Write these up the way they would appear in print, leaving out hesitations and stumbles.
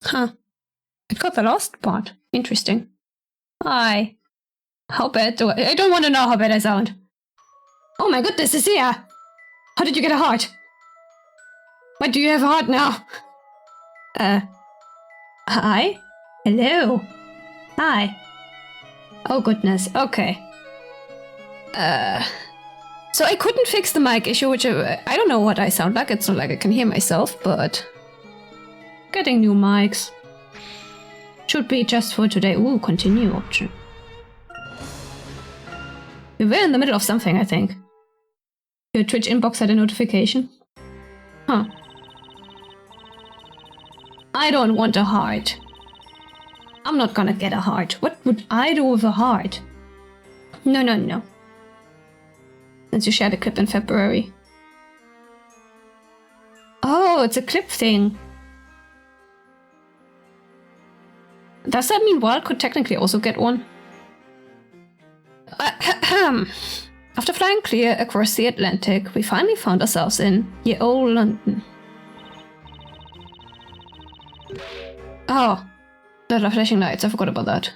Huh. It got the last part. Interesting. Hi. How bad do I don't want to know how bad I sound. Oh my goodness, it's here! How did you get a heart? Why do you have a heart now? Hi? Hello? Hi. Oh goodness, okay. So I couldn't fix the mic issue, which I don't know what I sound like. It's not like I can hear myself, but... Getting new mics. Should be just for today. Ooh, continue option. We were in the middle of something, I think. Your Twitch inbox had a notification. Huh. I don't want a heart. I'm not gonna get a heart. What would I do with a heart? No, no, no. Since you shared a clip in February. Oh, it's a clip thing. Does that mean Wild could technically also get one? After flying clear across the Atlantic, we finally found ourselves in ye old London. Oh, the flashing lights, I forgot about that.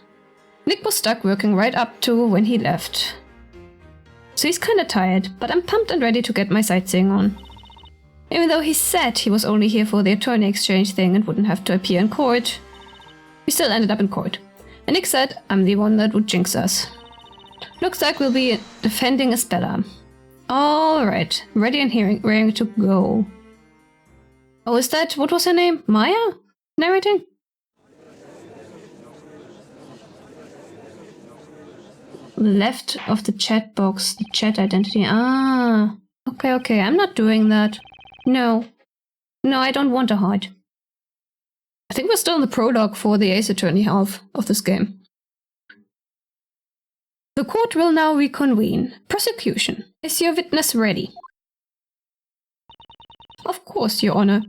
Nick was stuck working right up to when he left. So he's kinda tired, but I'm pumped and ready to get my sightseeing on. Even though he said he was only here for the attorney exchange thing and wouldn't have to appear in court, we still ended up in court. And Nick said I'm the one that would jinx us. Looks like we'll be defending Estella. Alright, ready and raring to go. Oh, is that, what was her name? Maya? Narrating? Left of the chat box, the chat identity. Ah, okay, I'm not doing that. No, I don't want a heart. I think we're still in the prologue for the Ace Attorney half of this game. The court will now reconvene. Prosecution, is your witness ready? Of course, Your Honor.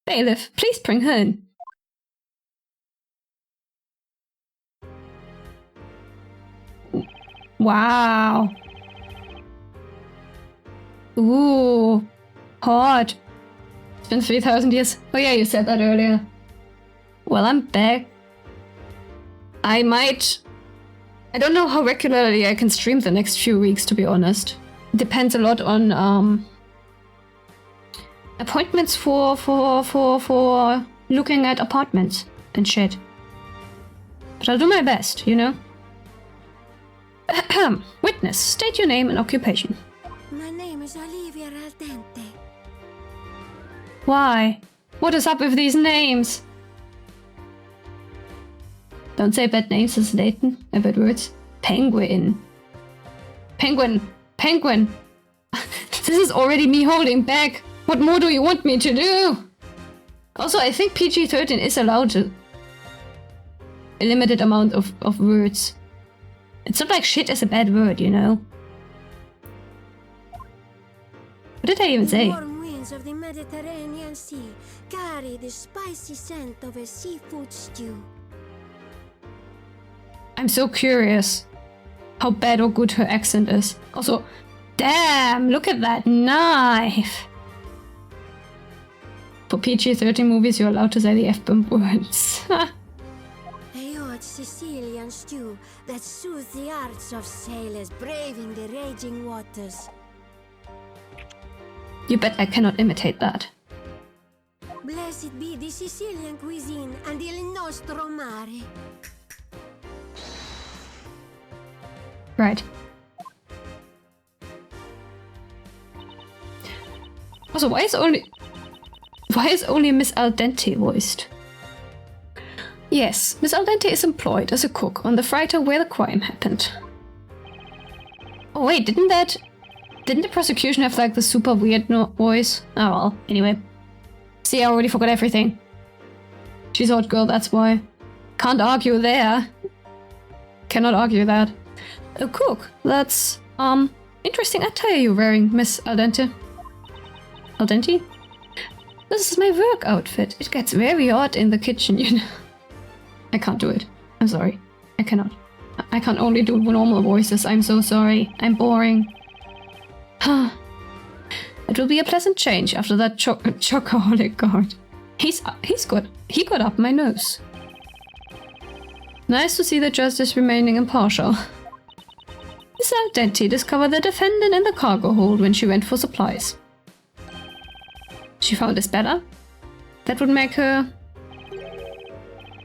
Bailiff, please bring her in. Wow. Ooh. Hot. It's been 3,000 years. Oh yeah, you said that earlier. Well, I'm back. I don't know how regularly I can stream the next few weeks, to be honest. It depends a lot on appointments for looking at apartments and shit. But I'll do my best, you know? Witness, state your name and occupation. My name is Olivia Aldente. Why? What is up with these names? Don't say bad names, it's Layton. Bad words. Penguin. Penguin. This is already me holding back. What more do you want me to do? Also, I think PG-13 is allowed to a limited amount of words. It's not like shit is a bad word, you know? What did I even say? Warm winds of the Mediterranean Sea carry the spicy scent of a seafood stew. I'm so curious how bad or good her accent is. Also, damn, look at that knife! For PG-13 movies, you're allowed to say the F-bomb words. A hot Sicilian stew that soothes the hearts of sailors braving the raging waters. You bet I cannot imitate that. Blessed be the Sicilian cuisine and il nostro mare. Right. Also, why is only Miss Aldente voiced? Yes, Miss Aldente is employed as a cook on the freighter where the crime happened. Oh wait, didn't the prosecution have like the super weird voice? Oh well, anyway. See, I already forgot everything. She's a hot girl, that's why. Can't argue there. Cannot argue that. A cook, that's, interesting attire you're wearing, Miss Aldente. Aldente? This is my work outfit. It gets very hot in the kitchen, you know. I can't do it. I'm sorry. I cannot. I can only do normal voices. I'm so sorry. I'm boring. It will be a pleasant change after that chocoholic guard. He got up my nose. Nice to see the justice remaining impartial. Miss Al Dente discovered the defendant in the cargo hold when she went for supplies. She found Isabella? That would make her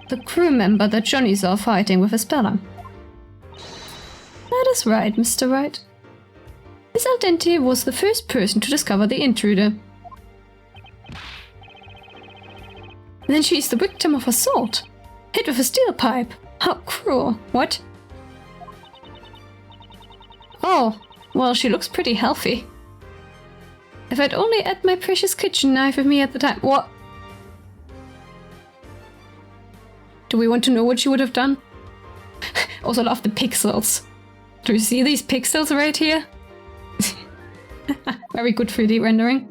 the crew member that Johnny saw fighting with Isabella. That is right, Mr. Wright. Miss Al Dente was the first person to discover the intruder. And then she's the victim of assault. Hit with a steel pipe. How cruel. What? Oh, well, she looks pretty healthy. If I'd only had my precious kitchen knife with me at the time. What? Do we want to know what she would have done? Also love the pixels. Do you see these pixels right here? Very good 3D rendering.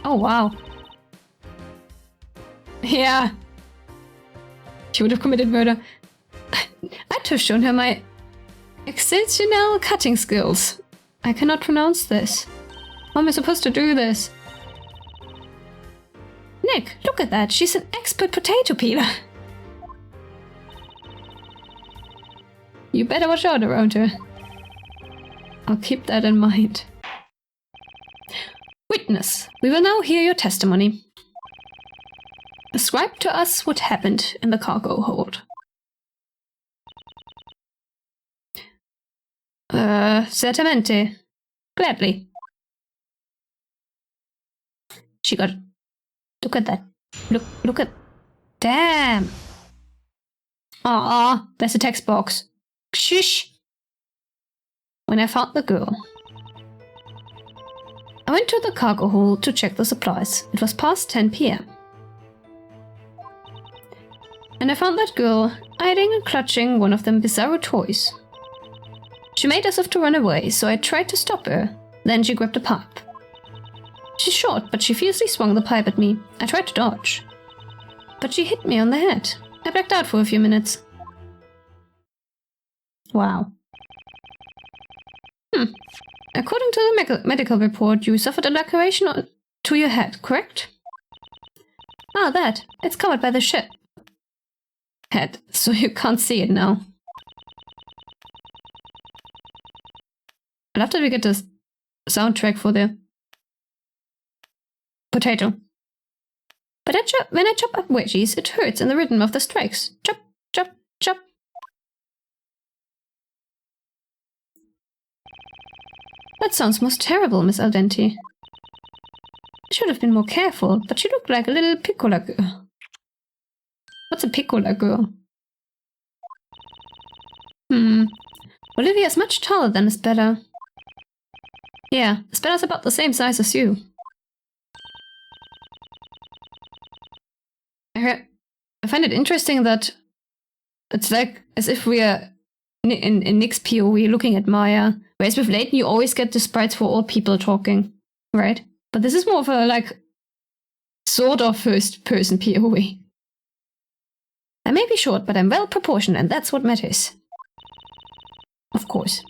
Oh, wow. Yeah. She would have committed murder. I'd have shown her my exceptional cutting skills. I cannot pronounce this. How am I supposed to do this? Nick, look at that. She's an expert potato peeler. You better watch out around her. I'll keep that in mind. Witness, we will now hear your testimony. Describe to us what happened in the cargo hold. Certamente. Gladly. She got... Look at that. Look at... Damn! Ah, there's a text box. Shush! When I found the girl. I went to the cargo hold to check the supplies. It was past 10 p.m. And I found that girl hiding and clutching one of them bizarro toys. She made as if to run away, so I tried to stop her. Then she grabbed a pipe. She's short, but she fiercely swung the pipe at me. I tried to dodge. But she hit me on the head. I blacked out for a few minutes. Wow. According to the medical report, you suffered a laceration to your head, correct? Ah, that. It's covered by the ship. Head, so you can't see it now. I love that we get this soundtrack for the potato. But when I chop up veggies, it hurts in the rhythm of the strikes. Chop, chop, chop. That sounds most terrible, Miss Al Dente. I should have been more careful, but she looked like a little piccola girl. What's a piccola girl? Olivia's much taller than Isabella. Yeah, Isabella's about the same size as you. I find it interesting that it's like as if we are in Nick's POV looking at Maya, whereas with Layton you always get the sprites for all people talking, right? But this is more of a like sort of first person POV. I may be short, but I'm well proportioned, and that's what matters. Of course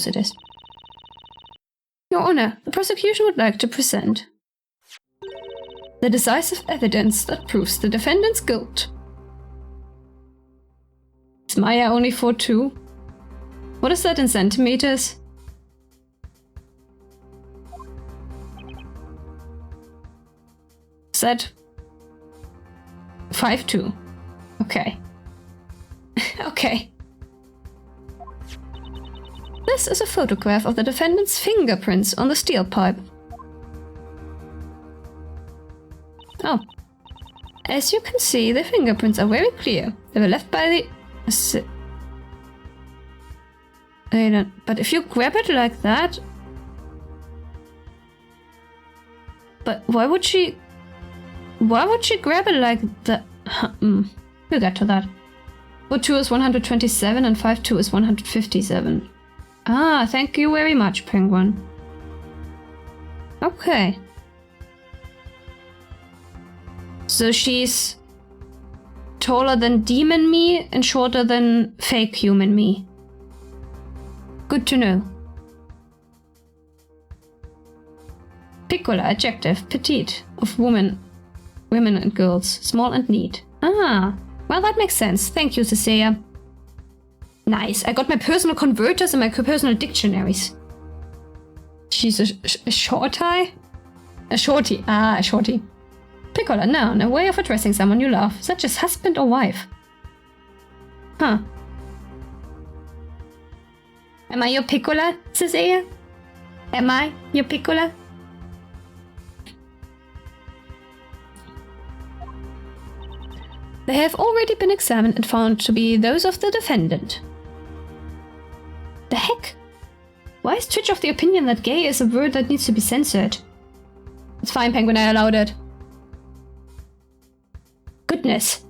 it is. Your Honor, the prosecution would like to present the decisive evidence that proves the defendant's guilt. Is Maya only 4'2"? What is that in centimeters? Is that 5'2"? Okay. Okay. This is a photograph of the defendant's fingerprints on the steel pipe. Oh. As you can see, the fingerprints are very clear. They were left by the... But if you grab it like that... But why would she grab it like that? We'll get to that. 4'2" is 127 and 5'2" is 157. Ah, thank you very much, Penguin. Okay. So she's taller than demon me and shorter than fake human me. Good to know. Piccola, adjective, petite, of women and girls, small and neat. Ah, well that makes sense. Thank you, Cecilia. Nice, I got my personal converters and my personal dictionaries. She's a shorty? A shorty, a shorty. Piccola, noun, a way of addressing someone you love, such as husband or wife. Huh. Am I your piccola, Cecilia? Am I your piccola? They have already been examined and found to be those of the defendant. The heck? Why is Twitch of the opinion that gay is a word that needs to be censored? It's fine, Penguin, I allowed it. Goodness.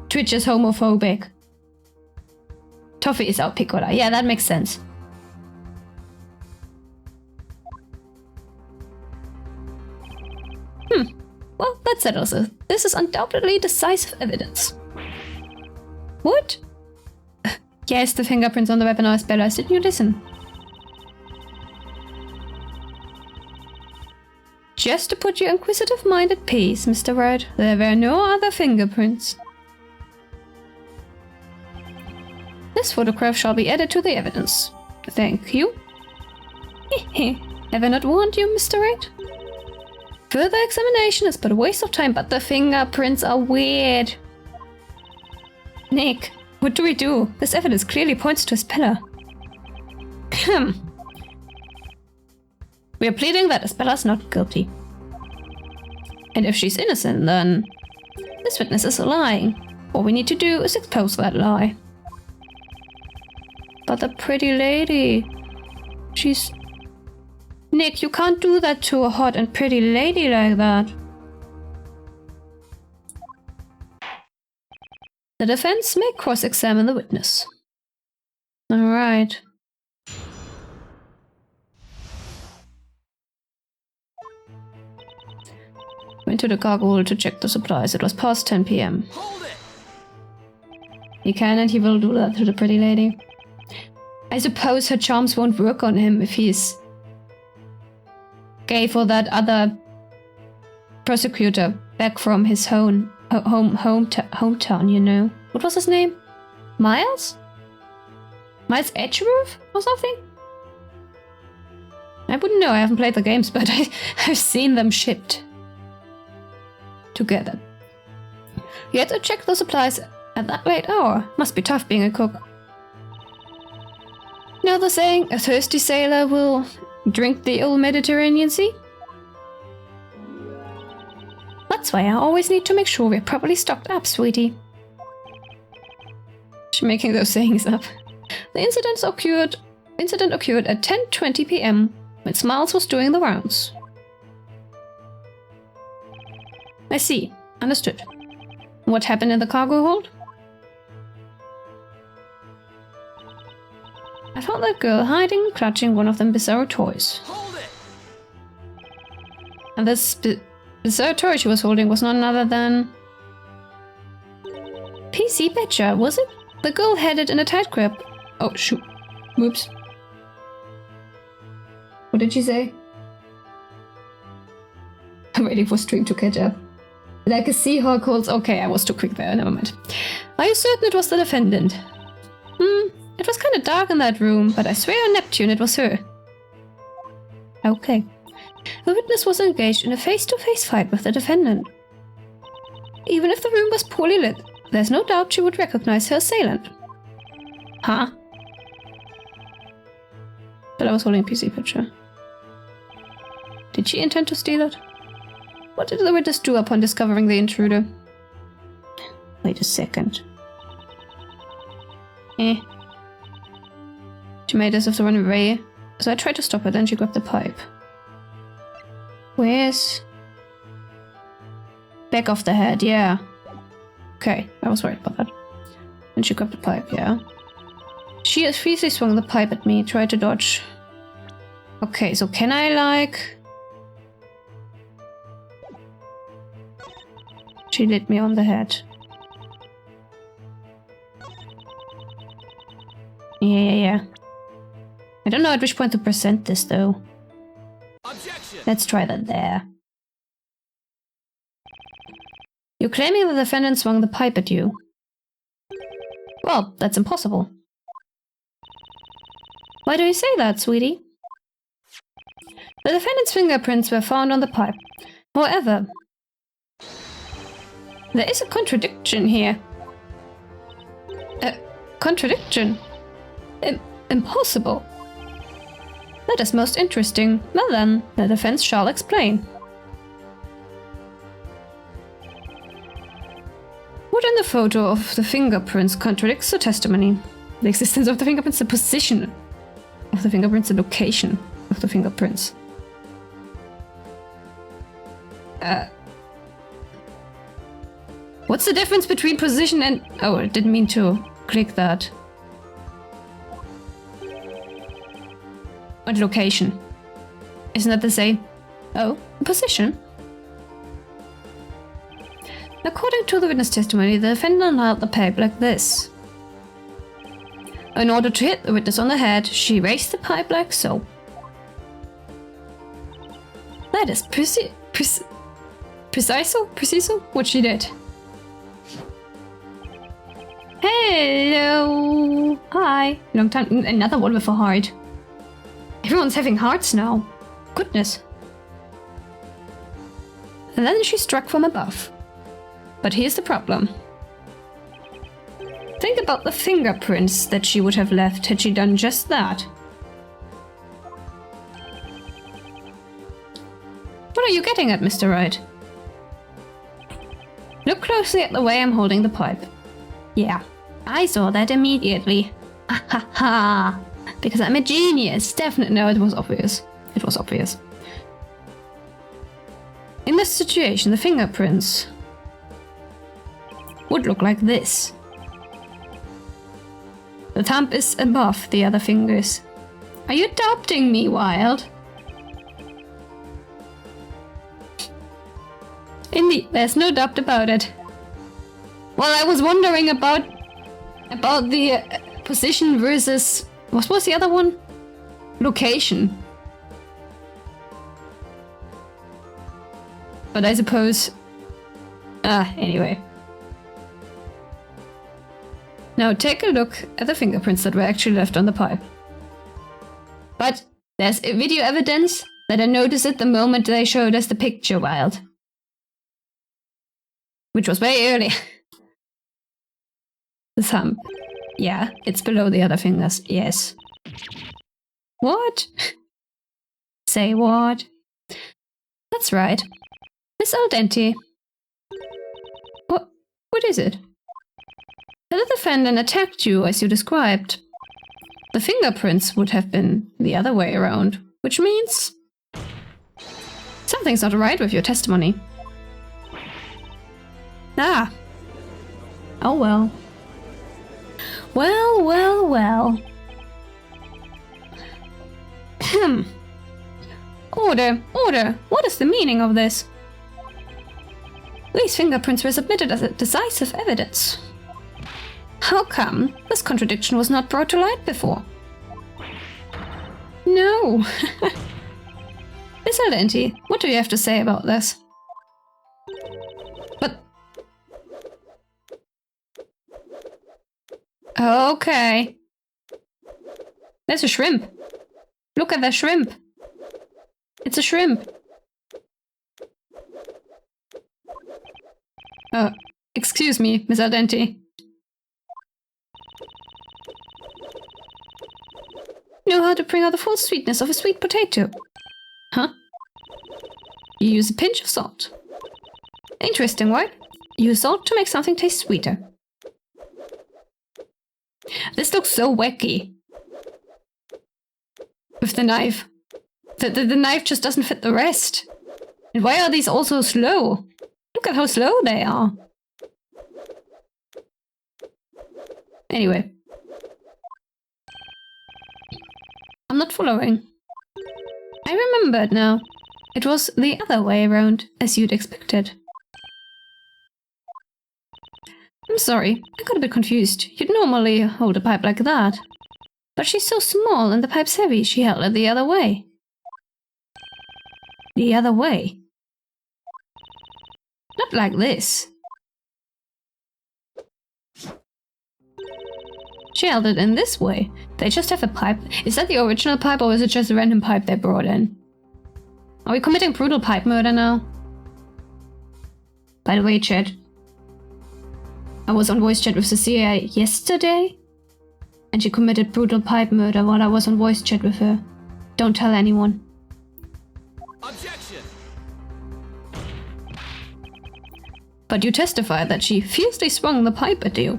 Twitch is homophobic. Toffee is our piccola. Yeah, that makes sense. Well, that settles it. This is undoubtedly decisive evidence. What? Yes, the fingerprints on the weaponized bellows. Didn't you listen? Just to put your inquisitive mind at peace, Mr. Wright, there were no other fingerprints. This photograph shall be added to the evidence. Thank you. Have I not warned you, Mr. Wright? Further examination is but a waste of time, but the fingerprints are weird. Nick, what do we do? This evidence clearly points to a speller. We are pleading that Isabella not guilty. And if she's innocent, then this witness is lying. All we need to do is expose that lie. But the pretty lady, she's... Nick, you can't do that to a hot and pretty lady like that. The defense may cross-examine the witness. Alright. Went to the cargo hold to check the supplies. It was past 10 p.m. Hold it! He can and he will do that to the pretty lady. I suppose her charms won't work on him if he's gay for that other prosecutor back from his hometown, you know. What was his name? Miles? Miles Edgeworth or something? I wouldn't know, I haven't played the games, but I've seen them shipped together. You had to check the supplies at that late hour. Must be tough being a cook. You know the saying, a thirsty sailor will drink the old Mediterranean Sea? That's why I always need to make sure we're properly stocked up, sweetie. She's making those sayings up. The incident occurred at 10:20 p.m. when Smiles was doing the rounds. I see. Understood. What happened in the cargo hold? I found that girl hiding and clutching one of them bizarre toys. Hold it! And this bizarre toy she was holding was none other than... PC Betcha, was it? The girl had it in a tight grip. Oh, shoot. Whoops. What did she say? I'm waiting for stream to catch up. Like a Seahawk holds... Okay, I was too quick there, never mind. Are you certain it was the defendant? It was kind of dark in that room, but I swear on Neptune it was her. Okay. The witness was engaged in a face-to-face fight with the defendant. Even if the room was poorly lit, there's no doubt she would recognize her assailant. Huh? But I was holding a PC picture. Did she intend to steal it? What did the witness do upon discovering the intruder? Wait a second. She made as if to run away, so I tried to stop her, then she grabbed the pipe. Where's... Back of the head, yeah. Okay, I was worried about that. Then she grabbed the pipe, yeah. She fiercely swung the pipe at me, tried to dodge. Okay, so can I, like... She lit me on the head. Yeah. I don't know at which point to present this, though. Objection! Let's try that there. You're claiming the defendant swung the pipe at you. Well, that's impossible. Why do you say that, sweetie? The defendant's fingerprints were found on the pipe. However, there is a contradiction here. A contradiction? Impossible. That is most interesting. Well then, the defense shall explain. What in the photo of the fingerprints contradicts the testimony? The existence of the fingerprints, the position of the fingerprints, the location of the fingerprints. What's the difference between position and... Oh, I didn't mean to click that. And location. Isn't that the same? Oh, position? According to the witness testimony, the defendant held the pipe like this. In order to hit the witness on the head, she raised the pipe like so. That is preciso what she did. Hello! Hi! Long time. Another one with a heart. Everyone's having hearts now. Goodness. And then she struck from above. But here's the problem. Think about the fingerprints that she would have left had she done just that. What are you getting at, Mr. Wright? Look closely at the way I'm holding the pipe. Yeah, I saw that immediately. Ha ha ha! Because I'm a genius. Definitely. No, it was obvious. It was obvious. In this situation, the fingerprints would look like this. The thumb is above the other fingers. Are you doubting me, Wild? Indeed, there's no doubt about it. Well, I was wondering about the position versus... What was the other one? Location. But I suppose... anyway. Now take a look at the fingerprints that were actually left on the pipe. But there's video evidence that I noticed it the moment they showed us the picture, Wild. Which was way early. The thumb. Yeah, it's below the other fingers, yes. What? Say what? That's right. Miss Al Dente. What is it? The defendant attacked you as you described. The fingerprints would have been the other way around, which means... something's not right with your testimony. Ah. Oh well. Well, well, well. Order, order. What is the meaning of this? These fingerprints were submitted as a decisive evidence. How come this contradiction was not brought to light before? No. Miss Al Dente, what do you have to say about this? But... Okay. There's a shrimp. Look at the shrimp. It's a shrimp. Excuse me, Miss Al Dente. Know how to bring out the full sweetness of a sweet potato. Huh? You use a pinch of salt. Interesting, right? Use salt to make something taste sweeter. This looks so wacky. With the knife. The knife just doesn't fit the rest. And why are these all so slow? Look at how slow they are. Anyway. I'm not following. I remembered now. It was the other way around, as you'd expected. I'm sorry, I got a bit confused. You'd normally hold a pipe like that. But she's so small and the pipe's heavy, she held it the other way. the other way. Not like this. She held it in this way. They just have a pipe. Is that the original pipe or is it just a random pipe they brought in? Are we committing brutal pipe murder now? By the way, chat. I was on voice chat with Cecilia yesterday. And she committed brutal pipe murder while I was on voice chat with her. Don't tell anyone. Objection! But you testified that she fiercely swung the pipe at you.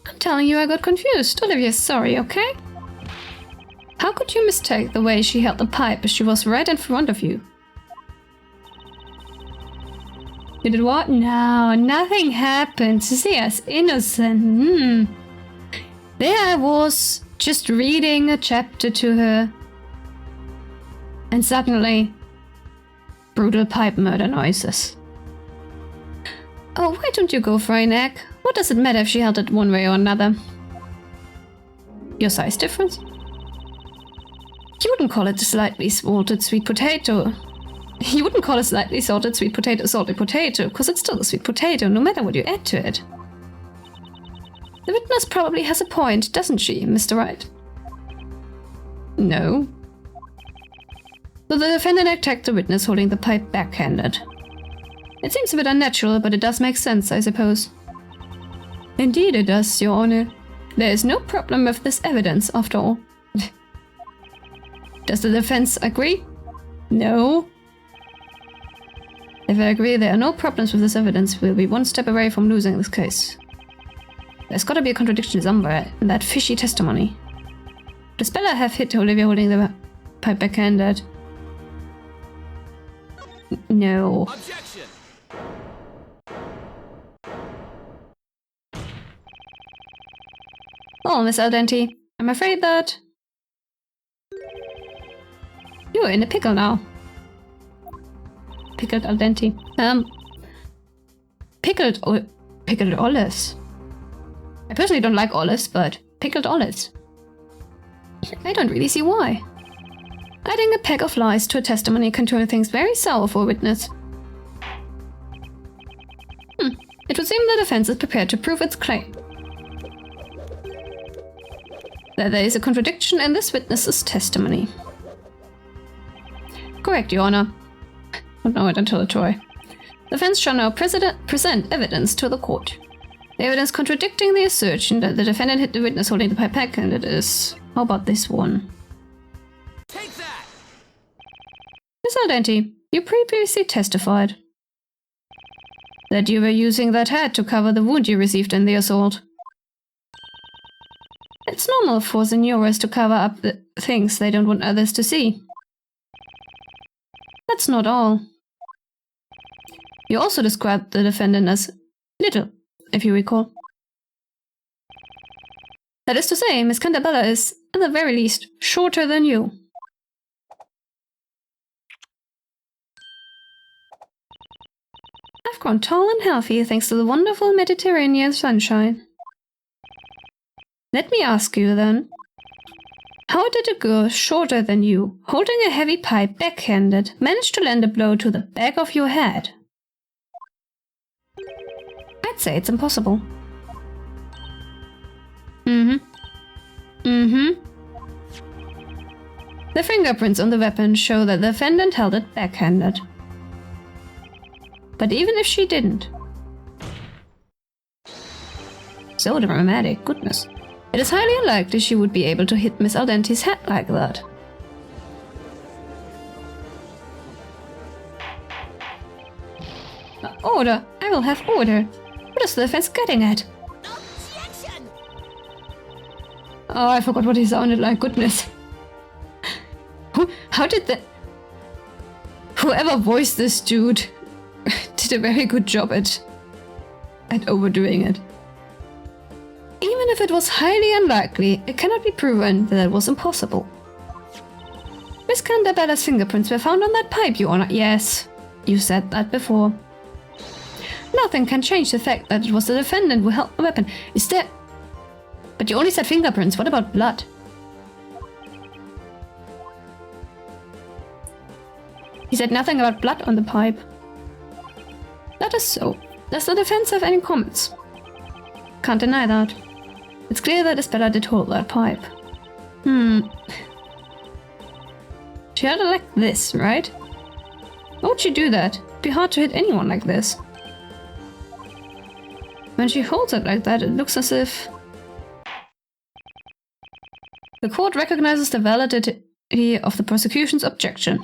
I'm telling you I got confused. Olivia's sorry, okay? How could you mistake the way she held the pipe as she was right in front of you? You did what? No, nothing happened. Cecilia's innocent. There I was, just reading a chapter to her. And suddenly, brutal pipe murder noises. Oh, why don't you go for a neck? What does it matter if she held it one way or another? Your size difference? You wouldn't call it a slightly salted sweet potato. You wouldn't call a slightly salted sweet potato a salted potato, because it's still a sweet potato, no matter what you add to it. The witness probably has a point, doesn't she, Mr. Wright? No. So the defendant attacked the witness holding the pipe backhanded. It seems a bit unnatural, but it does make sense, I suppose. Indeed it does, Your Honor. There is no problem with this evidence, after all. Does the defense agree? No. If I agree there are no problems with this evidence, we'll be one step away from losing this case. There's gotta be a contradiction somewhere in that fishy testimony. Does Bella have hit Olivia holding the pipe backhanded? No. Objection! Oh, Miss Al Dente, I'm afraid that you're in a pickle now. Pickled Al Dente. Pickled olives. I personally don't like olives, but pickled olives. I don't really see why. Adding a pack of lies to a testimony can turn things very sour for a witness. It would seem the defense is prepared to prove its claim. That there is a contradiction in this witness's testimony. Correct, Your Honor. Don't know it until a toy. The defense shall now present evidence to the court. The evidence contradicting the assertion that the defendant hit the witness holding the pipe backhanded is... How about this one? Take that! Miss Al Dente, you previously testified that you were using that hat to cover the wound you received in the assault. It's normal for seniors to cover up the things they don't want others to see. That's not all. You also described the defendant as little, if you recall. That is to say, Miss Candabella is, at the very least, shorter than you. I've grown tall and healthy thanks to the wonderful Mediterranean sunshine. Let me ask you then, how did a girl shorter than you, holding a heavy pipe backhanded, manage to land a blow to the back of your head? I'd say it's impossible. The fingerprints on the weapon show that the defendant held it backhanded. But even if she didn't... So dramatic, goodness. It is highly unlikely she would be able to hit Miss Al Dente's head like that. Order! I will have order! What is the defense getting at? Objection! Oh, I forgot what he sounded like, goodness. How did the... Whoever voiced this dude did a very good job at overdoing it. Even if it was highly unlikely, it cannot be proven that it was impossible. Miss Candabella's fingerprints were found on that pipe, Your Honor. Yes, you said that before. Nothing can change the fact that it was the defendant who held the weapon. Is there... But you only said fingerprints, what about blood? He said nothing about blood on the pipe. That is so. Does the defense have any comments? Can't deny that. It's clear that Isabella did hold that pipe. She held it like this, right? Why would she do that? It'd be hard to hit anyone like this. When she holds it like that, it looks as if... The court recognizes the validity of the prosecution's objection.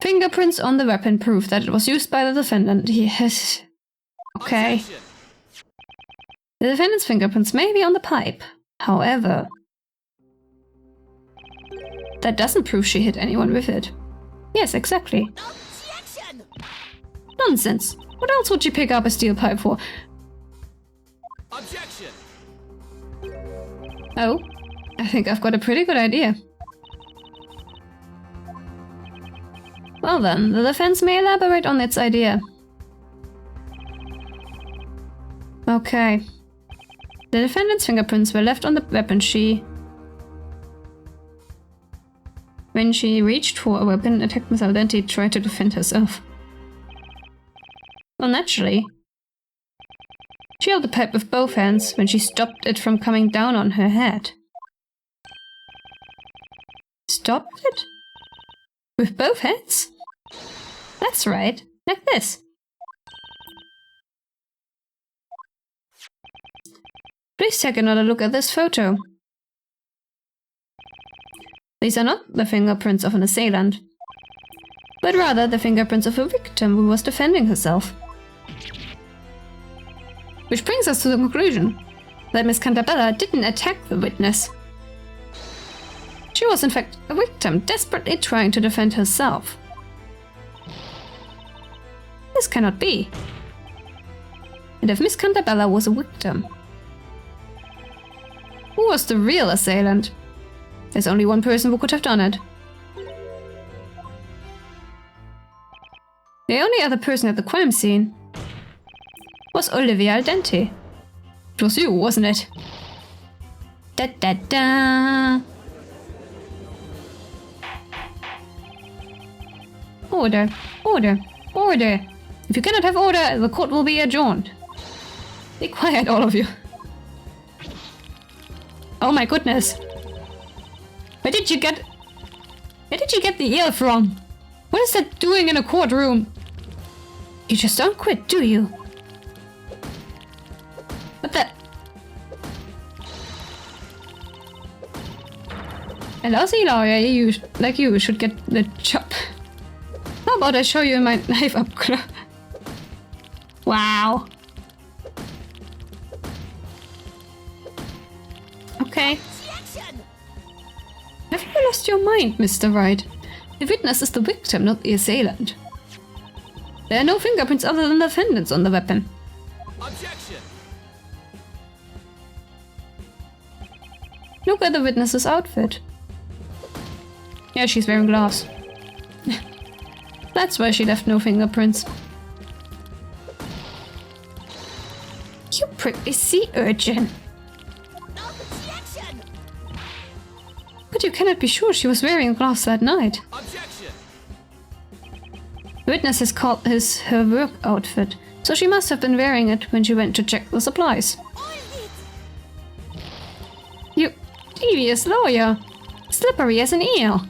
Fingerprints on the weapon prove that it was used by the defendant. He has... Okay. Objection. The defendant's fingerprints may be on the pipe. However... That doesn't prove she hit anyone with it. Yes, exactly. Objection. Nonsense. What else would she pick up a steel pipe for? Objection. Oh, I think I've got a pretty good idea. Well then, the defense may elaborate on its idea. Okay. The defendant's fingerprints were left on the weapon when she reached for a weapon and attacked Miss Aldenti, tried to defend herself. Well, naturally. She held the pipe with both hands when she stopped it from coming down on her head. Stopped it? With both hands? That's right, like this. Please take another look at this photo. These are not the fingerprints of an assailant, but rather the fingerprints of a victim who was defending herself. Which brings us to the conclusion that Miss Cantabella didn't attack the witness. She was in fact a victim, desperately trying to defend herself. This cannot be. And if Miss Cantabella was a victim, who was the real assailant? There's only one person who could have done it. The only other person at the crime scene was Olivia Aldenti. It was you, wasn't it? Da da da! Order, order, order! If you cannot have order, the court will be adjourned. Be quiet, all of you. Oh my goodness! Where did you get the eel from? What is that doing in a courtroom? You just don't quit, do you? What the? A lousy lawyer like you should get the job. How about I show you my knife up close? Wow. Okay. Have you lost your mind, Mr. Wright? The witness is the victim, not the assailant. There are no fingerprints other than the defendant's on the weapon. Objection. Look at the witness's outfit. Yeah, she's wearing gloves. That's why she left no fingerprints. You prickly sea urchin! Objection. But you cannot be sure she was wearing gloves that night. Objection. The witness has called this her work outfit, so she must have been wearing it when she went to check the supplies. You devious lawyer! Slippery as an eel!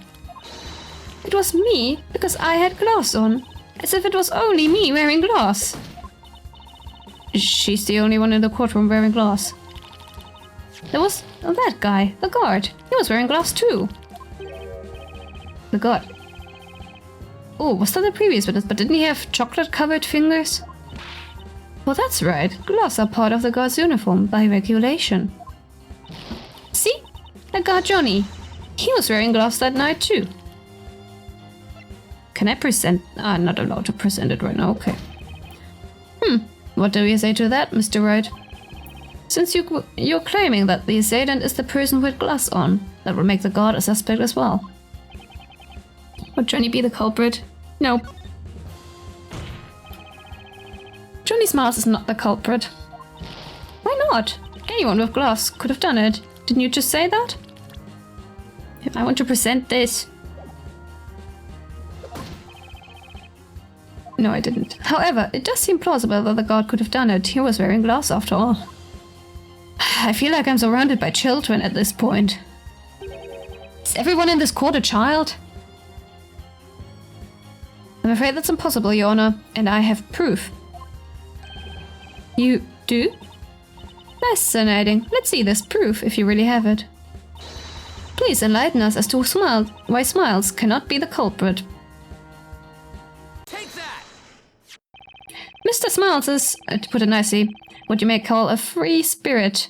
It was me because I had gloves on, as if it was only me wearing gloves. She's the only one in the courtroom wearing gloves. There was that guy, the guard. He was wearing gloves too. The guard. Oh, was that the previous witness? But didn't he have chocolate-covered fingers? Well, that's right. Gloves are part of the guard's uniform by regulation. See? The guard Johnny. He was wearing gloves that night too. Can I present? I'm not allowed to present it right now. Okay. What do you say to that, Mr. Wright? Since you're claiming that the assailant is the person with gloves on, that will make the guard a suspect as well. Would Johnny be the culprit? No. Johnny Smiles is not the culprit. Why not? Anyone with gloves could have done it. Didn't you just say that? I want to present this. No, I didn't. However, it does seem plausible that the guard could have done it. He was wearing gloves after all. I feel like I'm surrounded by children at this point. Is everyone in this court a child? I'm afraid that's impossible, Your Honor, and I have proof. You do? Fascinating. Let's see this proof, if you really have it. Please enlighten us as to why Smiles cannot be the culprit. Take that! Mr. Smiles is, to put it nicely, what you may call a free spirit.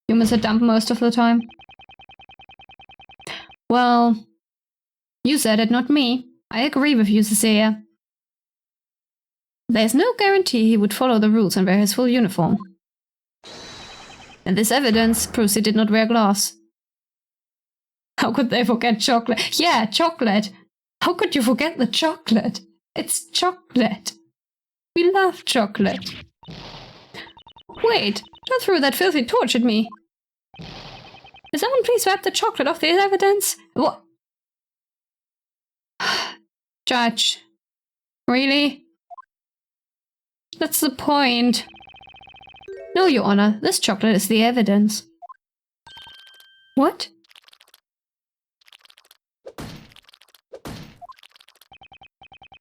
Humans are dumb most of the time. Well, you said it, not me. I agree with you, Cecilia. There's no guarantee he would follow the rules and wear his full uniform. And this evidence proves he did not wear glass. How could they forget chocolate? Yeah, chocolate! How could you forget the chocolate? It's chocolate. We love chocolate. Wait, don't throw that filthy torch at me. Can someone please wipe the chocolate off the evidence? What? Judge. Really? That's the point. No, Your Honor, this chocolate is the evidence. What?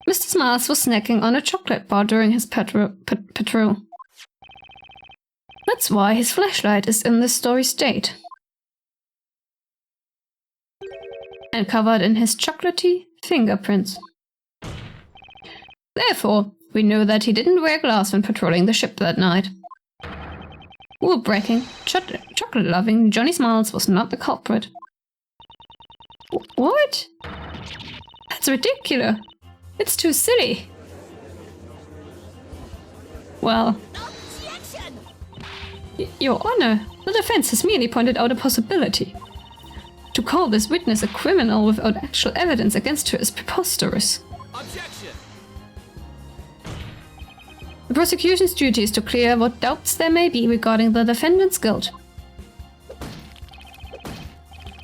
Mr. Smiles was snacking on a chocolate bar during his patrol. That's why his flashlight is in this sorry state. And covered in his chocolatey fingerprints. Therefore, we know that he didn't wear glass when patrolling the ship that night. Rule-breaking, chocolate-loving Johnny Smiles was not the culprit. What? That's ridiculous. It's too silly. Well, Objection! Your Honor, the defense has merely pointed out a possibility. To call this witness a criminal without actual evidence against her is preposterous. Objection! The prosecution's duty is to clear what doubts there may be regarding the defendant's guilt.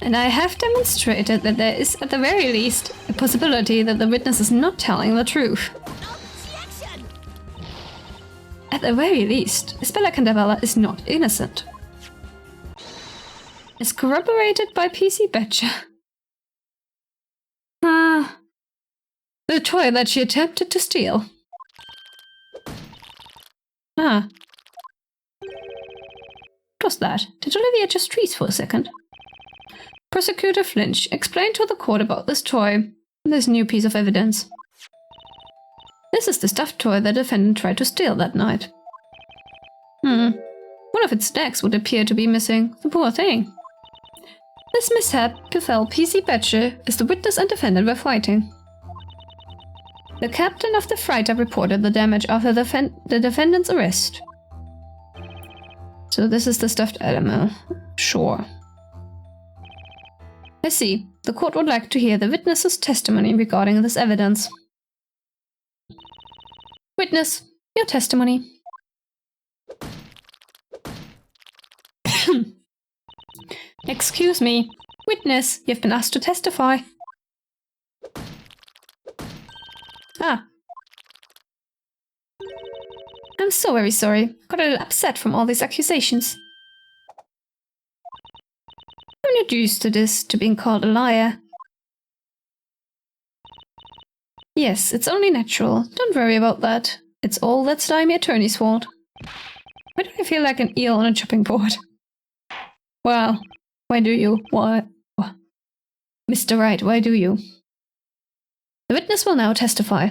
And I have demonstrated that there is, at the very least, a possibility that the witness is not telling the truth. Objection! At the very least, Isabella Candavella is not innocent. As corroborated by PC Betcher. The toy that she attempted to steal. What was that? Did Olivia just freeze for a second? Prosecutor Flinch explained to the court about this toy, this new piece of evidence. This is the stuffed toy the defendant tried to steal that night. One of its legs would appear to be missing. The poor thing. This mishap befell PC Betcher as the witness and defendant were fighting. The captain of the freighter reported the damage after the defendant's arrest. So this is the stuffed animal. Sure. I see. The court would like to hear the witness's testimony regarding this evidence. Witness, your testimony. Excuse me. Witness, you've been asked to testify. I'm so very sorry. Got a little upset from all these accusations. I'm not used to this, to being called a liar. Yes, it's only natural. Don't worry about that. It's all that slimy attorney's fault. Why do I feel like an eel on a chopping board? Well, why do you? Why? Mr. Wright, why do you? The witness will now testify.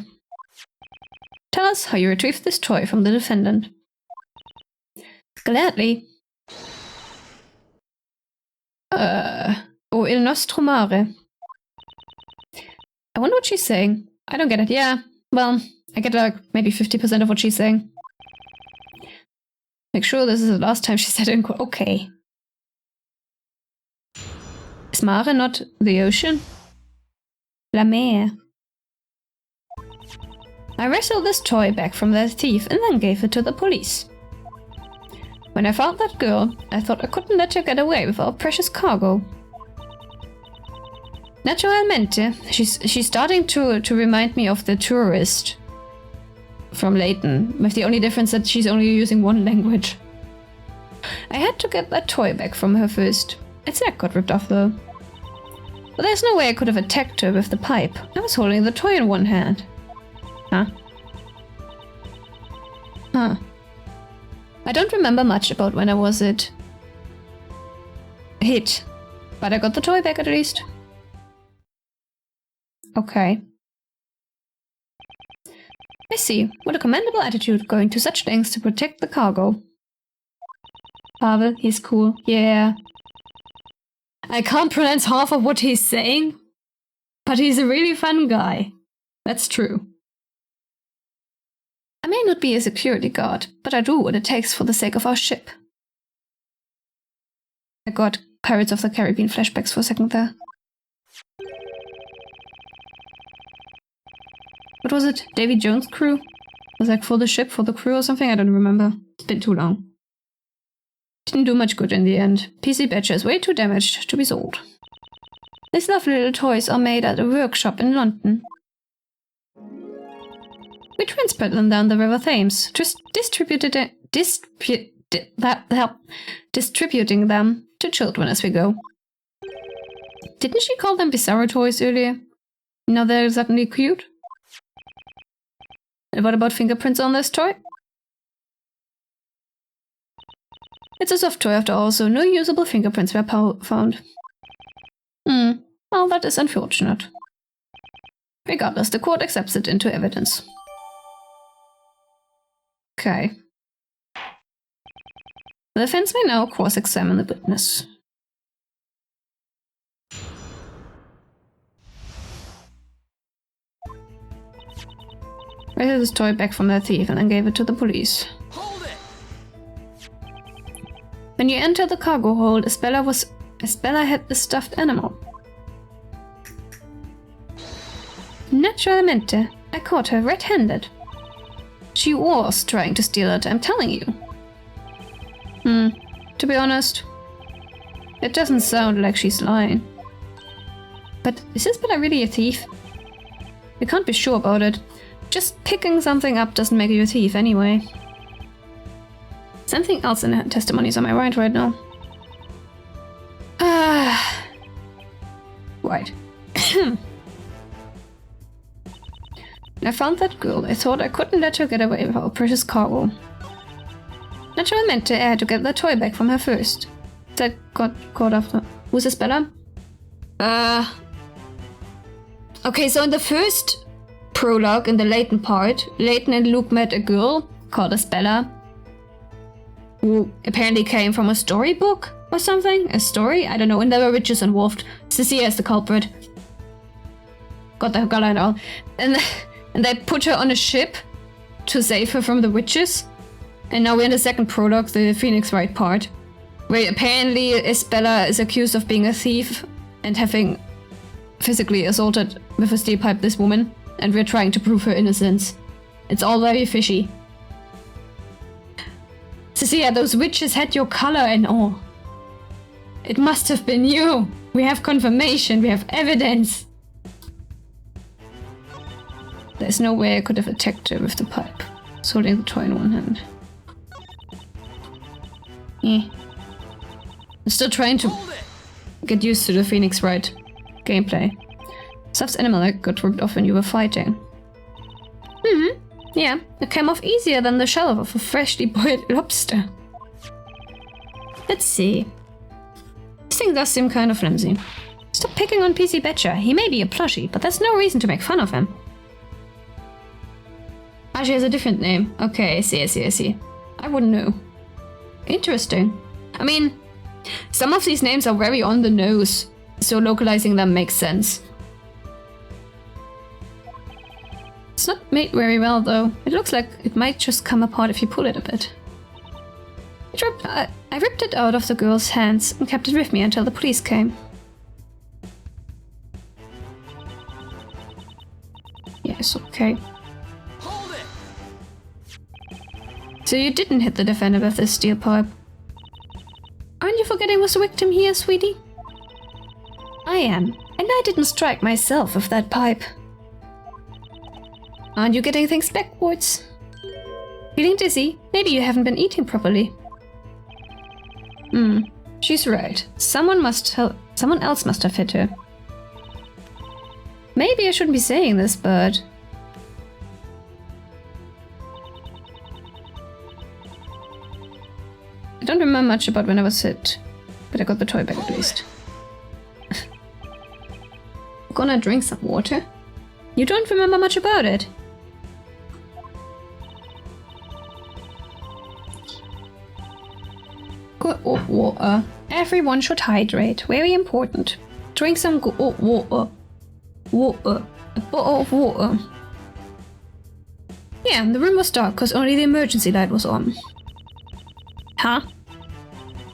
Tell us how you retrieved this toy from the defendant. Gladly. O il nostro mare. I wonder what she's saying. I don't get it. Yeah, well, I get like maybe 50% of what she's saying. Make sure this is the last time she said it. Okay. Is mare not the ocean? La mer. I wrestled this toy back from the thief and then gave it to the police. When I found that girl, I thought I couldn't let her get away with our precious cargo. Naturalmente. She's starting to remind me of the tourist from Layton, with the only difference that she's only using one language. I had to get that toy back from her first. Its neck got ripped off though. But there's no way I could have attacked her with the pipe. I was holding the toy in one hand. Huh? Huh. I don't remember much about when I was hit. But I got the toy back at least. Okay. I see. What a commendable attitude, going to such lengths to protect the cargo. Pavel, he's cool. Yeah. I can't pronounce half of what he's saying, but he's a really fun guy. That's true. I may not be a security guard, but I do what it takes for the sake of our ship. I got Pirates of the Caribbean flashbacks for a second there. What was it? Davy Jones' crew? Was like for the ship, for the crew or something? I don't remember. It's been too long. Didn't do much good in the end. PC Badger is way too damaged to be sold. These lovely little toys are made at a workshop in London. We transport them down the River Thames, distributing them to children as we go. Didn't she call them Bizarro toys earlier? Now they're suddenly cute? And what about fingerprints on this toy? It's a soft toy after all, so no usable fingerprints were found. Well, that is unfortunate. Regardless, the court accepts it into evidence. Okay. The defense may now cross-examine the witness. Raided this toy back from their thief and then gave it to the police. Hold it! When you enter the cargo hold, Isabella had the stuffed animal. Naturalmente, I caught her red-handed. She was trying to steal it, I'm telling you. To be honest, it doesn't sound like she's lying. But is Isabella really a thief? We can't be sure about it. Just picking something up doesn't make you a thief anyway. Something else in her testimony is on my mind right now. Right. I found that girl. I thought I couldn't let her get away with our precious cargo. Naturalmente, I had to get the toy back from her first. That got caught after. Who's Isabella? Okay, so in the first prologue, in the Layton part, Layton and Luke met a girl called Isabella, who apparently came from a storybook or something? A story? I don't know, and there were witches involved. Cecilia is the culprit. Got the line all. And they put her on a ship to save her from the witches. And now we're in the second prologue, the Phoenix Wright part, where apparently Isabella is accused of being a thief and having physically assaulted with a steel pipe this woman, and we're trying to prove her innocence. It's all very fishy. Cecilia, those witches had your color and all. It must have been you. We have confirmation, we have evidence. There's no way I could have attacked her with the pipe. It's holding the toy in one hand. I'm still trying to get used to the Phoenix Wright gameplay. Stuffed animal that got ripped off when you were fighting. Yeah, it came off easier than the shell of a freshly boiled lobster. Let's see. This thing does seem kind of flimsy. Stop picking on PC Badger. He may be a plushie, but that's no reason to make fun of him. Ah, she has a different name. Okay, I see. I wouldn't know. Interesting. I mean, some of these names are very on the nose, so localizing them makes sense. It's not made very well though. It looks like it might just come apart if you pull it a bit. I ripped it out of the girl's hands and kept it with me until the police came. Yes, okay. Hold it! So you didn't hit the defender with this steel pipe. Aren't you forgetting who's the victim here, sweetie? I am. And I didn't strike myself with that pipe. Aren't you getting things backwards? Feeling dizzy? Maybe you haven't been eating properly. She's right. Someone else must have hit her. Maybe I shouldn't be saying this, but... I don't remember much about when I was hit, but I got the toy back at least. I'm gonna drink some water. You don't remember much about it. Good water. Everyone should hydrate. Very important. Drink some good water. Water. A bottle of water. Yeah, the room was dark because only the emergency light was on. Huh?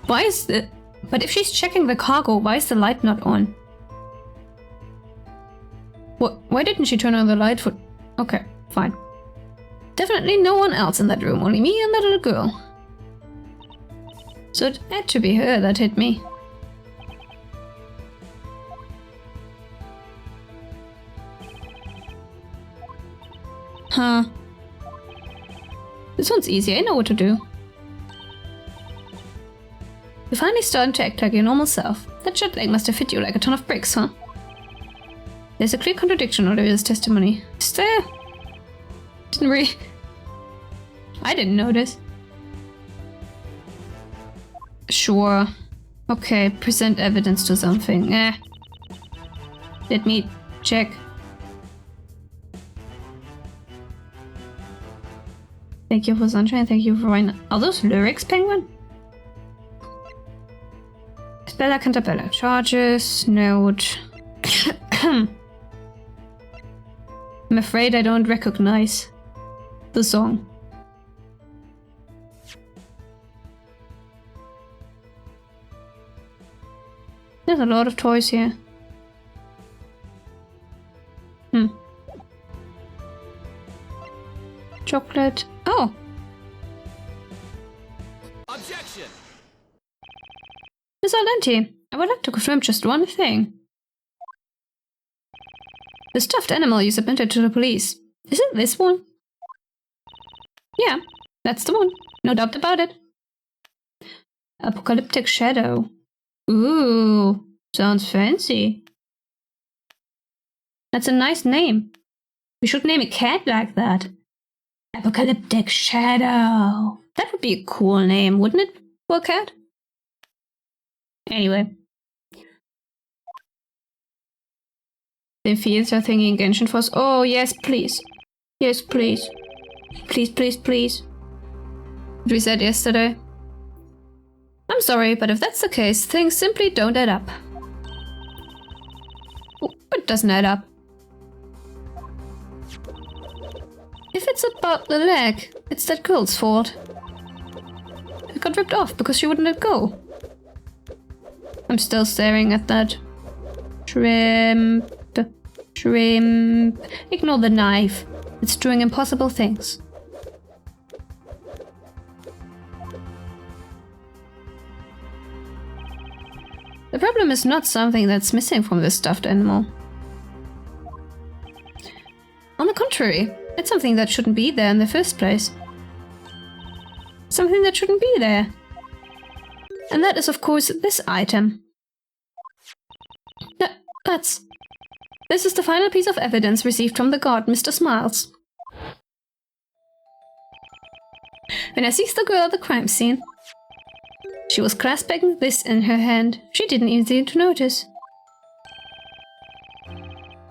Why is the... But if she's checking the cargo, why is the light not on? What? Why didn't she turn on the light for... Okay, fine. Definitely no one else in that room, only me and that little girl. So it had to be her that hit me. Huh. This one's easy, I know what to do. You're finally starting to act like your normal self. That jet lag must have hit you like a ton of bricks, huh? There's a clear contradiction over this testimony. Is there? I didn't notice. Sure. Okay, present evidence to something. Let me check. Thank you for sunshine, thank you for rain. Are those lyrics, Penguin? Bella Cantabella. Charges, note. I'm afraid I don't recognize the song. There's a lot of toys here. Chocolate. Oh! Objection! Miss Aldenti, I would like to confirm just one thing. The stuffed animal you submitted to the police. Is it this one? Yeah, that's the one. No doubt about it. Apocalyptic Shadow. Ooh, sounds fancy. That's a nice name. We should name a cat like that. Apocalyptic Shadow. That would be a cool name, wouldn't it, for a cat? Anyway. The fields are thinking Genshin Force. Oh, yes, please. Yes, please. Please, please, please. What we said yesterday. I'm sorry, but if that's the case, things simply don't add up. It doesn't add up. If it's about the leg, it's that girl's fault. It got ripped off because she wouldn't let go. I'm still staring at that. Shrimp. Shrimp. Ignore the knife. It's doing impossible things. The problem is not something that's missing from this stuffed animal. On the contrary, it's something that shouldn't be there in the first place. Something that shouldn't be there. And that is, of course, this item. This is the final piece of evidence received from the guard, Mr. Smiles. When I seized the girl at the crime scene, she was clasping this in her hand. She didn't even seem to notice.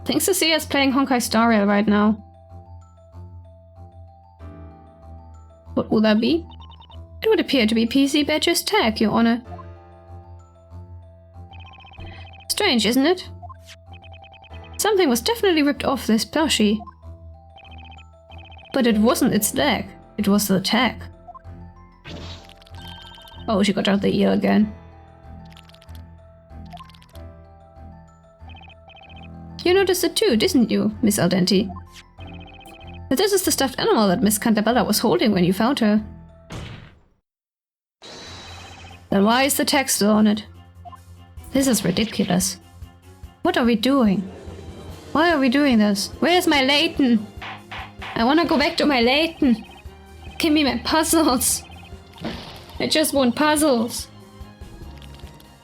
Thanks to see us playing Honkai Star Rail right now. What will that be? It would appear to be PC Badger's tag, Your Honor. Strange, isn't it? Something was definitely ripped off this plushie. But it wasn't its leg, it was the tag. Oh, she got out the ear again. You noticed it too, didn't you, Miss Aldenti? That this is the stuffed animal that Miss Cantabella was holding when you found her. Then why is the tag still on it? This is ridiculous. What are we doing? Why are we doing this? Where's my Layton? I wanna go back to my Layton. Give me my puzzles. I just want puzzles.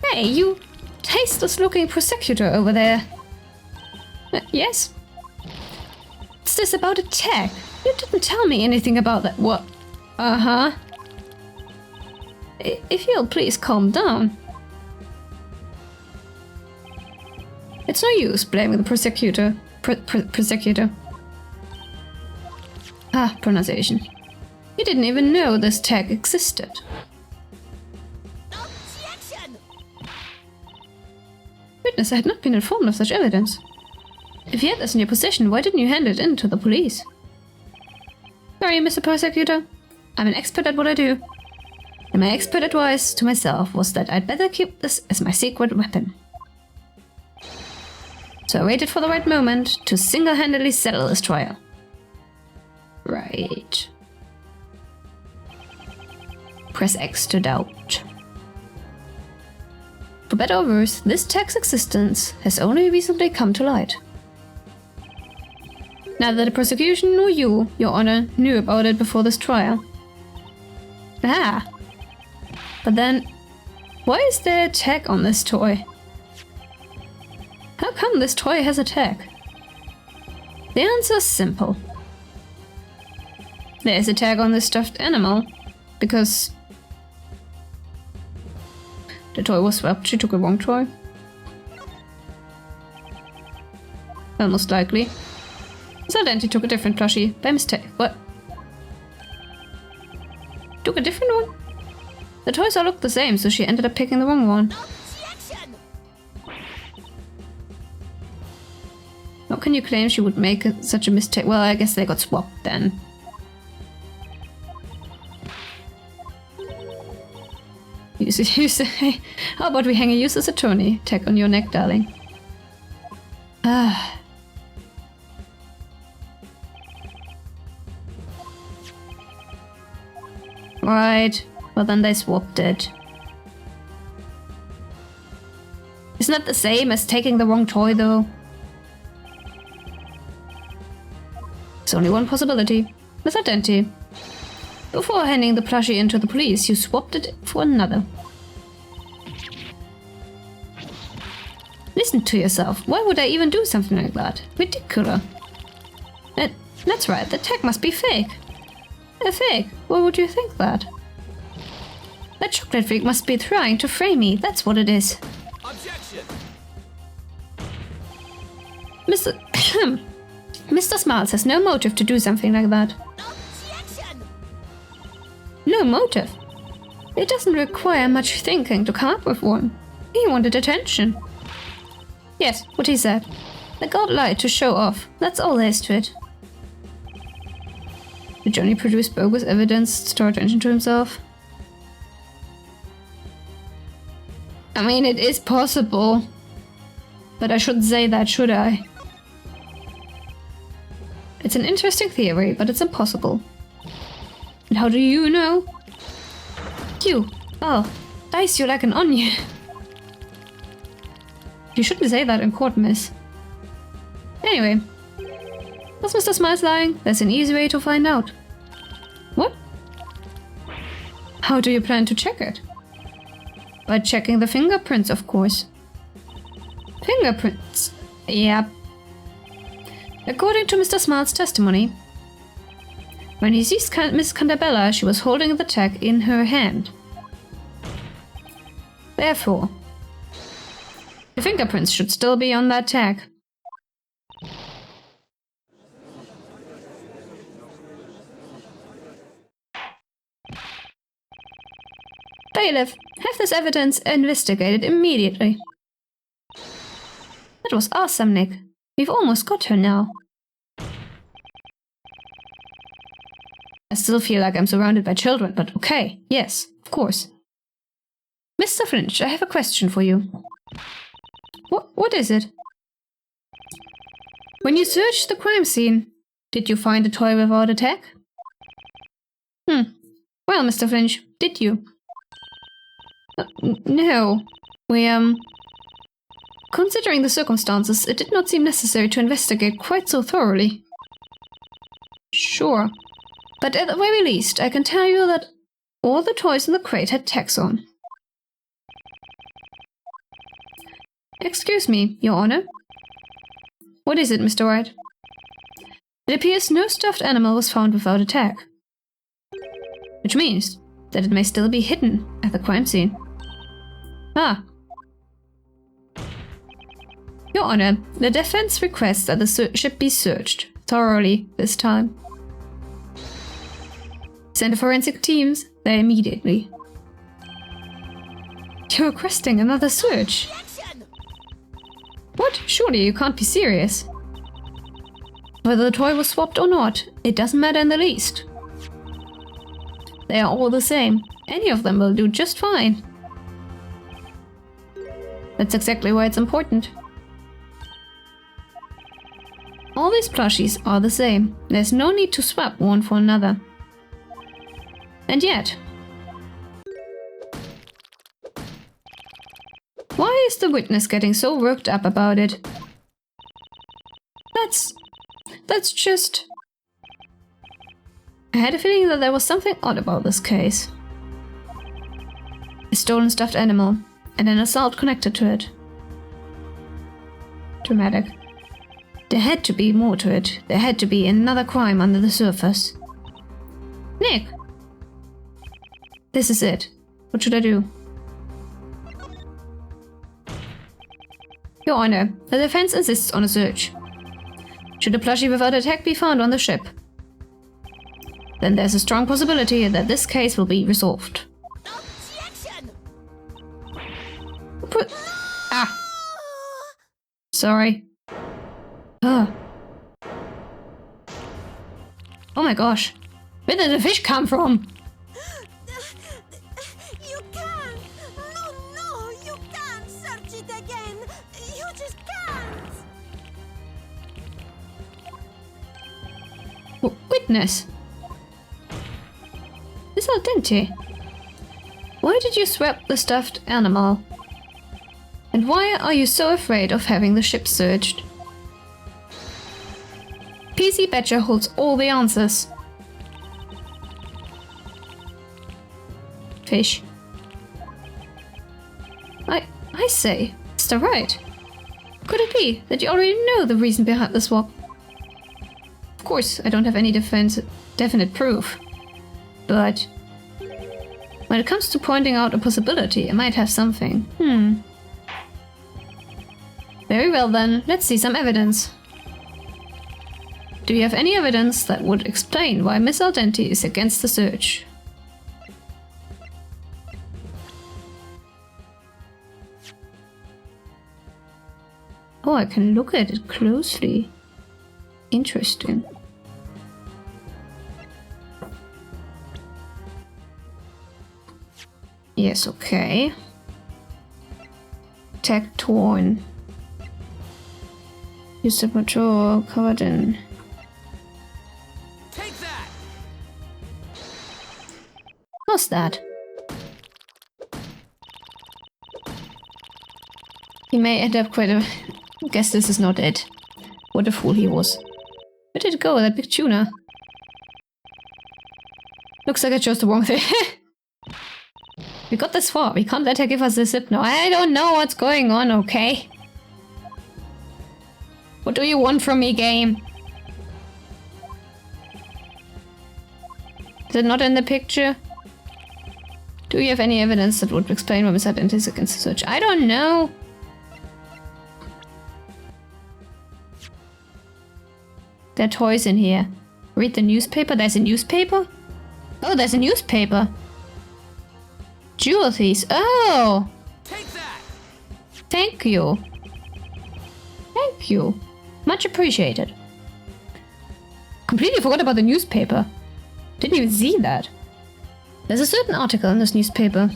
Hey, you tasteless looking prosecutor over there. Yes? What's this about a tag? You didn't tell me anything about that. What? Uh-huh. If you'll please calm down. It's no use blaming the prosecutor. Prosecutor. Ah, pronunciation. You didn't even know this tag existed. Objection! Witness, I had not been informed of such evidence. If you had this in your possession, why didn't you hand it in to the police? Sorry, Mr. Prosecutor. I'm an expert at what I do. And my expert advice to myself was that I'd better keep this as my secret weapon. So I waited for the right moment to single-handedly settle this trial. Right. Press X to doubt. For better or worse, this tag's existence has only recently come to light. Neither the prosecution nor you, Your Honor, knew about it before this trial. Ah! But then, why is there a tag on this toy? How come this toy has a tag? The answer is simple. There is a tag on this stuffed animal, because the toy was swapped, she took a wrong toy. Well, most likely. So then she took a different plushie, by mistake. What? Took a different one? The toys all looked the same, so she ended up picking the wrong one. Objection! How can you claim she would make such a mistake? Well, I guess they got swapped then. You say, how about we hang a useless attorney tag on your neck, darling? Ah. Right, well then they swapped it. Isn't that the same as taking the wrong toy though? There's only one possibility. Miss Identity. Before handing the plushie into the police, you swapped it for another. Listen to yourself. Why would I even do something like that? Ridiculous. That's right, the tag must be fake. A fake? Why would you think that? That chocolate freak must be trying to frame me. That's what it is. Objection! Mr. Smiles has no motive to do something like that. Objection! No motive? It doesn't require much thinking to come up with one. He wanted attention. Yes, what he said. The god lied to show off. That's all there is to it. Did Johnny produce bogus evidence to draw attention to himself? I mean, it is possible. But I shouldn't say that, should I? It's an interesting theory, but it's impossible. And how do you know? You. Oh, dice you like an onion. You shouldn't say that in court, miss. Anyway. Was Mr. Smiles lying? There's an easy way to find out. What? How do you plan to check it? By checking the fingerprints, of course. Fingerprints? Yep. According to Mr. Smiles' testimony, when he sees Miss Candabella, she was holding the tag in her hand. Therefore, the fingerprints should still be on that tag. Bailiff, have this evidence investigated immediately. That was awesome, Nick. We've almost got her now. I still feel like I'm surrounded by children, but okay, yes, of course. Mr. Flinch, I have a question for you. What is it? When you searched the crime scene, did you find a toy without a tag? Well, Mr. Flinch, did you? No. We, Considering the circumstances, it did not seem necessary to investigate quite so thoroughly. Sure. But at the very least, I can tell you that all the toys in the crate had tags on. Excuse me, Your Honor. What is it, Mr. Wright? It appears no stuffed animal was found without a tag. Which means that it may still be hidden at the crime scene. Ah. Your Honor, the defense requests that the ship be searched thoroughly this time. Send the forensic teams there immediately. You're requesting another search? What? Surely you can't be serious. Whether the toy was swapped or not, it doesn't matter in the least. They are all the same. Any of them will do just fine. That's exactly why it's important. All these plushies are the same. There's no need to swap one for another. And yet... why is the witness getting so worked up about it? That's just... I had a feeling that there was something odd about this case. A stolen stuffed animal, and an assault connected to it. Dramatic. There had to be more to it. There had to be another crime under the surface. Nick! This is it. What should I do? Your Honor, the defense insists on a search. Should a plushie without a tag be found on the ship, then there's a strong possibility that this case will be resolved. Objection! Ah! Sorry. Ugh. Oh my gosh. Where did the fish come from? You can't! No, you can't search it again! You just can't! Witness. Miss Al Dente. Why did you swap the stuffed animal? And why are you so afraid of having the ship searched? PC Badger holds all the answers. Fish. I say, Mr. Wright. Could it be that you already know the reason behind the swap? Of course, I don't have any definite proof. But when it comes to pointing out a possibility, I might have something. Very well then, let's see some evidence. Do you have any evidence that would explain why Miss Al Dente is against the search? Oh, I can look at it closely. Interesting. Yes, okay. Tag torn. Used to patrol covered in. Take that! How's that? He may end up quite a... Guess this is not it. What a fool he was. Where did it go, that big tuna? Looks like I chose the wrong thing. We got this far. We can't let her give us the zip now. I don't know what's going on, okay? What do you want from me, game? Is it not in the picture? Do you have any evidence that would explain why Miss Al Dente is against the search? I don't know. There are toys in here. Read the newspaper. There's a newspaper? Oh, there's a newspaper. Jewel thieves. Oh! Take that! Thank you. Thank you. Much appreciated. Completely forgot about the newspaper. Didn't even see that. There's a certain article in this newspaper.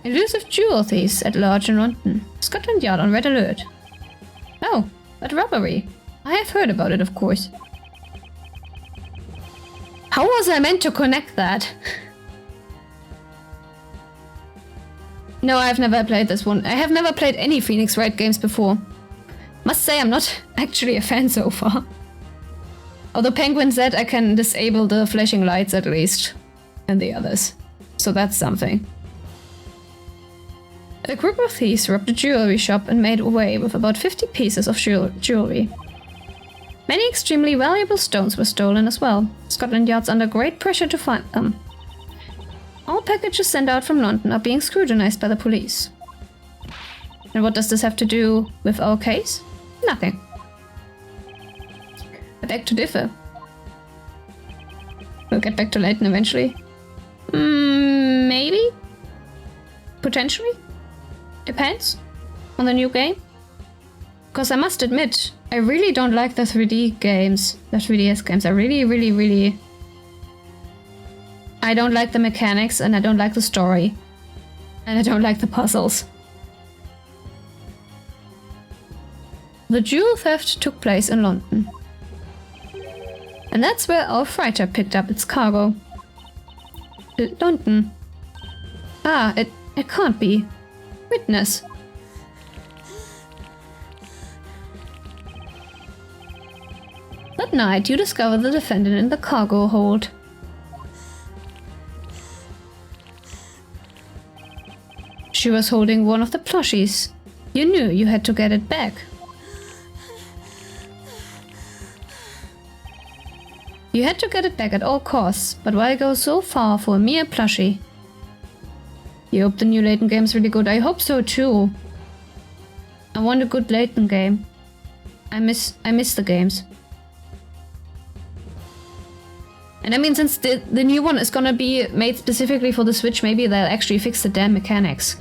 Elusive jewel thieves at large in London. Scotland Yard on red alert. Oh, but robbery. I have heard about it, of course. How was I meant to connect that? No, I've never played this one. I have never played any Phoenix Wright games before. Must say I'm not actually a fan so far. Although Penguin said I can disable the flashing lights at least. And the others. So that's something. A group of thieves robbed a jewelry shop and made away with about 50 pieces of jewelry. Many extremely valuable stones were stolen as well. Scotland Yard's under great pressure to find them. All packages sent out from London are being scrutinized by the police. And what does this have to do with our case? Nothing. I beg to differ. We'll get back to Layton eventually. Maybe? Potentially? Depends on the new game. Because I must admit, I really don't like the 3D games, the 3DS games. I really... I don't like the mechanics, and I don't like the story. And I don't like the puzzles. The jewel theft took place in London. And that's where our freighter picked up its cargo. London. Ah, it can't be. Witness. That night, you discover the defendant in the cargo hold. She was holding one of the plushies. You knew you had to get it back. You had to get it back at all costs, but why go so far for a mere plushie? You hope the new Layton game's really good. I hope so too. I want a good Layton game. I miss the games. And I mean, since the new one is gonna be made specifically for the Switch, maybe they'll actually fix the damn mechanics.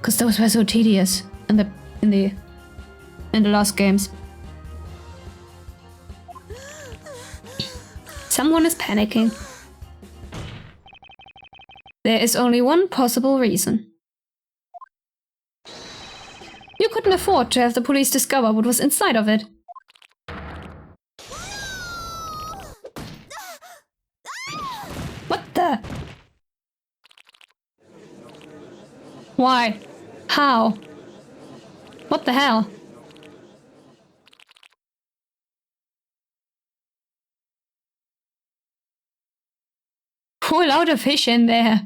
Cause those were so tedious in the last games. Someone is panicking. There is only one possible reason. You couldn't afford to have the police discover what was inside of it. What the? Why? How? What the hell? Who allowed a fish in there?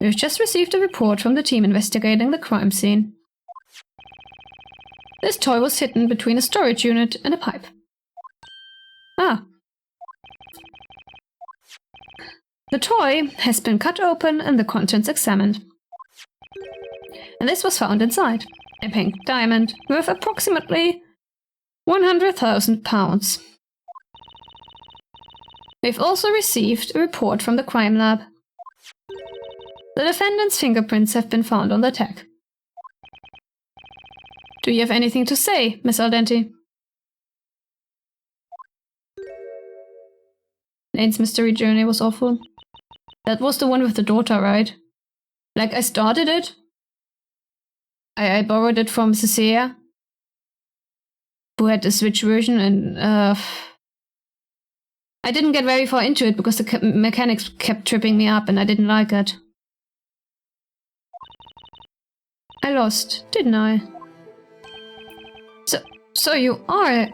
We've just received a report from the team investigating the crime scene. This toy was hidden between a storage unit and a pipe. Ah. The toy has been cut open and the contents examined. And this was found inside. A pink diamond worth approximately £100,000. We've also received a report from the crime lab. The defendant's fingerprints have been found on the tag. Do you have anything to say, Miss Aldenti? Lane's mystery journey was awful. That was the one with the daughter, right? Like, I started it. I borrowed it from Cecilia, who had the Switch version, and I didn't get very far into it because the mechanics kept tripping me up and I didn't like it. I lost, didn't I? So you are...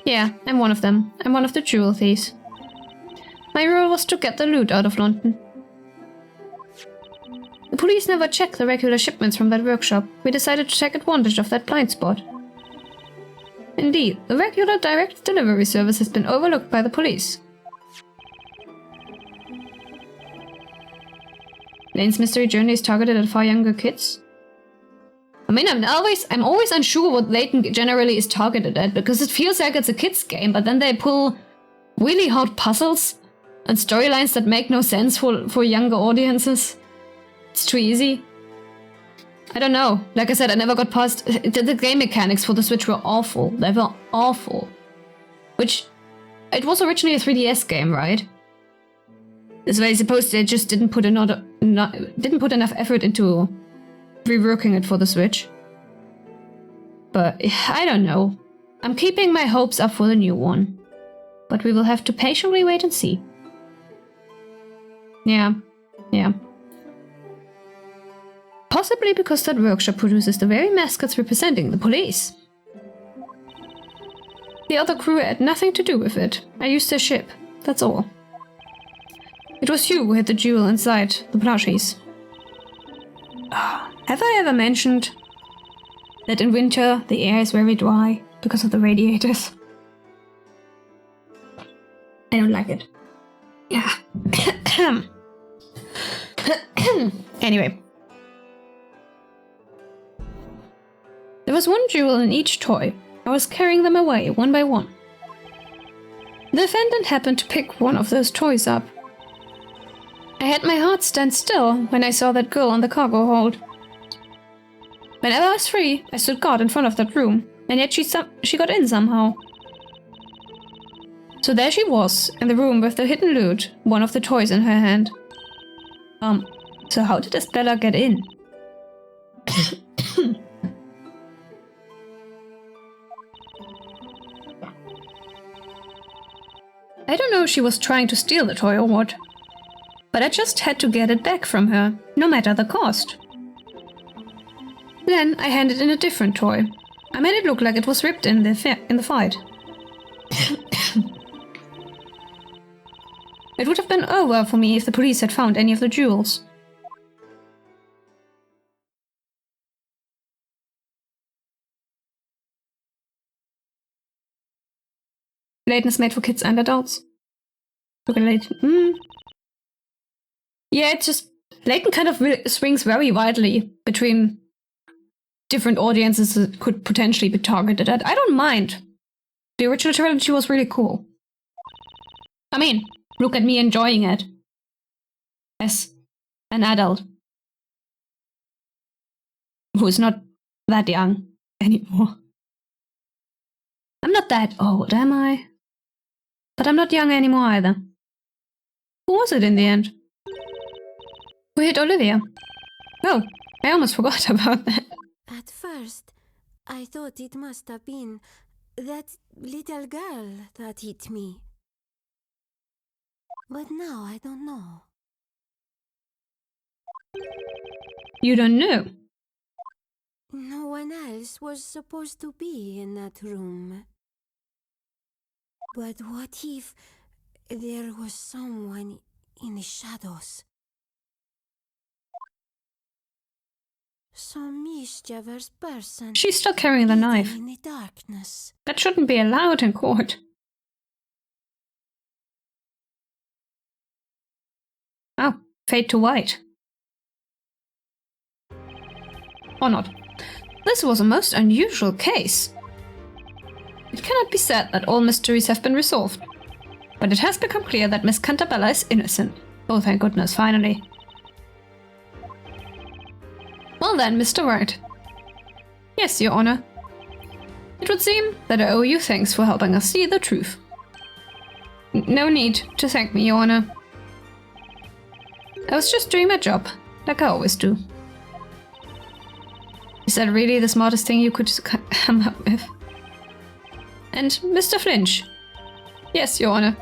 Yeah, I'm one of them. I'm one of the jewel thieves. My role was to get the loot out of London. The police never check the regular shipments from that workshop. We decided to take advantage of that blind spot. Indeed, the regular direct delivery service has been overlooked by the police. Lane's mystery journey is targeted at far younger kids. I mean, I'm always unsure what Layton generally is targeted at, because it feels like it's a kids game, but then they pull really hard puzzles and storylines that make no sense for younger audiences. It's too easy. I don't know. Like I said, I never got past... The game mechanics for the Switch were awful. They were awful. Which... It was originally a 3DS game, right? So I suppose they just didn't put enough effort into reworking it for the Switch. But I don't know. I'm keeping my hopes up for the new one. But we will have to patiently wait and see. Yeah. Possibly because that workshop produces the very mascots representing the police. The other crew had nothing to do with it. I used their ship, that's all. It was you who hid the jewel inside the plushies. Have I ever mentioned that in winter the air is very dry because of the radiators? I don't like it. Yeah. Anyway. There was one jewel in each toy. I was carrying them away, one by one. The defendant happened to pick one of those toys up. I had my heart stand still when I saw that girl on the cargo hold. Whenever I was free, I stood guard in front of that room, and yet she got in somehow. So there she was, in the room with the hidden loot, one of the toys in her hand. So how did Estella get in? I don't know if she was trying to steal the toy or what, but I just had to get it back from her, no matter the cost. Then I handed in a different toy. I made it look like it was ripped in the fight. It would have been over for me if the police had found any of the jewels. Layton is made for kids and adults. Look at Layton. Yeah, it's just... Layton kind of swings very widely between different audiences that could potentially be targeted at. I don't mind. The original trilogy was really cool. I mean, look at me enjoying it. As an adult. Who is not that young anymore. I'm not that old, am I? But I'm not young anymore either. Who was it in the end? Who hit Olivia? Oh, I almost forgot about that. At first, I thought it must have been that little girl that hit me. But now I don't know. You don't know? No one else was supposed to be in that room. But what if there was someone in the shadows? Some mischievous person. She's still carrying the knife. In the darkness. That shouldn't be allowed in court. Oh, fade to white. Or not. This was a most unusual case. It cannot be said that all mysteries have been resolved, but it has become clear that Miss Cantabella is innocent. Oh, thank goodness, finally. Well then, Mr. Wright. Yes, Your Honor. It would seem that I owe you thanks for helping us see the truth. No need to thank me, Your Honor. I was just doing my job, like I always do. Is that really the smartest thing you could come up with? And Mr. Flinch. Yes, Your Honor.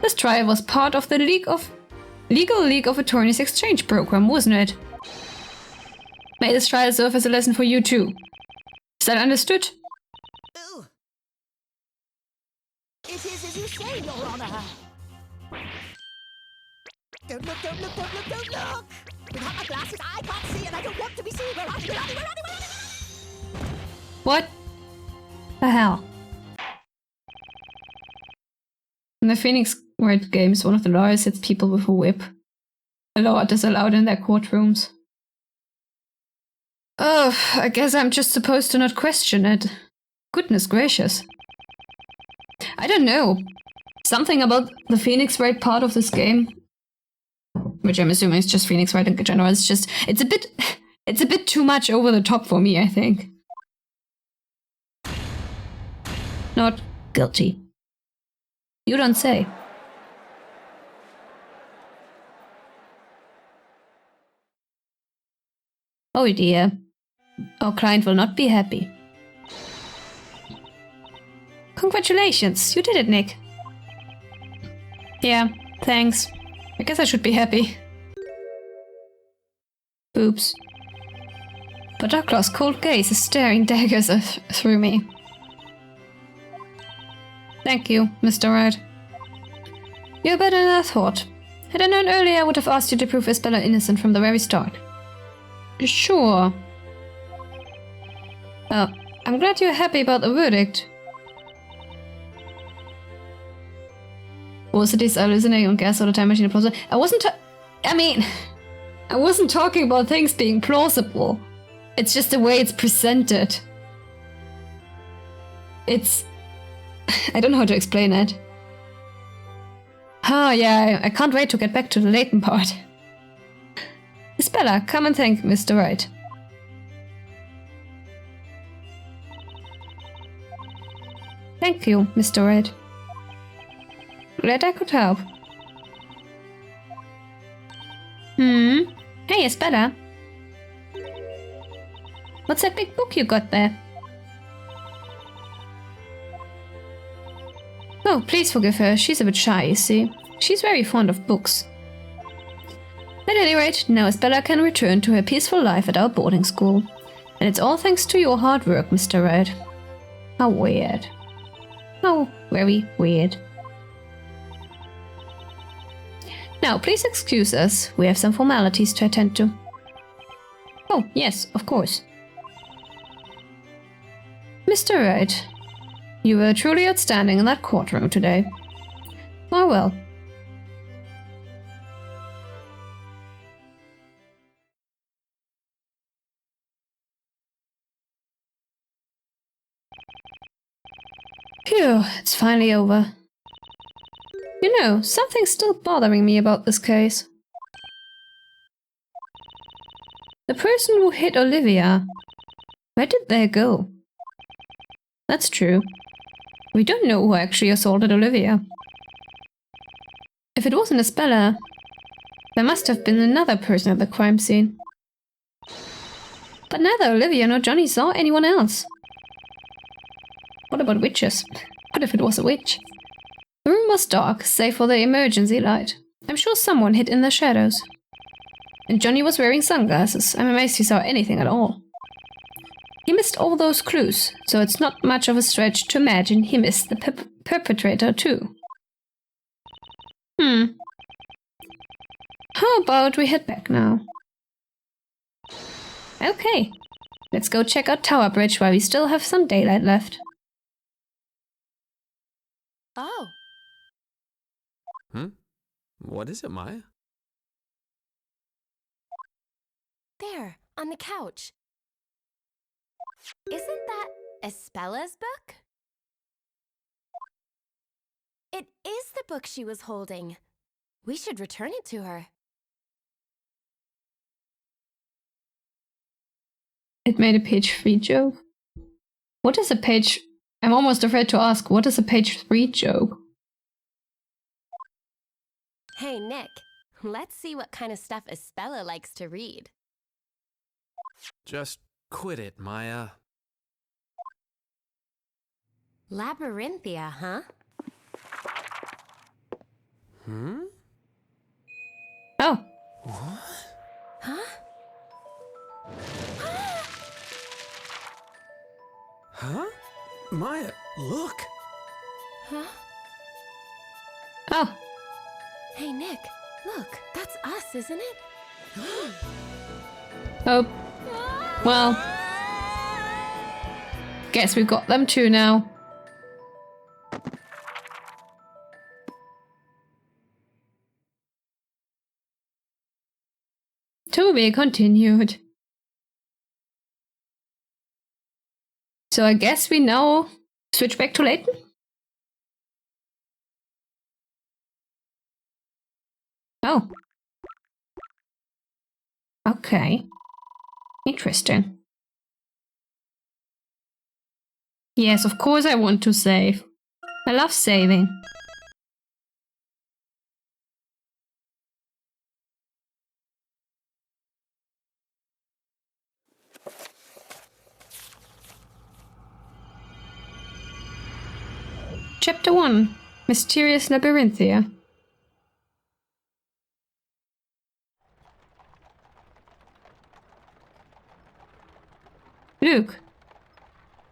This trial was part of the Legal League of Attorneys exchange program, wasn't it? May this trial serve as a lesson for you too. Is that understood? Ooh. It is as you say, Your Honor. Don't look, don't look, don't look, don't look! Without my glasses, I can't see, and I don't want to be seen. Where are you? Where are you? Where are you? Where are you? What the hell? In the Phoenix Wright games, one of the lawyers hits people with a whip. A law is allowed in their courtrooms. Oh, I guess I'm just supposed to not question it. Goodness gracious. I don't know. Something about the Phoenix Wright part of this game, which I'm assuming is just Phoenix Wright in general, it's a bit too much over the top for me, I think. Not guilty. You don't say. Oh dear. Our client will not be happy. Congratulations, you did it, Nick. Yeah, thanks. I guess I should be happy. Oops. But Ducklaw's cold gaze is staring daggers through me. Thank you, Mr. Wright. You're better than I thought. Had I known earlier, I would have asked you to prove Isabella innocent from the very start. Sure. I'm glad you're happy about the verdict. Cities are listening on gas or the time machine plausible. I wasn't talking about things being plausible. It's just the way it's presented. I don't know how to explain it. Oh yeah, I can't wait to get back to the Layton part. Isabella, come and thank Mr. Wright. Thank you, Mr. Wright. Glad I could help. Hey, Isabella. What's that big book you got there? Oh, please forgive her. She's a bit shy, you see. She's very fond of books. At any rate, now Isabella can return to her peaceful life at our boarding school. And it's all thanks to your hard work, Mr. Wright. How weird. How very weird. Now, please excuse us. We have some formalities to attend to. Oh, yes, of course. Mr. Wright, you were truly outstanding in that courtroom today. Farewell. Phew, it's finally over. You know, something's still bothering me about this case. The person who hit Olivia, where did they go? That's true. We don't know who actually assaulted Olivia. If it wasn't Isabella, there must have been another person at the crime scene. But neither Olivia nor Johnny saw anyone else. What about witches? What if it was a witch? The room was dark, save for the emergency light. I'm sure someone hid in the shadows. And Johnny was wearing sunglasses. I'm amazed he saw anything at all. He missed all those clues, so it's not much of a stretch to imagine he missed the perpetrator too. How about we head back now? Okay, let's go check out Tower Bridge while we still have some daylight left. Oh. What is it, Maya? There, on the couch. Isn't that Isabela's book? It is the book she was holding. We should return it to her. It made a page 3 joke. What is a page... I'm almost afraid to ask, what is a page 3 joke? Hey, Nick, let's see what kind of stuff Isabella likes to read. Just quit it, Maya. Labyrinthia, huh? Oh. What? Huh? Huh? Maya, look! Huh? Oh. Hey, Nick, look, that's us, isn't it? Oh. Well. Guess we've got them too now. To be continued. So I guess we now switch back to Layton? Oh. Okay. Interesting. Yes, of course I want to save. I love saving. Chapter 1. Mysterious Labyrinthia. Luke.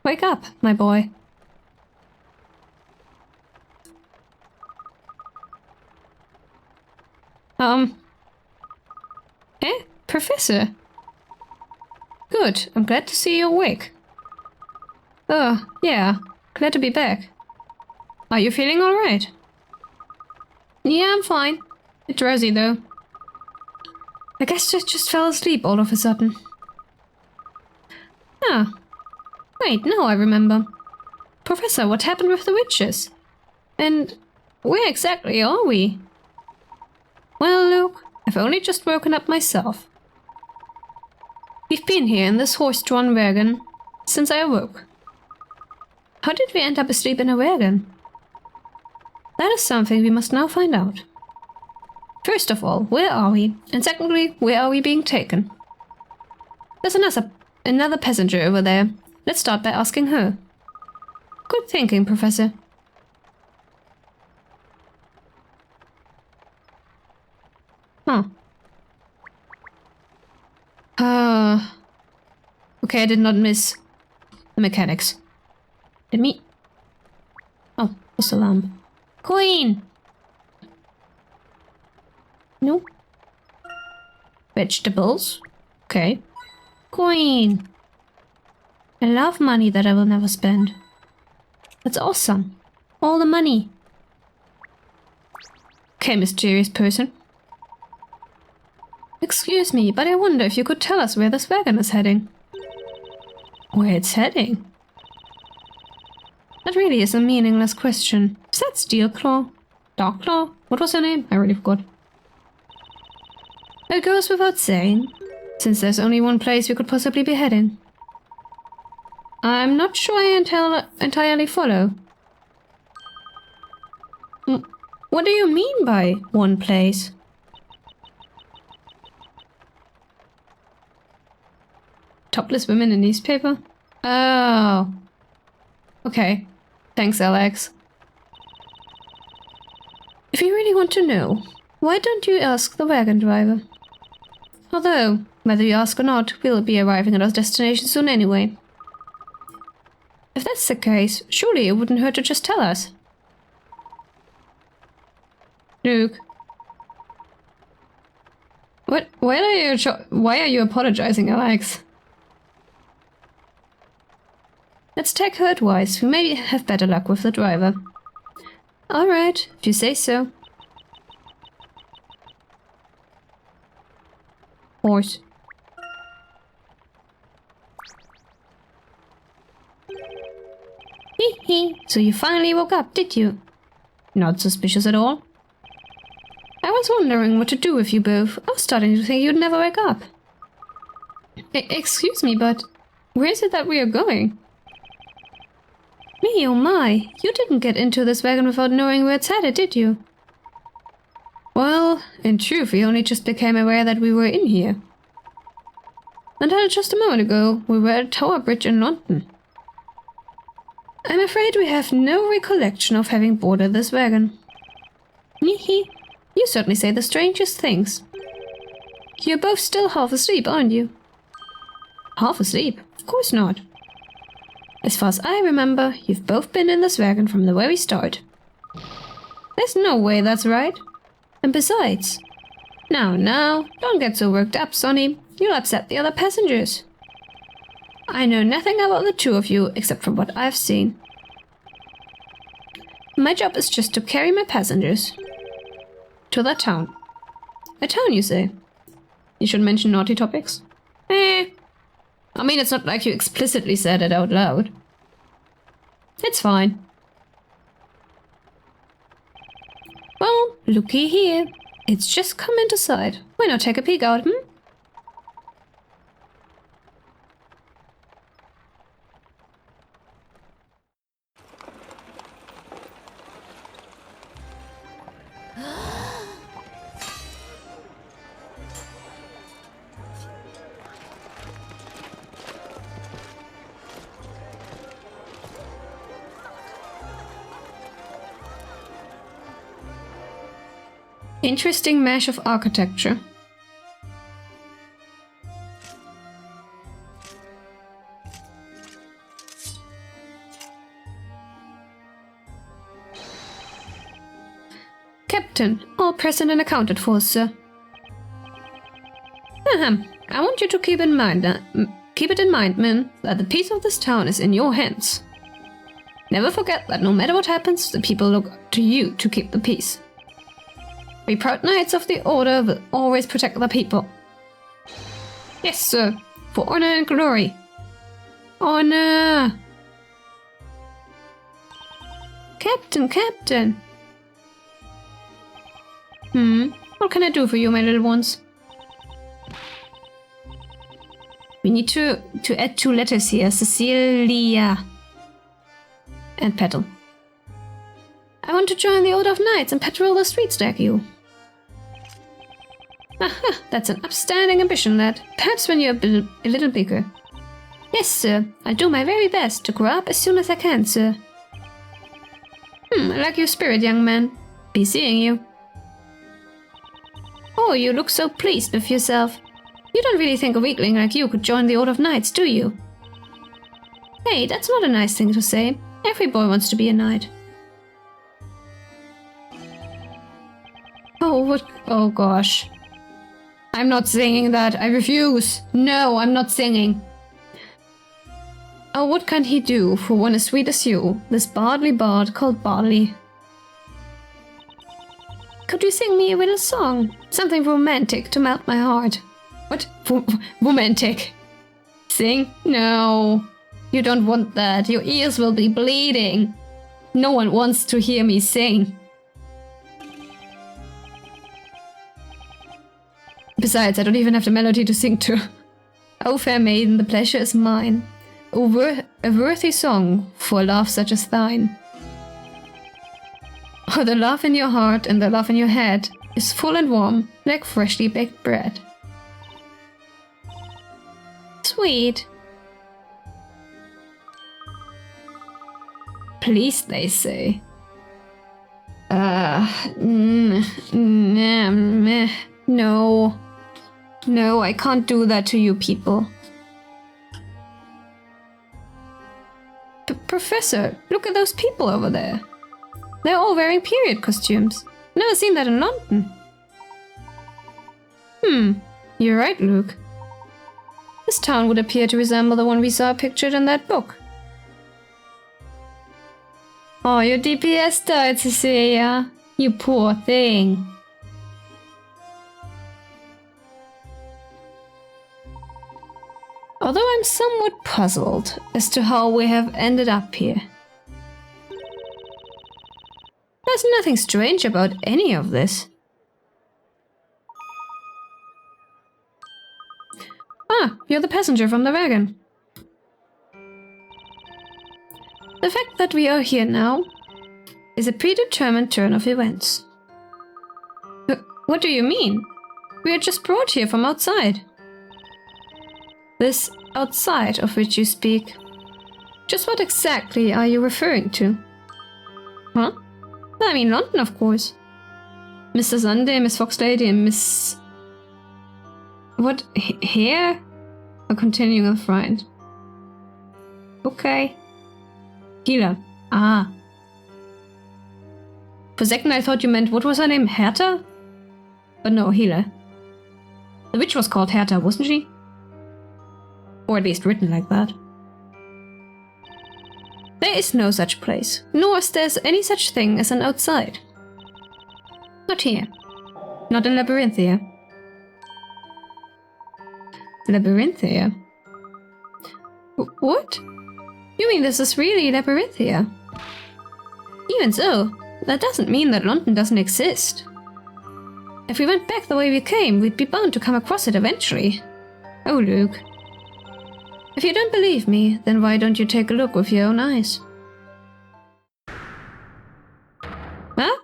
Wake up, my boy. Professor? Good, I'm glad to see you awake. Oh, yeah, glad to be back. Are you feeling alright? Yeah, I'm fine. A bit drowsy though. I guess I just fell asleep all of a sudden. Ah. Wait, now I remember. Professor, what happened with the witches? And where exactly are we? Well, Luke, I've only just woken up myself. We've been here in this horse-drawn wagon since I awoke. How did we end up asleep in a wagon? That is something we must now find out. First of all, where are we? And secondly, where are we being taken? There's another passenger over there. Let's start by asking her. Good thinking, Professor. Huh. Okay, I did not miss the mechanics. Did me? Oh, just a lamp. Queen! No. Vegetables. Okay. Queen! I love money that I will never spend. That's awesome. All the money. Okay, mysterious person. Excuse me, but I wonder if you could tell us where this wagon is heading. Where it's heading? That really is a meaningless question. Is that Steelclaw? Darkclaw? What was her name? I already forgot. It goes without saying, since there's only one place we could possibly be heading. I'm not sure I entirely follow. What do you mean by one place? Topless women in newspaper? Oh. Okay. Thanks, Alex. If you really want to know, why don't you ask the wagon driver? Although, whether you ask or not, we'll be arriving at our destination soon anyway. If that's the case, surely it wouldn't hurt to just tell us. Luke. What? Why are you apologizing, Alex? Let's take her advice. We may have better luck with the driver. Alright, if you say so. Horse. Hee hee, so you finally woke up, did you? Not suspicious at all. I was wondering what to do with you both. I was starting to think you'd never wake up. Excuse me, but where is it that we are going? Me, oh my, you didn't get into this wagon without knowing where it's headed, did you? Well, in truth, we only just became aware that we were in here. Until just a moment ago, we were at Tower Bridge in London. I'm afraid we have no recollection of having boarded this wagon. Hee, you certainly say the strangest things. You're both still half asleep, aren't you? Half asleep? Of course not. As far as I remember, you've both been in this wagon from the very start. There's no way that's right. And besides... Now, don't get so worked up, Sonny. You'll upset the other passengers. I know nothing about the two of you, except from what I've seen. My job is just to carry my passengers to that town. A town, you say? You should mention naughty topics? I mean, it's not like you explicitly said it out loud. It's fine. Well, looky here. It's just come into sight. Why not take a peek out, Interesting mesh of architecture. Captain, all present and accounted for, sir. Ahem. I want you to keep it in mind, man, that the peace of this town is in your hands. Never forget that no matter what happens, the people look to you to keep the peace. We proud knights of the Order will always protect the people. Yes, sir. For honor and glory. Honor! Captain. What can I do for you, my little ones? We need to add 2 letters here. Cecilia. And Petal. I want to join the Order of Knights and patrol the streets like you. Aha, that's an upstanding ambition, lad. Perhaps when you're a little bigger. Yes, sir. I'll do my very best to grow up as soon as I can, sir. I like your spirit, young man. Be seeing you. Oh, you look so pleased with yourself. You don't really think a weakling like you could join the Order of Knights, do you? Hey, that's not a nice thing to say. Every boy wants to be a knight. Oh, what? Oh, gosh. I'm not singing that. I refuse. No, I'm not singing. Oh, what can he do for one as sweet as you, this bardly bard called Barley? Could you sing me a little song? Something romantic to melt my heart. What? Romantic? Sing? No. You don't want that. Your ears will be bleeding. No one wants to hear me sing. Besides, I don't even have the melody to sing to. Oh, fair maiden, the pleasure is mine. A worthy song for love such as thine. Oh, the love in your heart and the love in your head is full and warm, like freshly baked bread. Sweet. Please, they say. No. No, I can't do that to you people. Professor, look at those people over there. They're all wearing period costumes. Never seen that in London. You're right, Luke. This town would appear to resemble the one we saw pictured in that book. Oh, your DPS died, Cecilia. You poor thing. Although I'm somewhat puzzled as to how we have ended up here. There's nothing strange about any of this. Ah, you're the passenger from the wagon. The fact that we are here now is a predetermined turn of events. What do you mean? We are just brought here from outside. This outside of which you speak. Just what exactly are you referring to? Huh? I mean London, of course. Mr. Sunday, Miss Foxlady, and Miss... What? Here? Or continuing with Wright. Okay. Healer. Ah. For a second I thought you meant, what was her name? Herta? But no, Healer. The witch was called Herta, wasn't she? Or at least written like that. There is no such place, nor is there any such thing as an outside. Not here. Not in Labyrinthia. Labyrinthia? What? You mean this is really Labyrinthia? Even so, that doesn't mean that London doesn't exist. If we went back the way we came, we'd be bound to come across it eventually. Oh, Luke. If you don't believe me, then why don't you take a look with your own eyes? Huh?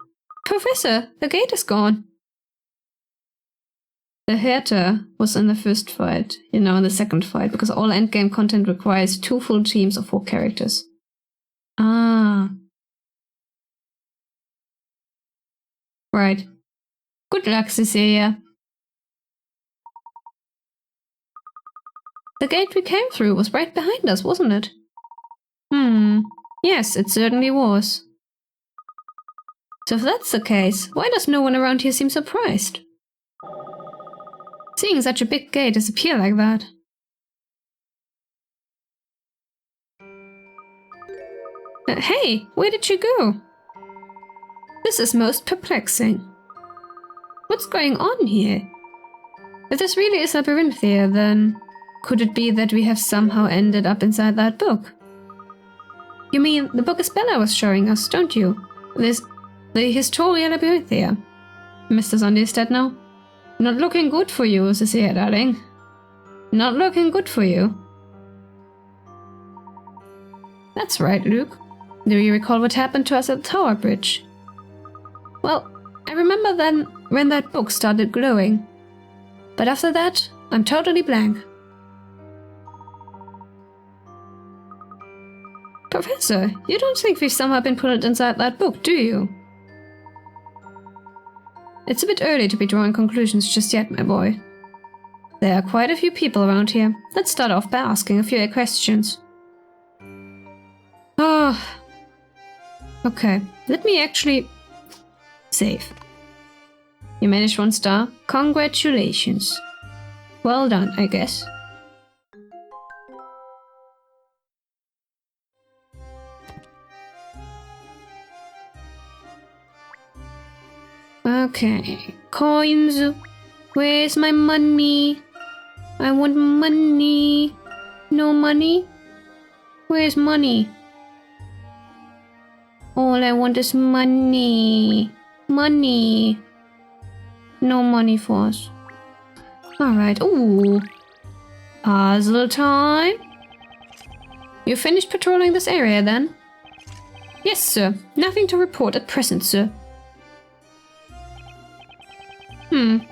Professor, the gate is gone. The Herta was in the first fight, in the second fight, because all endgame content requires 2 full teams of 4 characters. Ah. Right. Good luck, Cecilia. The gate we came through was right behind us, wasn't it? Yes, it certainly was. So if that's the case, why does no one around here seem surprised? Seeing such a big gate disappear like that. Hey, where did you go? This is most perplexing. What's going on here? If this really is Labyrinthia, then could it be that we have somehow ended up inside that book? You mean the book Isabella was showing us, don't you? The Historia Labyrinthia. Mr. Sunday is dead now. Not looking good for you, Cecilia, darling. Not looking good for you. That's right, Luke. Do you recall what happened to us at the Tower Bridge? Well, I remember then when that book started glowing. But after that, I'm totally blank. Professor, you don't think we've somehow been pulled inside that book, do you? It's a bit early to be drawing conclusions just yet, my boy. There are quite a few people around here. Let's start off by asking a few questions. Okay, let me actually save. You managed 1 star. Congratulations. Well done, I guess. Okay, coins. Where's my money? I want money. No money? Where's money? All I want is money. Money. No money for us. Alright, ooh. Puzzle time. You finished patrolling this area then? Yes, sir. Nothing to report at present, sir.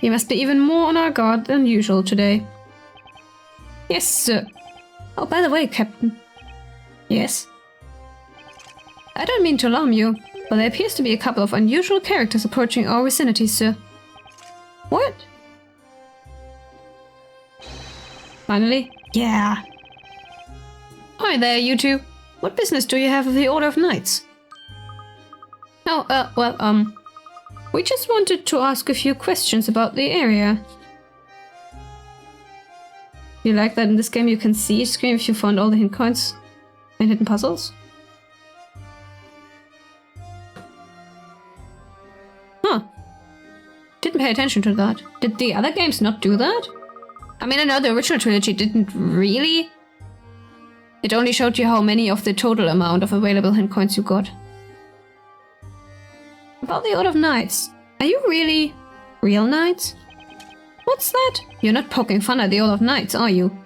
You must be even more on our guard than usual today. Yes, sir. Oh, by the way, Captain. Yes? I don't mean to alarm you, but there appears to be a couple of unusual characters approaching our vicinity, sir. What? Finally? Yeah. Hi there, you two. What business do you have with the Order of Knights? Oh, we just wanted to ask a few questions about the area. You like that in this game you can see each screen if you found all the hint coins and hidden puzzles? Huh. Didn't pay attention to that. Did the other games not do that? I mean, I know the original trilogy didn't really. It only showed you how many of the total amount of available hint coins you got. About the Order of Knights. Are you really real knights? What's that? You're not poking fun at the Order of Knights, are you?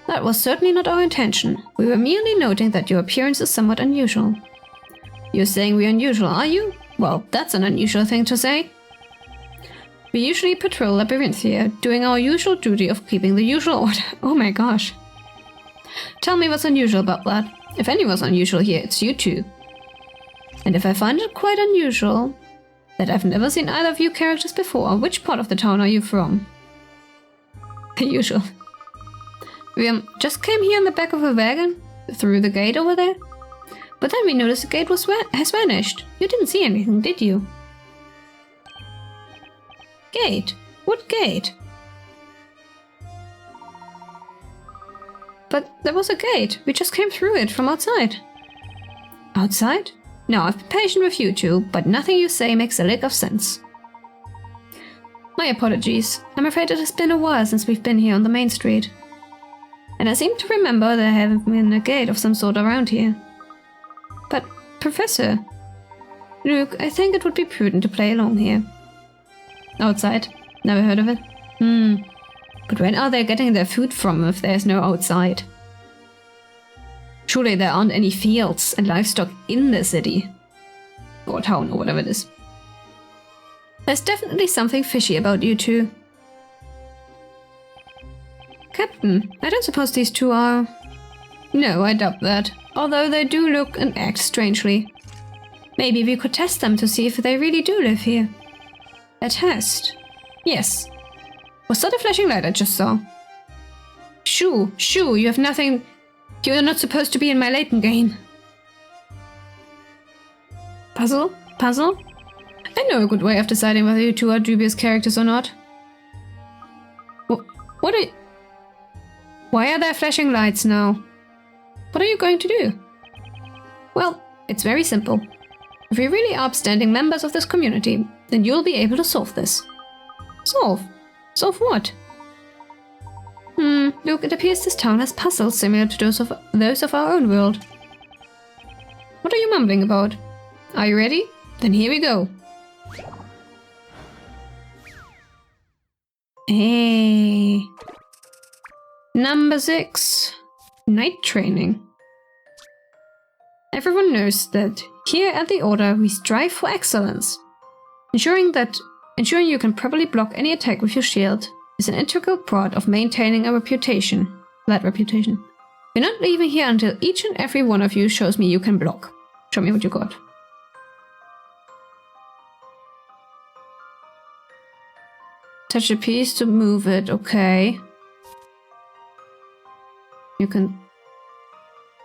That was certainly not our intention. We were merely noting that your appearance is somewhat unusual. You're saying we're unusual, are you? Well, that's an unusual thing to say. We usually patrol Labyrinthia, doing our usual duty of keeping the usual order. Oh my gosh. Tell me what's unusual about that. If anyone's unusual here, it's you two. And if I find it quite unusual that I've never seen either of you characters before, which part of the town are you from? The usual. We just came here in the back of a wagon, through the gate over there. But then we noticed the gate has vanished. You didn't see anything, did you? Gate? What gate? But there was a gate. We just came through it from outside. Outside? No, I've been patient with you two, but nothing you say makes a lick of sense. My apologies. I'm afraid it has been a while since we've been here on the main street. And I seem to remember there having been a gate of some sort around here. But, Professor... Luke, I think it would be prudent to play along here. Outside? Never heard of it? But when are they getting their food from if there's no outside? Surely there aren't any fields and livestock in the city. Or town, or whatever it is. There's definitely something fishy about you two. Captain, I don't suppose these two are... No, I doubt that. Although they do look and act strangely. Maybe we could test them to see if they really do live here. A test? Yes. Was that a flashing light I just saw? Shoo, you have nothing... You're not supposed to be in my Layton game. Puzzle? puzzle? I know a good way of deciding whether you two are dubious characters or not. What are you... Why are there flashing lights now? What are you going to do? Well, it's very simple. If we really are upstanding members of this community, then you'll be able to solve this. Solve? Solve what? Look, it appears this town has puzzles similar to those of our own world. What are you mumbling about? Are you ready? Then here we go. Hey. Number 6. Night training. Everyone knows that here at the Order we strive for excellence. Ensuring you can properly block any attack with your shield is an integral part of maintaining a reputation. That reputation. We're not leaving here until each and every one of you shows me you can block. Show me what you got. Touch a piece to move it, okay. You can...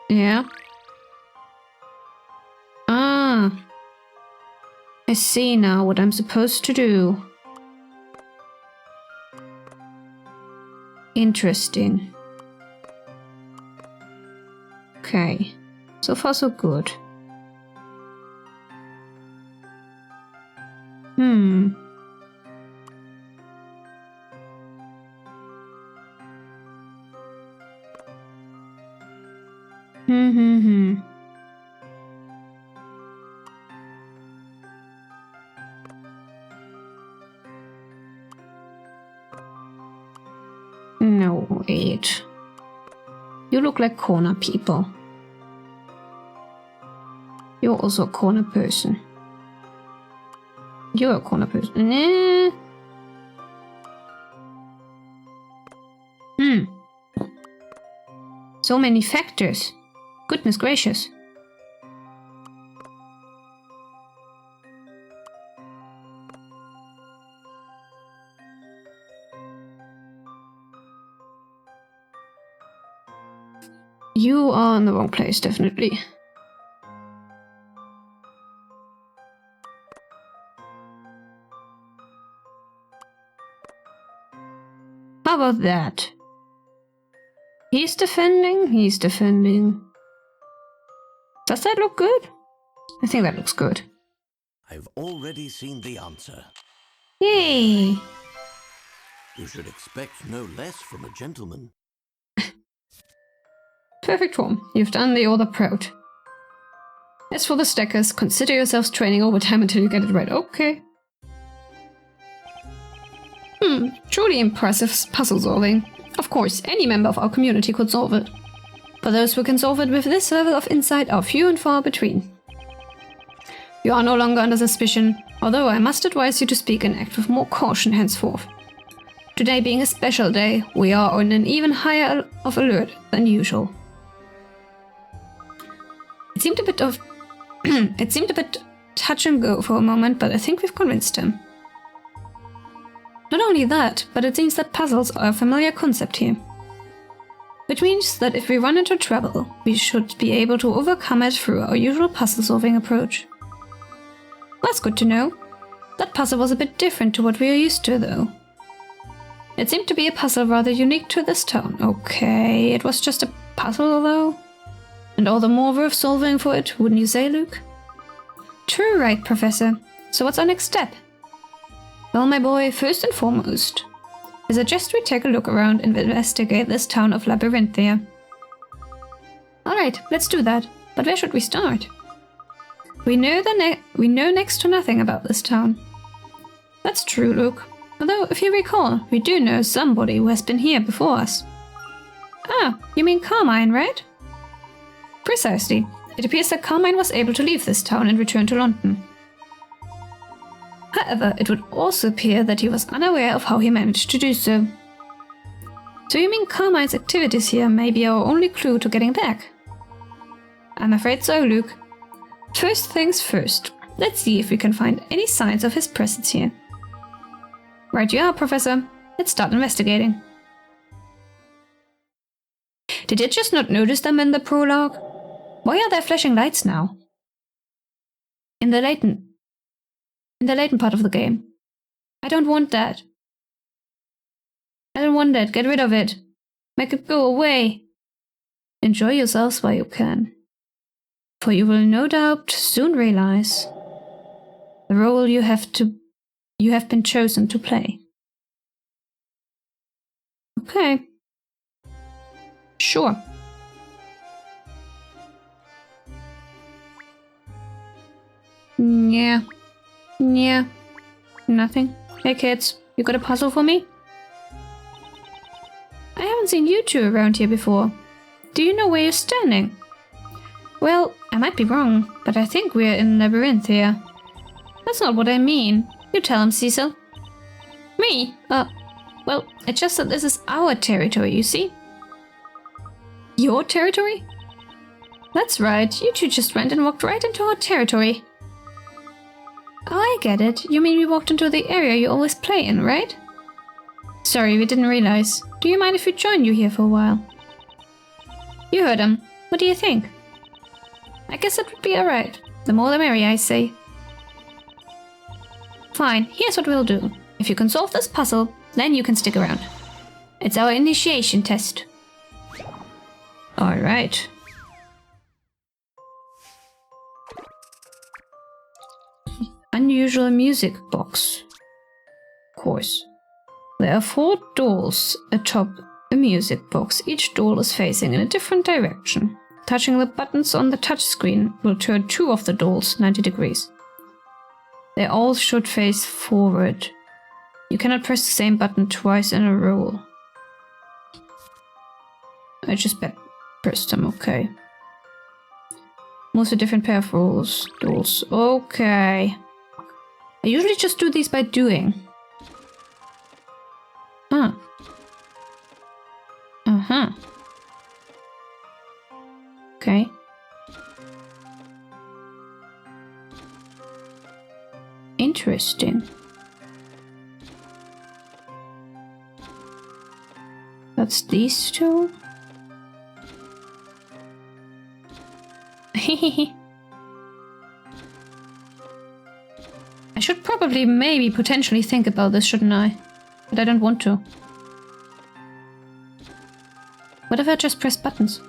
Yeah. Ah. I see now what I'm supposed to do. Interesting. Okay. So far so good. No, wait. You look like corner people. You're also a corner person. You're a corner person. Nah. So many factors. Goodness gracious. You are in the wrong place, definitely. How about that? He's defending. Does that look good? I think that looks good. I've already seen the answer. Yay! You should expect no less from a gentleman. Perfect form. You've done the Order proud. As for the stackers, consider yourselves training overtime until you get it right. Okay. Truly impressive puzzle solving. Of course, any member of our community could solve it. But those who can solve it with this level of insight are few and far between. You are no longer under suspicion, although I must advise you to speak and act with more caution henceforth. Today being a special day, we are on an even higher of alert than usual. It seemed a bit touch and go for a moment, but I think we've convinced him. Not only that, but it seems that puzzles are a familiar concept here. Which means that if we run into trouble, we should be able to overcome it through our usual puzzle-solving approach. That's good to know. That puzzle was a bit different to what we are used to, though. It seemed to be a puzzle rather unique to this town. Okay, it was just a puzzle, though. And all the more worth solving for it, wouldn't you say, Luke? True, right, Professor. So what's our next step? Well, my boy, first and foremost, I suggest we take a look around and investigate this town of Labyrinthia. Alright, let's do that. But where should we start? We know next to nothing about this town. That's true, Luke. Although, if you recall, we do know somebody who has been here before us. Ah, you mean Carmine, right? Precisely. It appears that Carmine was able to leave this town and return to London. However, it would also appear that he was unaware of how he managed to do so. So you mean Carmine's activities here may be our only clue to getting back? I'm afraid so, Luke. First things first, let's see if we can find any signs of his presence here. Right you are, Professor. Let's start investigating. Did you just not notice them in the prologue? Why are there flashing lights now? In the Layton, In the Layton part of the game. I don't want that. I don't want that. Get rid of it. Make it go away. Enjoy yourselves while you can. For you will no doubt soon realize the role you have been chosen to play. Okay. Sure. Yeah. Yeah. Nothing. Hey kids, you got a puzzle for me? I haven't seen you two around here before. Do you know where you're standing? Well, I might be wrong, but I think we're in a labyrinth here. That's not what I mean. You tell him, Cecil. Me? Well, it's just that this is our territory, you see? Your territory? That's right, you two just went and walked right into our territory. Oh, I get it. You mean we walked into the area you always play in, right? Sorry, we didn't realize. Do you mind if we join you here for a while? You heard him. What do you think? I guess that would be alright. The more the merrier, I say. Fine, here's what we'll do. If you can solve this puzzle, then you can stick around. It's our initiation test. Alright. Unusual music box. Of course. There are 4 doors atop a music box. Each door is facing in a different direction. Touching the buttons on the touchscreen will turn 2 of the doors 90 degrees. They all should face forward. You cannot press the same button twice in a row. I just pressed them, okay. Most a different pair of doors. Okay. I usually just do these by doing. Huh. Uh-huh. Okay. Interesting. That's these 2. Hehehe. I should probably maybe potentially think about this, shouldn't I? But I don't want to. What if I just press buttons?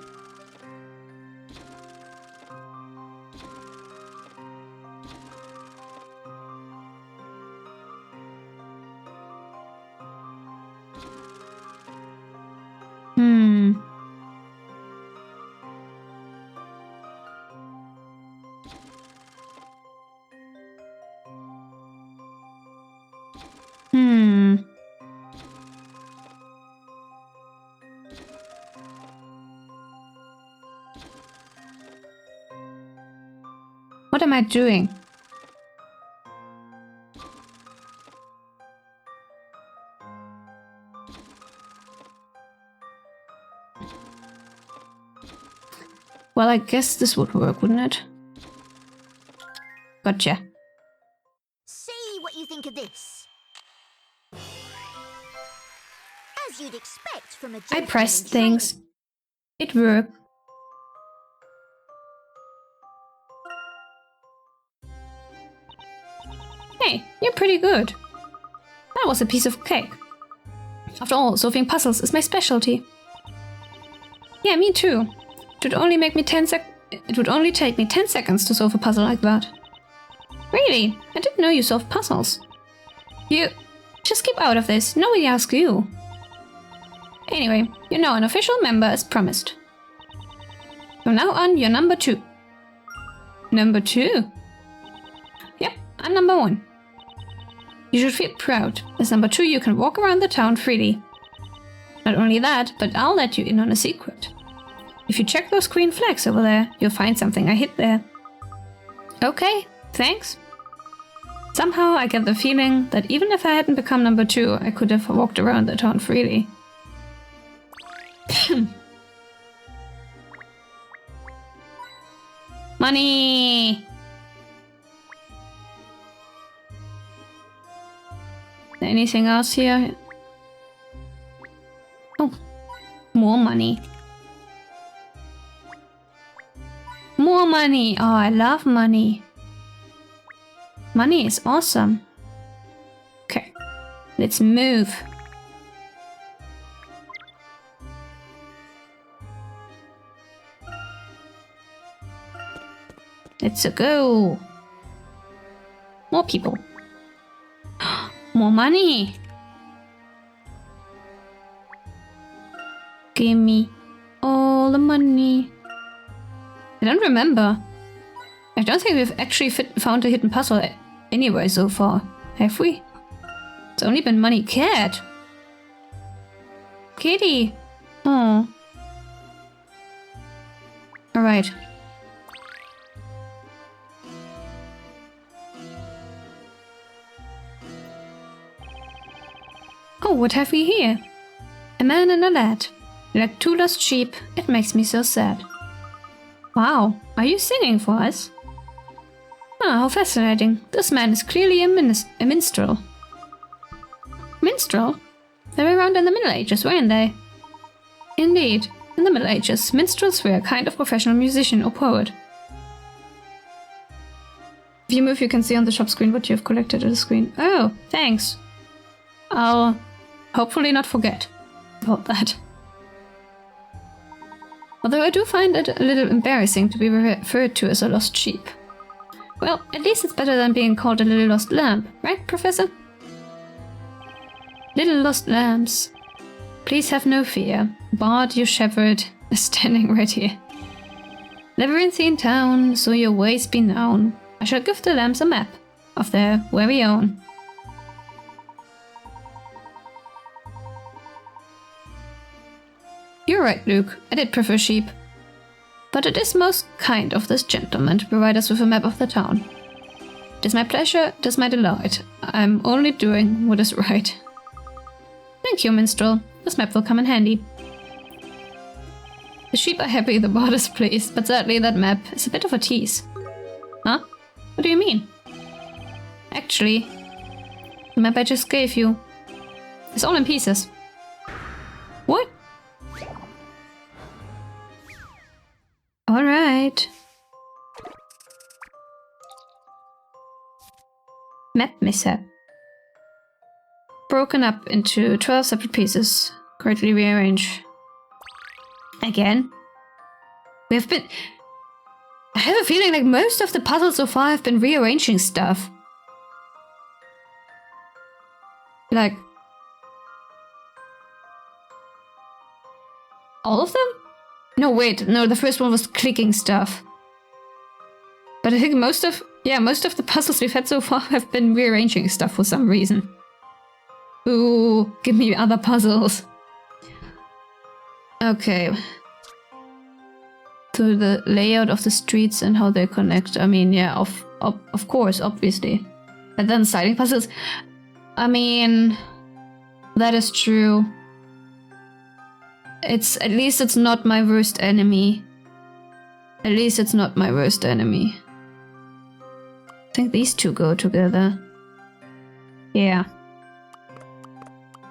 What am I doing? Well, I guess this would work, wouldn't it? Gotcha. See what you think of this. As you'd expect from a I gentleman pressed in things. training. It worked. Hey, you're pretty good. That was a piece of cake. After all, solving puzzles is my specialty. Yeah, me too. It would only take me 10 seconds to solve a puzzle like that. Really? I didn't know you solved puzzles. You... just keep out of this. Nobody asked you. Anyway, you're now an official member as promised. From now on, you're number 2. Number 2? Yep, I'm number 1. You should feel proud. As number 2, you can walk around the town freely. Not only that, but I'll let you in on a secret. If you check those green flags over there, you'll find something I hid there. Okay, thanks. Somehow I get the feeling that even if I hadn't become number 2, I could have walked around the town freely. Money! Anything else here? Oh, more money. More money! Oh, I love money. Money is awesome. Okay, let's move. Let's go. More people. More money. Give me all the money. I don't remember. I don't think we've actually found a hidden puzzle anywhere so far, have we? It's only been money. Cat! Kitty! Oh. Alright. Oh, what have we here? A man and a lad. Like 2 lost sheep. It makes me so sad. Wow, are you singing for us? Ah, how fascinating. This man is clearly a minstrel. Minstrel? They were around in the Middle Ages, weren't they? Indeed. In the Middle Ages, minstrels were a kind of professional musician or poet. If you move, you can see on the shop screen what you have collected at the screen. Oh, thanks. I'll hopefully not forget about that. Although I do find it a little embarrassing to be referred to as a lost sheep. Well, at least it's better than being called a little lost lamb, right, Professor? Little lost lambs. Please have no fear. Bard, your shepherd, is standing right here. Labyrinthine town, so your ways be known. I shall give the lambs a map of their very own. You're right, Luke. I did prefer sheep. But it is most kind of this gentleman to provide us with a map of the town. It is my pleasure, it is my delight. I'm only doing what is right. Thank you, minstrel. This map will come in handy. The sheep are happy, the bard is pleased, but sadly that map is a bit of a tease. Huh? What do you mean? Actually, the map I just gave you is all in pieces. What? Alright. Map mishap. Broken up into 12 separate pieces. Greatly rearranged. Again? We have been... I have a feeling like most of the puzzles so far have been rearranging stuff. Like... all of them? No, wait. No, the first one was clicking stuff. But I think most of the puzzles we've had so far have been rearranging stuff for some reason. Ooh, give me other puzzles. Okay. To the layout of the streets and how they connect. I mean, yeah, of course, obviously. And then siding puzzles. I mean, that is true. At least it's not my worst enemy. At least it's not my worst enemy. I think these two go together. Yeah.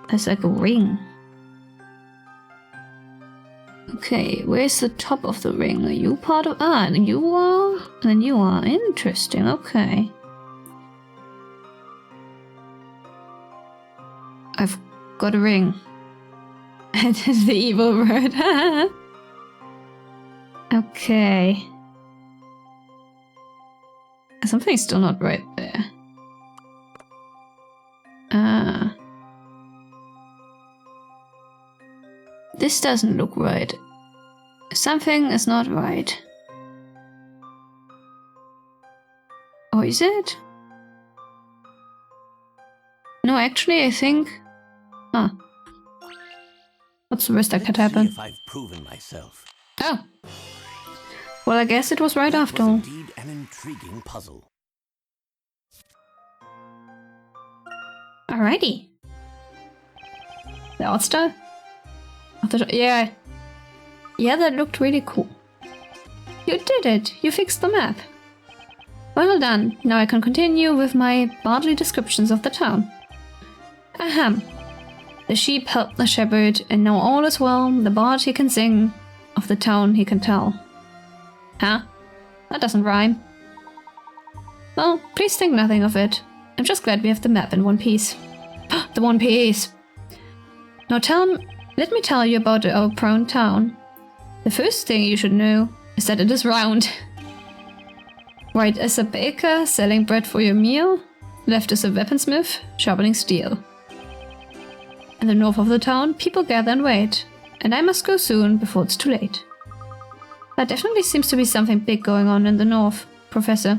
That's like a ring. Okay, where's the top of the ring? Are you part of... ah, and you are? And you are. Interesting, okay. I've got a ring. And the evil word. Okay. Something's still not right there. This doesn't look right. Something is not right. Or is it? No, actually, I think... ah. What's the worst that could happen? If I've proven myself. Oh. Well, I guess it was right after all. Indeed an intriguing puzzle. Alrighty. The art style? Yeah. Yeah, that looked really cool. You did it! You fixed the map. Well done. Now I can continue with my bardly descriptions of the town. Ahem. The sheep helped the shepherd, and now all is well. The bard he can sing, of the town he can tell. Huh? That doesn't rhyme. Well, please think nothing of it. I'm just glad we have the map in one piece. The one piece! Now let me tell you about our prone town. The first thing you should know is that it is round. Right is a baker selling bread for your meal. Left is a weaponsmith sharpening steel. In the north of the town, people gather and wait. And I must go soon before it's too late. There definitely seems to be something big going on in the north, Professor.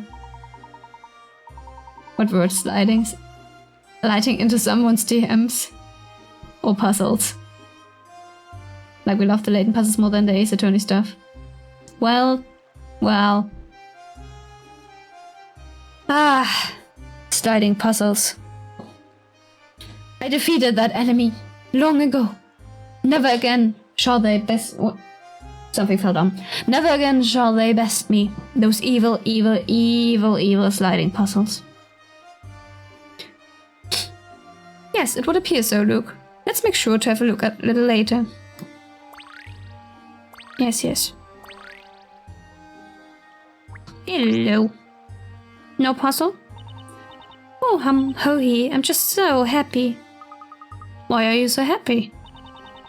What words lighting into someone's DMs? Or puzzles. Like we love the Layton puzzles more than the Ace Attorney stuff. Well. Sliding puzzles. I defeated that enemy long ago. Never again shall they best... Something fell down. Never again shall they best me. Those evil sliding puzzles. Yes, it would appear so, Luke. Let's make sure to have a look at it a little later. Yes. Hello. No puzzle? Oh, ho-hee, I'm just so happy. Why are you so happy?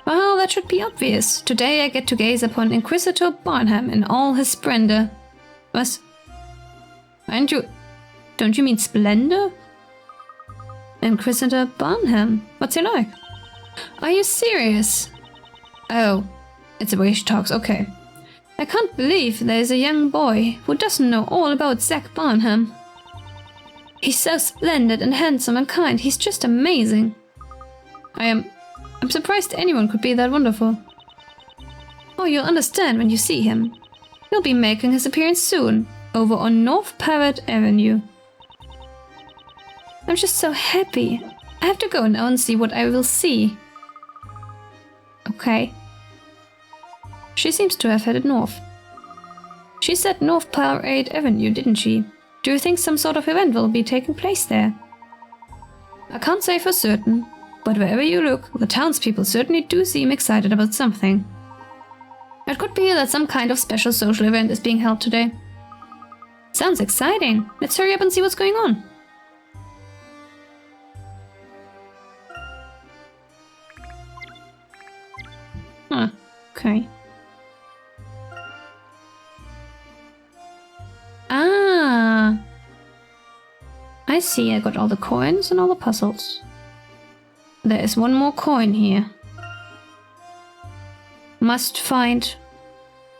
Well, that should be obvious. Today I get to gaze upon Inquisitor Barnham in all his splendor. What? Don't you mean splendor? Inquisitor Barnham? What's he like? Are you serious? Oh, it's the way she talks, okay. I can't believe there's a young boy who doesn't know all about Zach Barnham. He's so splendid and handsome and kind, he's just amazing. I'm surprised anyone could be that wonderful. Oh, you'll understand when you see him. He'll be making his appearance soon, over on North Parrot Avenue. I'm just so happy. I have to go now and see what I will see. Okay. She seems to have headed north. She said North Parrot Avenue, didn't she? Do you think some sort of event will be taking place there? I can't say for certain, but wherever you look, the townspeople certainly do seem excited about something. It could be that some kind of special social event is being held today. Sounds exciting. Let's hurry up and see what's going on. Huh, okay. I see, I got all the coins and all the puzzles. There is one more coin here. Must find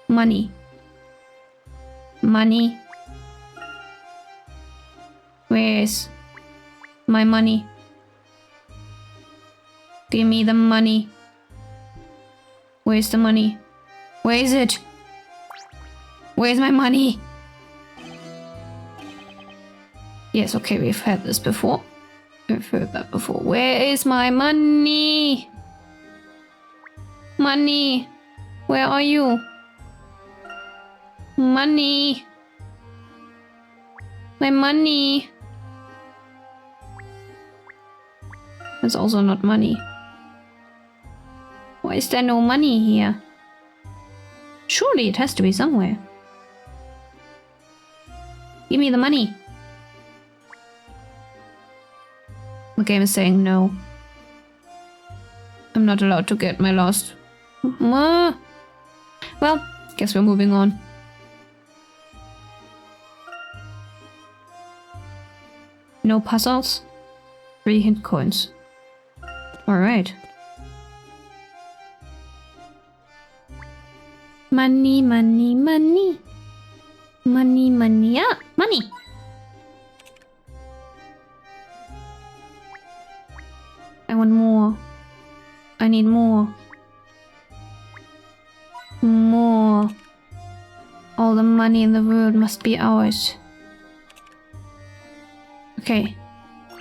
money. Money. Where is my money? Give me the money. Where's the money? Where is it? Where's my money? Yes, okay, we've had this before. We've heard that before. Where is my money? Money. Where are you? Money. My money. There's also not money. Why is there no money here? Surely it has to be somewhere. Give me the money. The game is saying no. I'm not allowed to get my last... Well, guess we're moving on. No puzzles. 3 hint coins. Alright. Money, money, money. Money, money. Ah, money! I want more. I need more. More. All the money in the world must be ours. Okay.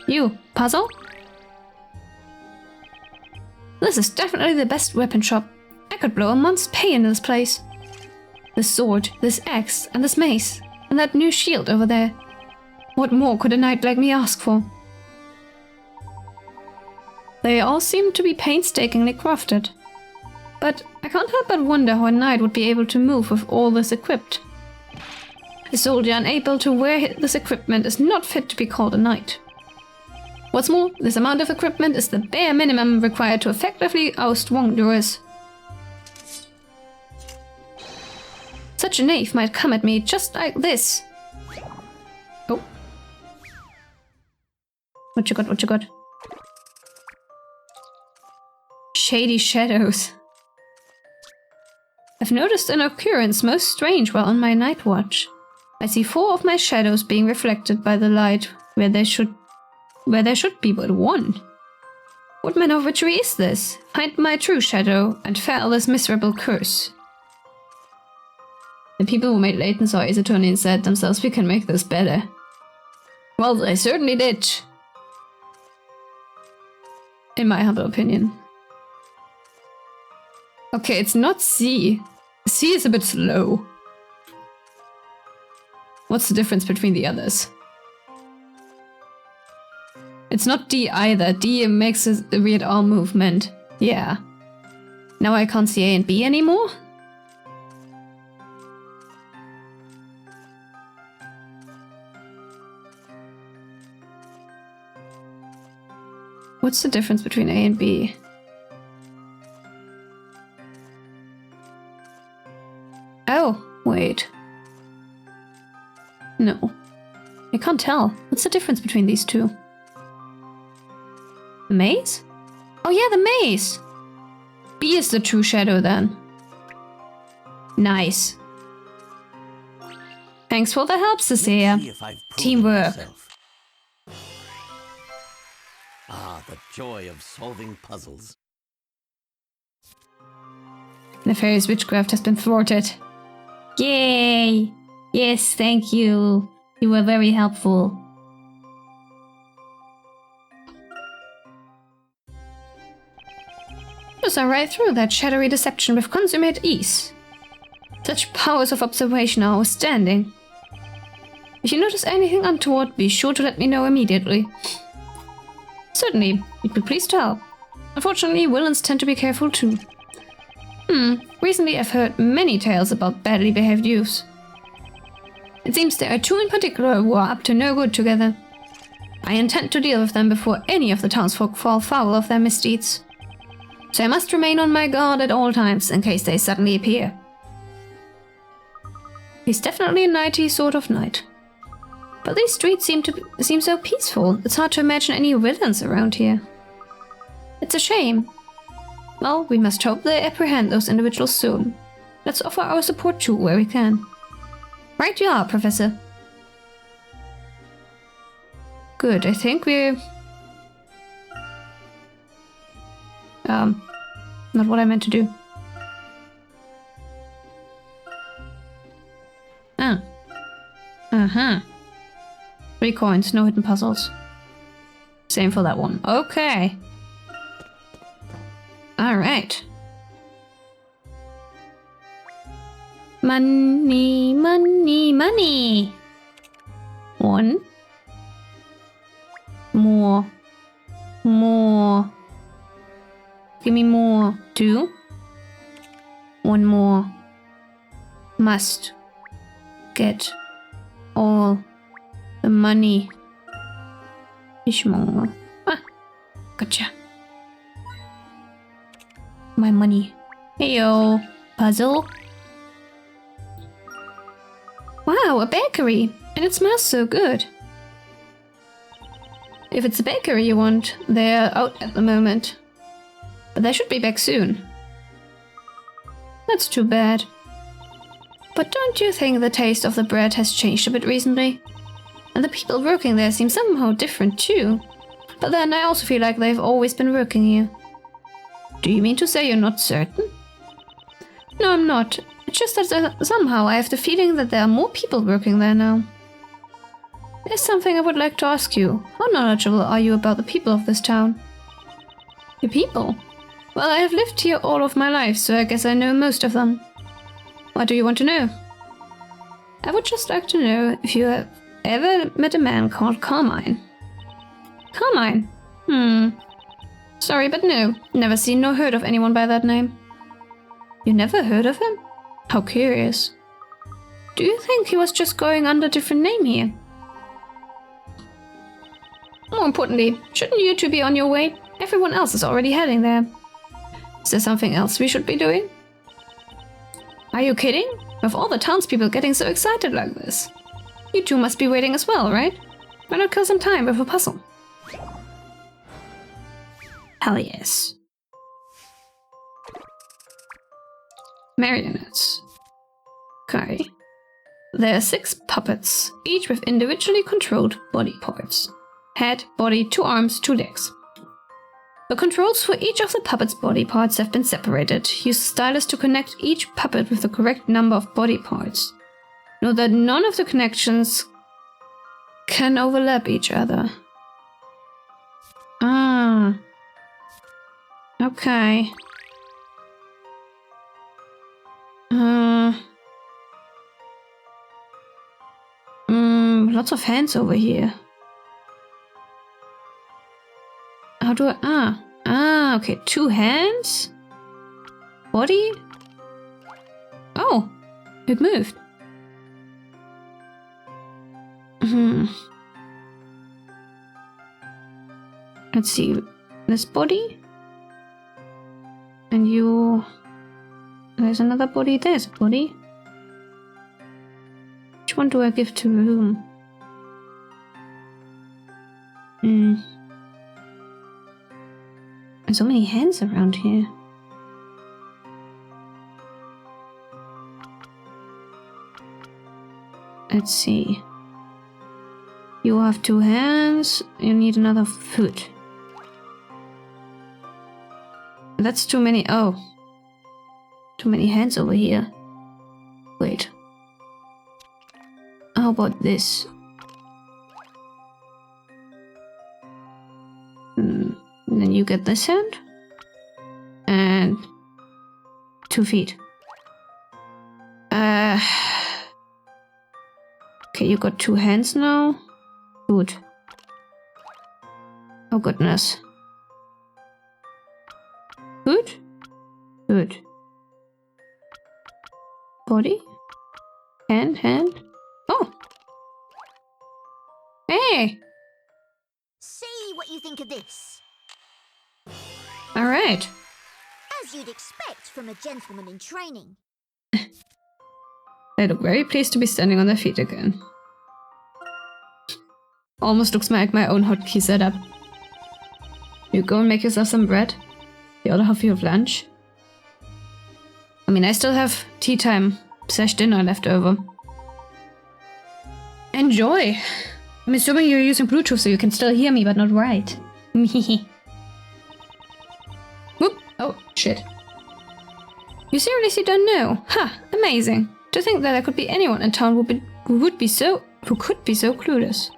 You, puzzle? This is definitely the best weapon shop. I could blow a month's pay in this place. This sword, this axe, and this mace, and that new shield over there. What more could a knight like me ask for? They all seem to be painstakingly crafted. But I can't help but wonder how a knight would be able to move with all this equipped. A soldier unable to wear this equipment is not fit to be called a knight. What's more, this amount of equipment is the bare minimum required to effectively oust wrongdoers. Such a knave might come at me just like this. Oh. What you got, what you got? Shady shadows. I've noticed an occurrence most strange while on my night watch. I see 4 of my shadows being reflected by the light where there should be but one. What manner of witchery is this? Find my true shadow and fell this miserable curse. The people who made Layton saw Ace Attorney and said themselves, we can make this better. Well, they certainly did. In my humble opinion. Okay, it's not C. C is a bit slow. What's the difference between the others? It's not D either. D makes a weird arm movement. Yeah. Now I can't see A and B anymore? What's the difference between A and B? Oh, wait. No. I can't tell. What's the difference between these two? The maze? Oh yeah, the maze! B is the true shadow then. Nice. Thanks for the help, Cecilia. Teamwork. Ah, the joy of solving puzzles. Nefarious witchcraft has been thwarted. Yay! Yes, thank you. You were very helpful. Just are right through that shadowy deception with consummate ease. Such powers of observation are outstanding. If you notice anything untoward, be sure to let me know immediately. Certainly, you'd be pleased to help. Unfortunately, villains tend to be careful too. Recently I've heard many tales about badly behaved youths. It seems there are 2 in particular who are up to no good together. I intend to deal with them before any of the townsfolk fall foul of their misdeeds. So I must remain on my guard at all times in case they suddenly appear. He's definitely a knighty sort of knight. But these streets seem so peaceful, it's hard to imagine any villains around here. It's a shame. Well, we must hope they apprehend those individuals soon. Let's offer our support too where we can. Right you are, Professor. Good, I think we're... not what I meant to do. Ah. Uh-huh. 3 coins, no hidden puzzles. Same for that one. Okay. Alright. Money, money, money. 1. More. More. Give me more. 2. 1 more. Must get all the money. Fish more. Ah, gotcha. My money. Heyo. Puzzle. Wow, a bakery. And it smells so good. If it's a bakery you want, they're out at the moment. But they should be back soon. That's too bad. But don't you think the taste of the bread has changed a bit recently? And the people working there seem somehow different too. But then I also feel like they've always been working here. Do you mean to say you're not certain? No, I'm not. It's just that somehow I have the feeling that there are more people working there now. There's something I would like to ask you. How knowledgeable are you about the people of this town? The people? Well, I have lived here all of my life, so I guess I know most of them. What do you want to know? I would just like to know if you have ever met a man called Carmine. Carmine? Sorry, but no. Never seen nor heard of anyone by that name. You never heard of him? How curious. do you think he was just going under a different name here? More importantly, shouldn't you two be on your way? Everyone else is already heading there. Is there something else we should be doing? Are you kidding? With all the townspeople getting so excited like this. You two must be waiting as well, right? Why not kill some time with a puzzle? Hell yes. Marionettes. Okay. There are 6 puppets, each with individually controlled body parts. Head, body, 2 arms, 2 legs. The controls for each of the puppet's body parts have been separated. Use the stylus to connect each puppet with the correct number of body parts. Note that none of the connections can overlap each other. Ah. Okay. Lots of hands over here. How do I... okay, 2 hands? Body? Oh, it moved. Let's see, this body? And you... There's another body, there's a body. Which one do I give to whom? There's so many hands around here. Let's see. You have 2 hands, you need another foot. That's too many. Oh. Too many hands over here. Wait. How about this? And then you get this hand. And 2 feet. Okay, you got 2 hands now. Good. Oh goodness. Good? Good. Body? Hand? Oh! Hey! See what you think of this. Alright. As you'd expect from a gentleman in training. They look very pleased to be standing on their feet again. Almost looks like my own hotkey setup. You go and make yourself some bread. The other half you have lunch. I mean, I still have tea time / dinner left over. Enjoy! I'm assuming you're using Bluetooth so you can still hear me, but not right. Whoop! Oh, shit. You seriously don't know? Ha! Amazing. To think that there could be anyone in town who could be so clueless.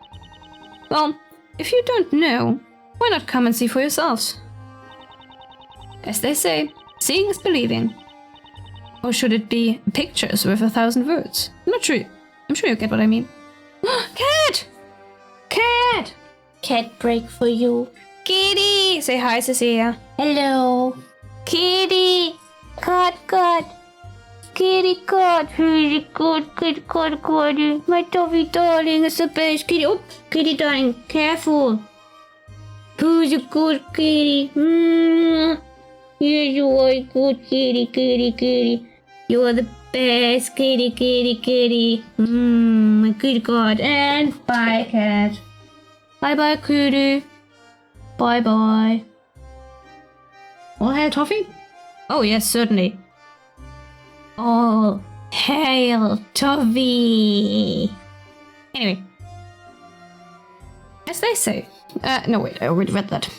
Well, if you don't know, why not come and see for yourselves? As they say, seeing is believing. Or should it be pictures with 1,000 words? I'm not sure. I'm sure you get what I mean. Cat! Cat! Cat break for you. Kitty! Say hi, Cecilia. Hello. Kitty. Cat. Kitty cat. Really good. Kitty. My Toffee darling is the best. Kitty. Oh, Kitty darling. Careful. Who's a good kitty? Yes, you are a good kitty. You are the best kitty. My good God. And bye, cat. Bye, kitty. Bye. All hail Toffee? Oh, yes, certainly. All hail Toffee. Anyway. As they say. No, wait, I already read that.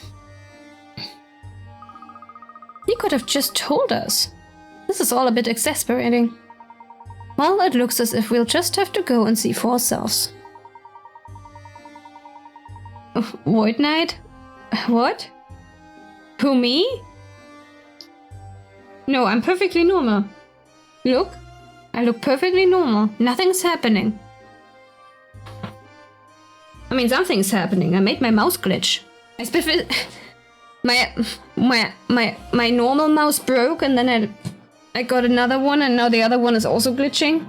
He could have just told us. This is all a bit exasperating. Well, it looks as if we'll just have to go and see for ourselves. Void Knight? What? Who, me? No, I'm perfectly normal. Look, I look perfectly normal. Nothing's happening. I mean, something's happening. I made my mouse glitch. My normal mouse broke, and then I got another one, and now the other one is also glitching.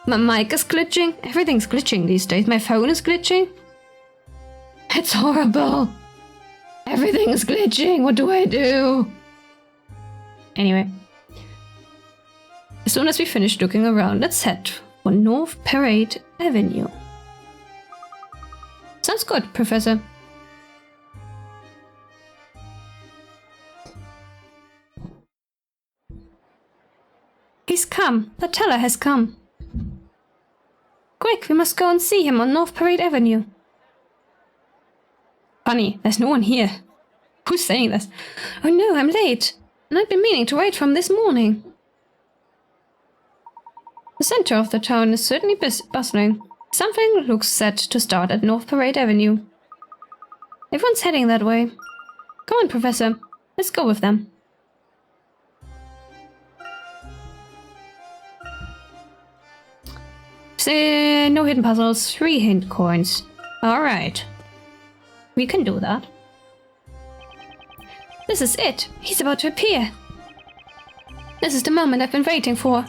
My mic is glitching. Everything's glitching these days. My phone is glitching. It's horrible. Everything is glitching. What do I do? Anyway. As soon as we finish looking around, let's head for North Parade Avenue. Sounds good, Professor. He's come. The teller has come. Quick, we must go and see him on North Parade Avenue. Funny, there's no one here. Who's saying this? Oh no, I'm late. And I've been meaning to write from this morning. The center of the town is certainly bustling. Something looks set to start at North Parade Avenue. Everyone's heading that way. Come on, Professor. Let's go with them. Say no hidden puzzles, 3 hint coins. Alright. We can do that. This is it. He's about to appear. This is the moment I've been waiting for.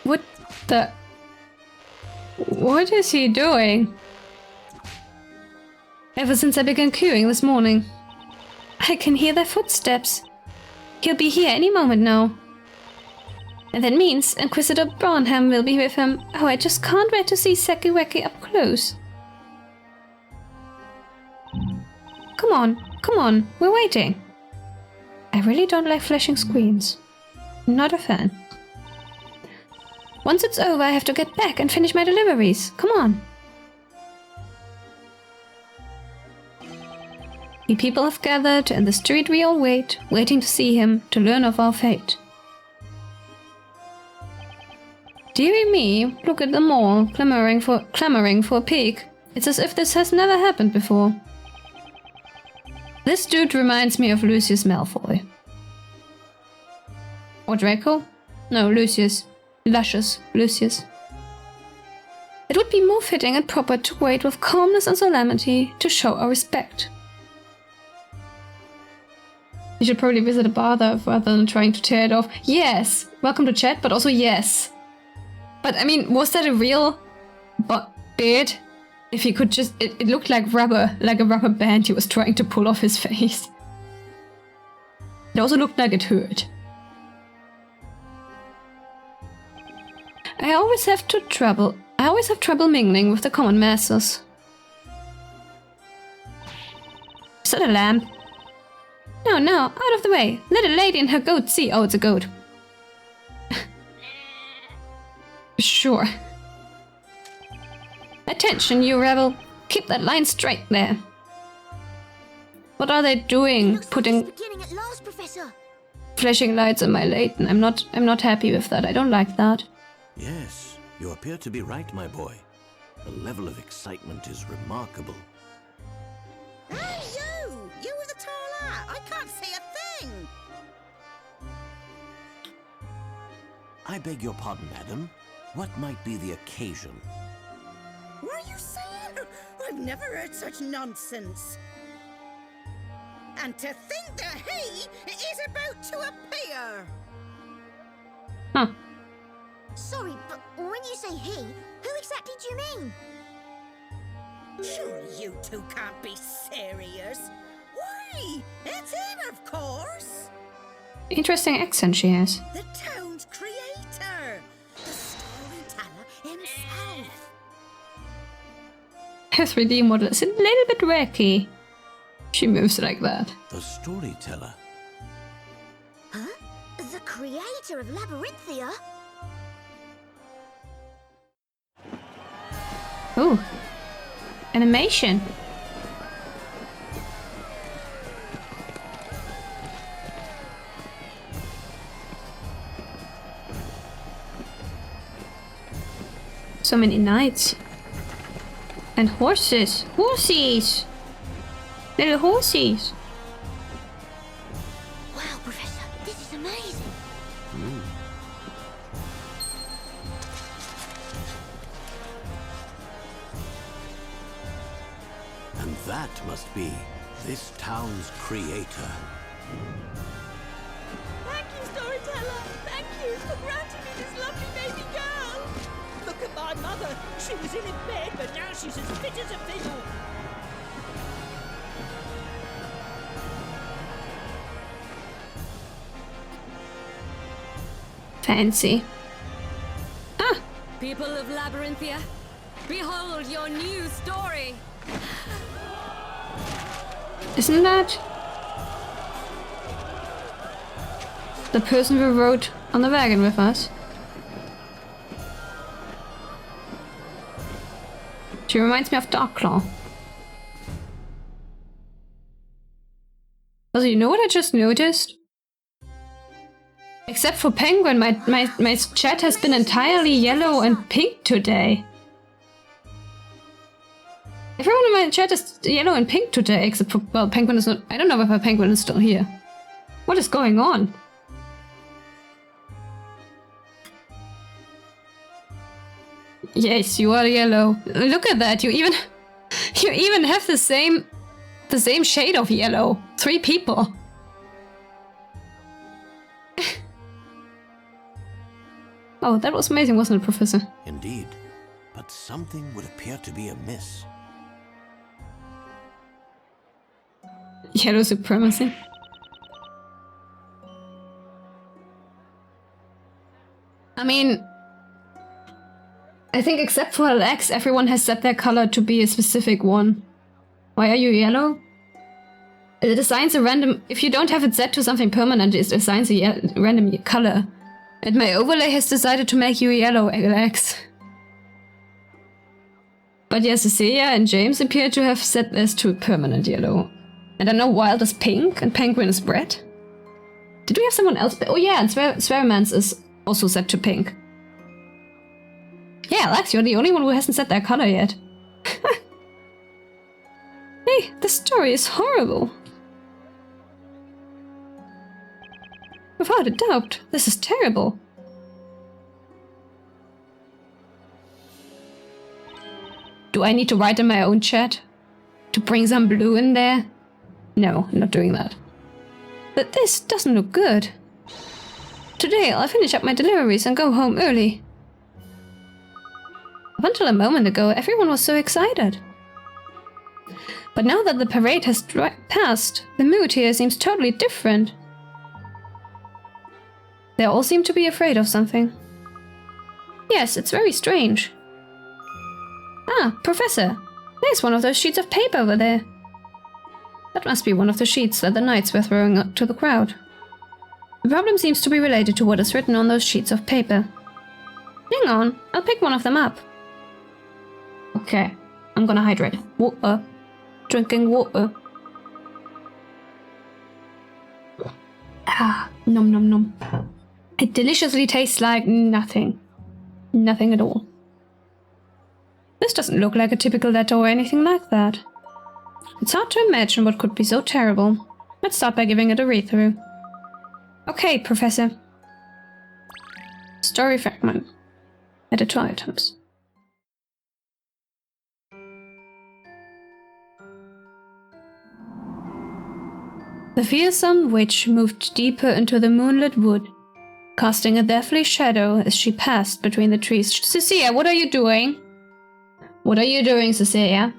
What the... What is he doing? Ever since I began queuing this morning. I can hear their footsteps. He'll be here any moment now. And that means Inquisitor Barnham will be with him. Oh, I just can't wait to see Seki Weki up close. Come on, we're waiting. I really don't like flashing screens. Not a fan. Once it's over, I have to get back and finish my deliveries. Come on. The people have gathered in the street we all wait, waiting to see him, to learn of our fate. Dearie me, look at them all, clamoring for a peek. It's as if this has never happened before. This dude reminds me of Lucius Malfoy. Or Draco? No, Lucius. Luscious Lucius. It would be more fitting and proper to wait with calmness and solemnity to show our respect. You should probably visit a bar though, rather than trying to tear it off. Yes! Welcome to chat, but also yes. But I mean, was that a real beard? If he could just... It looked like rubber, like a rubber band he was trying to pull off his face. It also looked like it hurt. I always have trouble mingling with the common masses. Is that a lamp? No, out of the way. Let a lady and her goat see. Oh, it's a goat. Sure. Attention, you rebel. Keep that line straight there. What are they doing? Putting beginning at last, Professor. flashing lights on my Layton. I'm not happy with that. I don't like that. Yes, you appear to be right, my boy. The level of excitement is remarkable. Hey, you! You with the tall hat! I can't see a thing! I beg your pardon, madam. What might be the occasion? What are you saying? I've never heard such nonsense. And to think that he is about to appear! Huh. Sorry, but when you say he, who exactly do you mean? Surely you two can't be serious. Why? It's him, of course! Interesting accent she has. The town's creator! The storyteller himself! Her 3D model is a little bit wacky. She moves like that. The storyteller. Huh? The creator of Labyrinthia? Ooh. Animation. So many knights. And horses. Horsies! Little horsies. Wow, Professor, this is amazing. And that must be this town's creator. Thank you, storyteller! Thank you for granting me this lovely baby girl! She was ill in bed, but now she's as fit as a fiddle. Fancy. Ah! People of Labyrinthia, behold your new story. Isn't that the person who rode on the wagon with us? She reminds me of Darklaw. Also, you know what I just noticed? Except for Penguin, my chat has been entirely yellow and pink today. Everyone in my chat is yellow and pink today, except for, well, Penguin is not. I don't know if Penguin is still here. What is going on? Yes, you are yellow. Look at that. You even have the same shade of yellow. 3 people. Oh, that was amazing, wasn't it, Professor? Indeed, but something would appear to be amiss. Yellow supremacy. I mean, I think except for Alex, everyone has set their color to be a specific one. Why are you yellow? It assigns a random... If you don't have it set to something permanent, it assigns a random color. And my overlay has decided to make you yellow, Alex. But yes, Cecilia and James appear to have set this to permanent yellow. And I know Wild is pink and Penguin is red. Did we have someone else? Oh yeah, and Swearman's is also set to pink. Yeah, Alex, you're the only one who hasn't set their color yet. Hey, this story is horrible. Without a doubt, this is terrible. Do I need to write in my own chat? To bring some blue in there? No, I'm not doing that. But this doesn't look good. Today I'll finish up my deliveries and go home early. Up until a moment ago, everyone was so excited. But now that the parade has passed, the mood here seems totally different. They all seem to be afraid of something. Yes, it's very strange. Ah, Professor, there's one of those sheets of paper over there. That must be one of the sheets that the knights were throwing up to the crowd. The problem seems to be related to what is written on those sheets of paper. Hang on, I'll pick one of them up. Okay, I'm gonna hydrate. Water. Drinking water. Ah, nom nom nom. It deliciously tastes like nothing. Nothing at all. This doesn't look like a typical letter or anything like that. It's hard to imagine what could be so terrible. Let's start by giving it a read-through. Okay, Professor. Story fragment. Editor items. The fearsome witch moved deeper into the moonlit wood, casting a deathly shadow as she passed between the trees. Cecilia, what are you doing? What are you doing, Cecilia?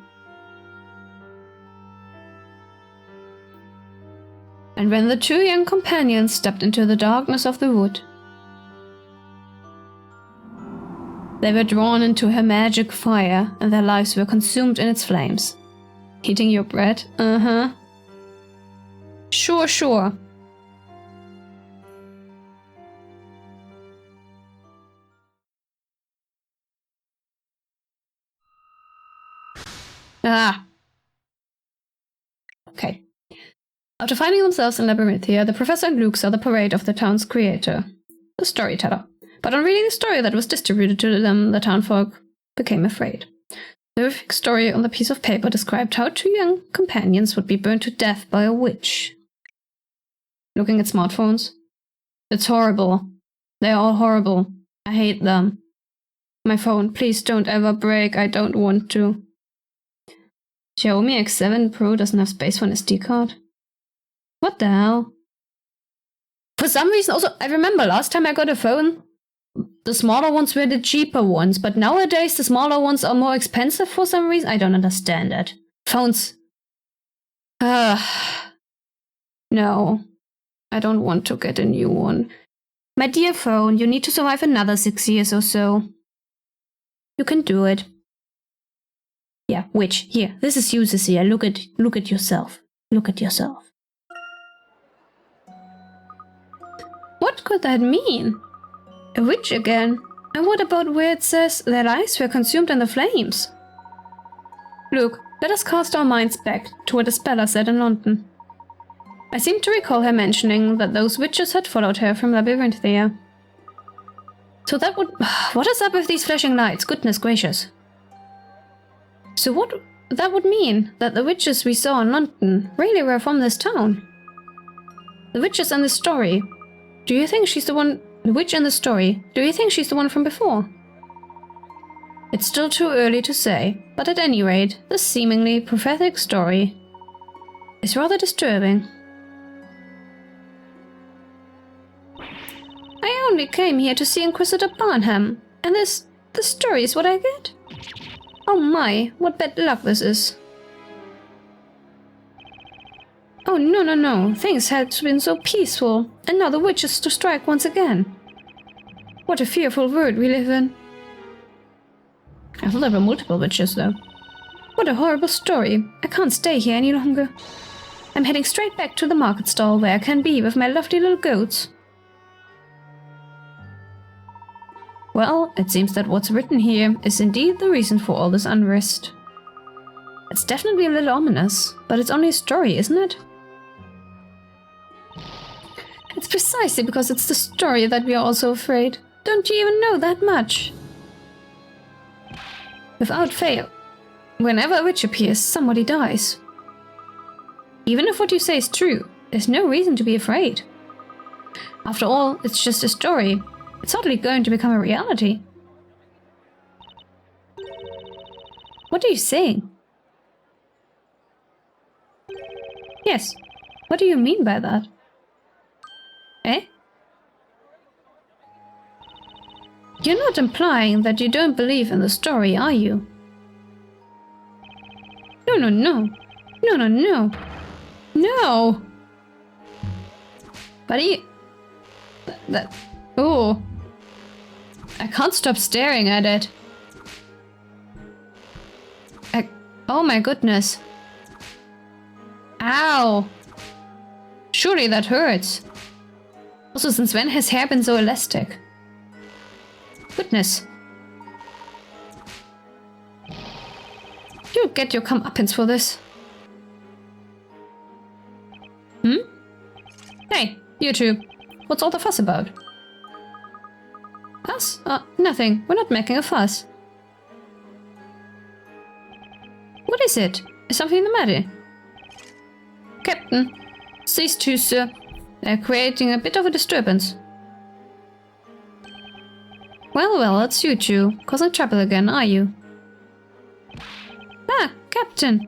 And when the 2 young companions stepped into the darkness of the wood, they were drawn into her magic fire and their lives were consumed in its flames. Eating your bread? Uh-huh. Sure, sure. Ah. Okay. After finding themselves in Labyrinthia, the Professor and Luke saw the parade of the town's creator, the storyteller. But on reading the story that was distributed to them, the townfolk became afraid. The horrific story on the piece of paper described how 2 young companions would be burned to death by a witch. Looking at smartphones. It's horrible. They're all horrible. I hate them. My phone, please don't ever break. I don't want to. Xiaomi X7 Pro doesn't have space for an SD card. What the hell? For some reason, also, I remember last time I got a phone, the smaller ones were the cheaper ones, but nowadays the smaller ones are more expensive for some reason. I don't understand that. Phones. No. I don't want to get a new one. My dear phone, you need to survive another 6 years or so. You can do it. Yeah, witch. Here, this is you, Cecilia. Look at yourself. Look at yourself. What could that mean? A witch again? And what about where it says their lives were consumed in the flames? Look, let us cast our minds back to what Isabella said in London. I seem to recall her mentioning that those witches had followed her from Labyrinthia. So that would... What is up with these flashing lights? Goodness gracious. So what... That would mean that the witches we saw in London really were from this town. The witches in the story. Do you think she's the one... The witch in the story. Do you think she's the one from before? It's still too early to say, but at any rate, this seemingly prophetic story is rather disturbing. I only came here to see Inquisitor Barnham, and this story is what I get? Oh my, what bad luck this is. Oh no, things had been so peaceful, and now the witch is to strike once again. What a fearful world we live in. I thought there were multiple witches though. What a horrible story. I can't stay here any longer. I'm heading straight back to the market stall where I can be with my lovely little goats. Well, it seems that what's written here is indeed the reason for all this unrest. It's definitely a little ominous, but it's only a story, isn't it? It's precisely because it's the story that we are all so afraid. Don't you even know that much? Without fail, whenever a witch appears, somebody dies. Even if what you say is true, there's no reason to be afraid. After all, it's just a story. It's hardly going to become a reality. What are you saying? Yes, what do you mean by that? Eh? You're not implying that you don't believe in the story, are you? No! Buddy... That... Oh... I can't stop staring at it. Oh my goodness. Ow! Surely that hurts. Also, since when has hair been so elastic? Goodness. You'll get your comeuppance for this. Hey, you two. What's all the fuss about? Fuss? Nothing. We're not making a fuss. What is it? Is something the matter? Captain, it's these two, sir. They're creating a bit of a disturbance. Well, it's you two. Causing trouble again, are you? Ah, Captain.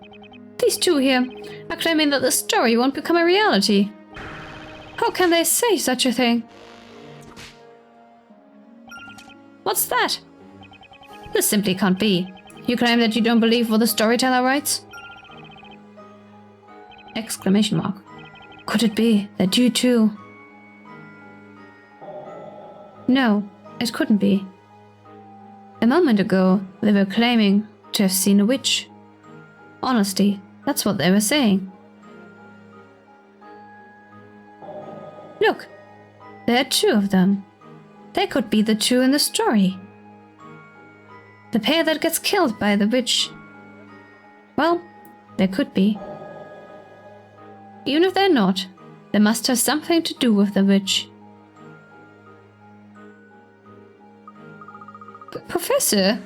These two here are claiming that the story won't become a reality. How can they say such a thing? What's that? This simply can't be. You claim that you don't believe what the storyteller writes? Exclamation mark. Could it be that you too? No, it couldn't be. A moment ago, they were claiming to have seen a witch. Honestly, that's what they were saying. Look, there are two of them. They could be the two in the story. The pair that gets killed by the witch. Well, they could be. Even if they're not, they must have something to do with the witch. Professor?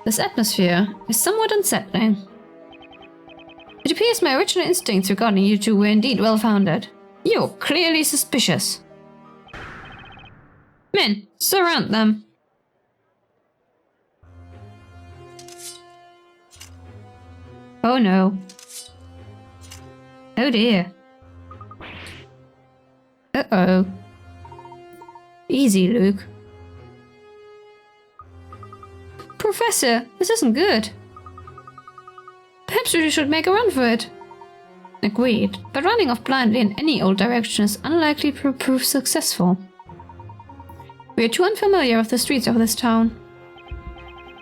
This atmosphere is somewhat unsettling. It appears my original instincts regarding you two were indeed well-founded. You're clearly suspicious. Men, surround them. Oh no. Oh dear. Uh-oh. Easy, Luke. Professor, this isn't good. Perhaps we should make a run for it. Agreed, but running off blindly in any old direction is unlikely to prove successful. We are too unfamiliar with the streets of this town.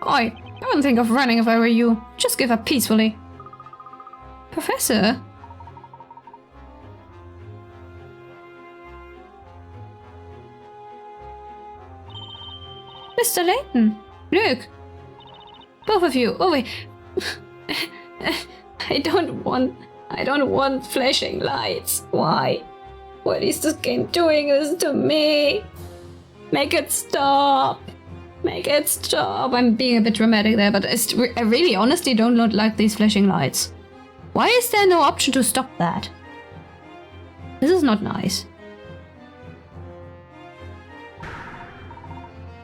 Oi, I wouldn't think of running if I were you. Just give up peacefully. Professor? Mr. Layton! Luke! Both of you! Oh wait! I don't want flashing lights. Why? What is this game doing this to me? Make it stop! Make it stop! I'm being a bit dramatic there, but I really honestly don't like these flashing lights. Why is there no option to stop that? This is not nice.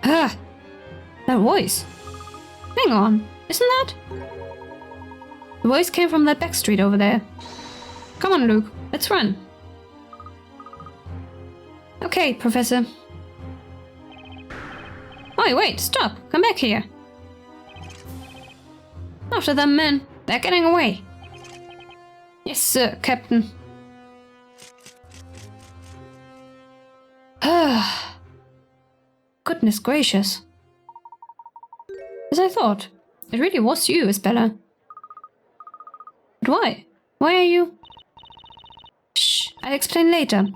Ah! That voice! Hang on, isn't that? The voice came from that back street over there. Come on, Luke, let's run. Okay, Professor. Oh, wait, stop! Come back here. After them, men. They're getting away. Yes, sir, Captain. Ah. Goodness gracious. As I thought, it really was you, Isabella. But why? Why are you... Shh, I'll explain later.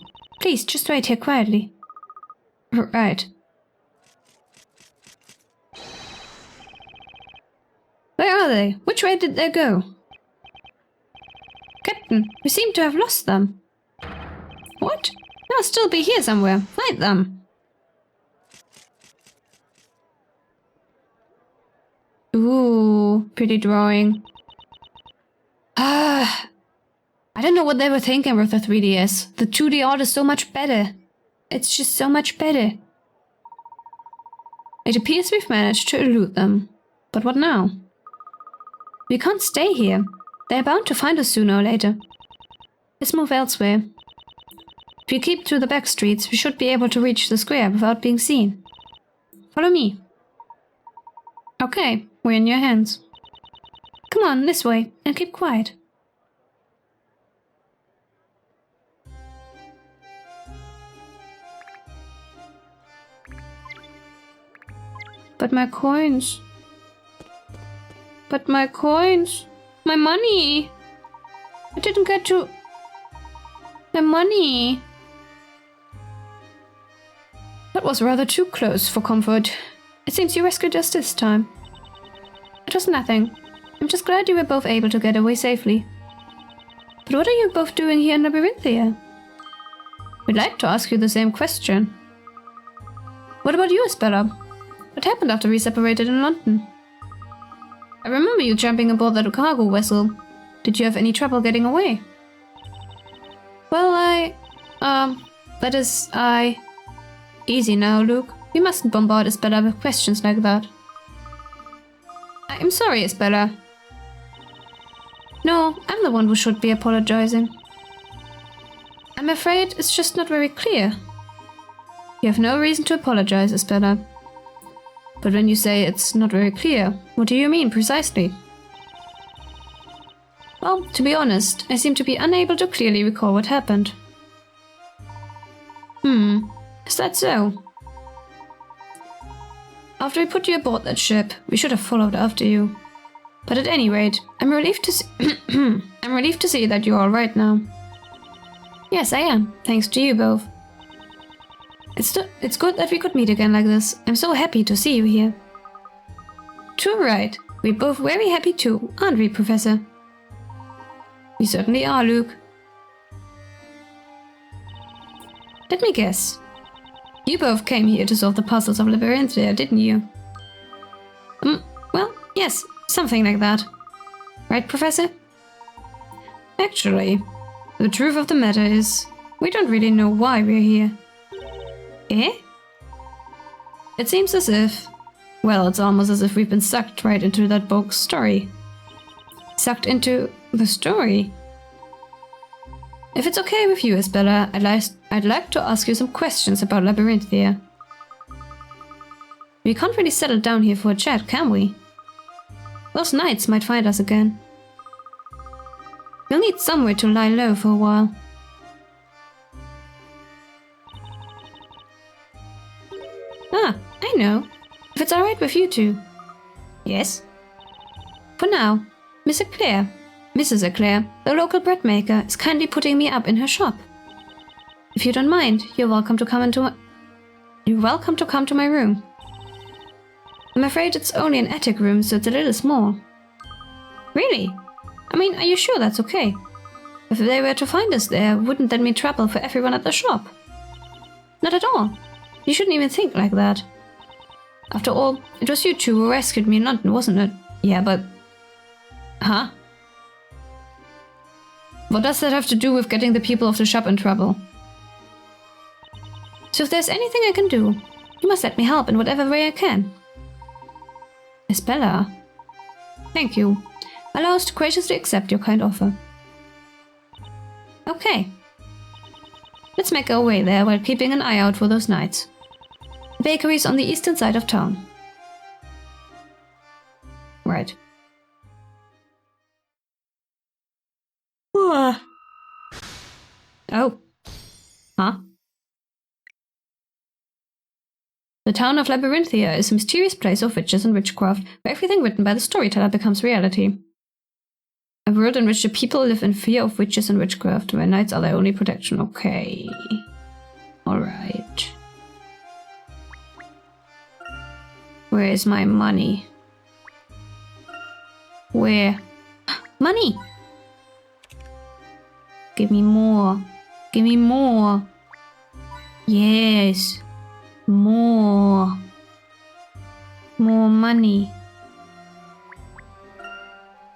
Please, just wait here quietly. Right. Where are they? Which way did they go? Captain, we seem to have lost them. What? They'll still be here somewhere. Find them. Ooh, pretty drawing. Ah, I don't know what they were thinking with the 3DS. The 2D art is so much better. It's just so much better. It appears we've managed to elude them. But what now? We can't stay here. They're bound to find us sooner or later. Let's move elsewhere. If we keep through the back streets, we should be able to reach the square without being seen. Follow me. Okay, we're in your hands. Come on, this way, and keep quiet. But my coins... But my coins... My money! I didn't get to... My money! That was rather too close for comfort. It seems you rescued us this time. It was nothing. I'm just glad you were both able to get away safely. But what are you both doing here in Labyrinthia? We'd like to ask you the same question. What about you, Isabella? What happened after we separated in London? I remember you jumping aboard that cargo vessel. Did you have any trouble getting away? Well, Easy now, Luke. We mustn't bombard Isabella with questions like that. I'm sorry, Isabella. No, I'm the one who should be apologizing. I'm afraid it's just not very clear. You have no reason to apologize, Isabella. But when you say it's not very clear, what do you mean precisely? Well, to be honest, I seem to be unable to clearly recall what happened. Is that so? After we put you aboard that ship, we should have followed after you. But at any rate, I'm relieved to see that you're all right now. Yes, I am, thanks to you both. It's good that we could meet again like this. I'm so happy to see you here. Too right. We're both very happy too, aren't we, Professor? We certainly are, Luke. Let me guess. You both came here to solve the puzzles of Labyrinthia, didn't you? Well, yes, something like that. Right, Professor? Actually, the truth of the matter is, we don't really know why we're here. Eh? It seems as if... Well, it's almost as if we've been sucked right into that book's story. Sucked into the story? If it's okay with you, Isabella, I'd like to ask you some questions about Labyrinthia. We can't really settle down here for a chat, can we? Those knights might find us again. We'll need somewhere to lie low for a while. Ah, I know. If it's alright with you two. Yes? For now, Mrs. Eclair, the local bread maker, is kindly putting me up in her shop. If you don't mind, you're welcome to come to my room. I'm afraid it's only an attic room, so it's a little small. Really? I mean, are you sure that's okay? If they were to find us there, wouldn't that mean trouble for everyone at the shop? Not at all. You shouldn't even think like that. After all, it was you two who rescued me in London, wasn't it? Yeah, but... Huh? What does that have to do with getting the people of the shop in trouble? So if there's anything I can do, you must let me help in whatever way I can. Isabella. Thank you. Allow us to graciously accept your kind offer. Okay. Let's make our way there while keeping an eye out for those knights. The bakery is on the eastern side of town. Right. Oh. Huh? The town of Labyrinthia is a mysterious place of witches and witchcraft, where everything written by the storyteller becomes reality. A world in which the people live in fear of witches and witchcraft, where knights are their only protection. Okay. Alright. Where is my money? Where? Money! Give me more. Give me more. Yes. More. More money.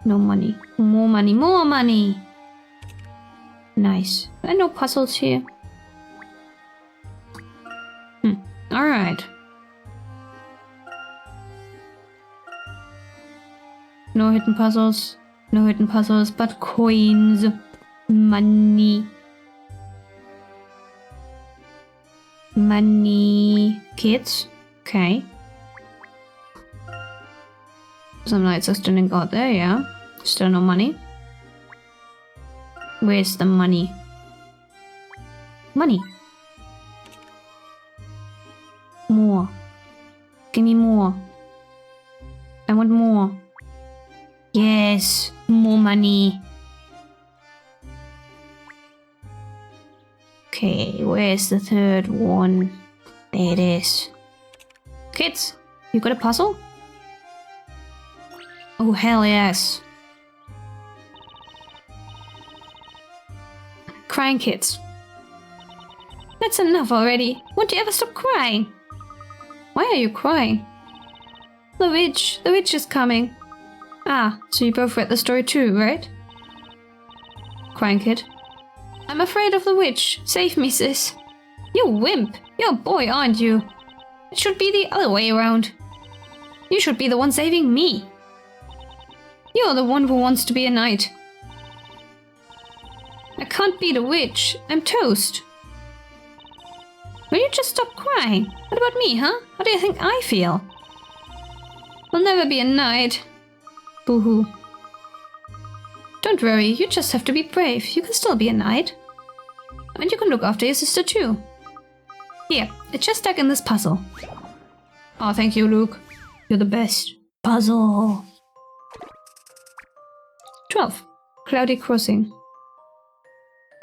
No money. More money. More money. Nice. There are no puzzles here. Alright. No hidden puzzles. No hidden puzzles, but coins. Money. Money. Kids. Okay. Some knights are still in God there, yeah. Still no money. Where's the money? Money. More. Give me more. I want more. Yes. More money. Okay, where's the third one? There it is. Kids, you got a puzzle? Oh, hell yes. Crying kids. That's enough already. Won't you ever stop crying? Why are you crying? The witch is coming. Ah, so you both read the story too, right? Crying kid. I'm afraid of the witch. Save me, sis. You wimp. You're a boy, aren't you? It should be the other way around. You should be the one saving me. You're the one who wants to be a knight. I can't be the witch. I'm toast. Will you just stop crying? What about me, huh? How do you think I feel? I'll never be a knight. Boo-hoo. Don't worry, you just have to be brave. You can still be a knight. And you can look after your sister too. Here, it's just stuck in this puzzle. Oh, thank you, Luke. You're the best. Puzzle. 12. Cloudy Crossing.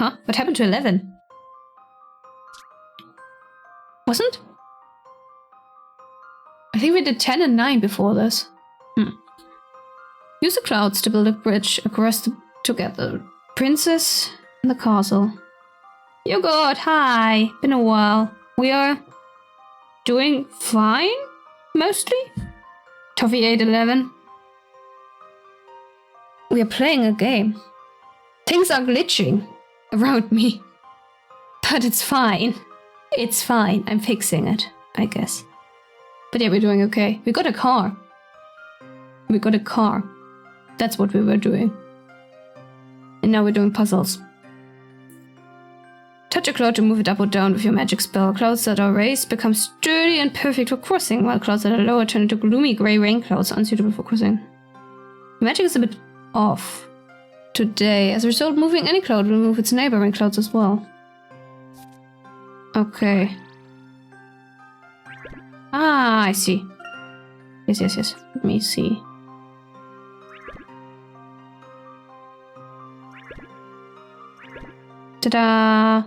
Huh? What happened to 11? Wasn't? I think we did 10 and 9 before this. Use the clouds to build a bridge across to get the princess and the castle. You God, hi! Been a while. We are doing fine? Mostly? Toffee 811. We are playing a game. Things are glitching around me. But it's fine. It's fine. I'm fixing it, I guess. But yeah, we're doing okay. We got a car. We got a car. That's what we were doing. And now we're doing puzzles. Touch a cloud to move it up or down with your magic spell. Clouds that are raised become sturdy and perfect for crossing, while clouds that are lower turn into gloomy grey rain clouds, unsuitable for crossing. Magic is a bit off today. As a result, moving any cloud will move its neighboring clouds as well. Okay. Ah, I see. Yes. Let me see. Ta-da!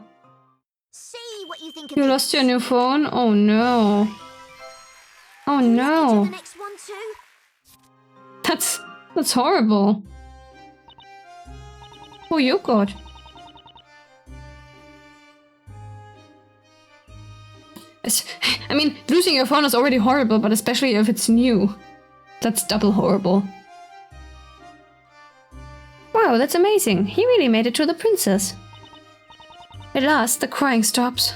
See what you think of You this. lost your new phone? Oh no. Oh Do no. the next one too? That's horrible. Oh, you God. I mean, losing your phone is already horrible, but especially if it's new. That's double horrible. Wow, that's amazing. He really made it to the princess. At last, the crying stops.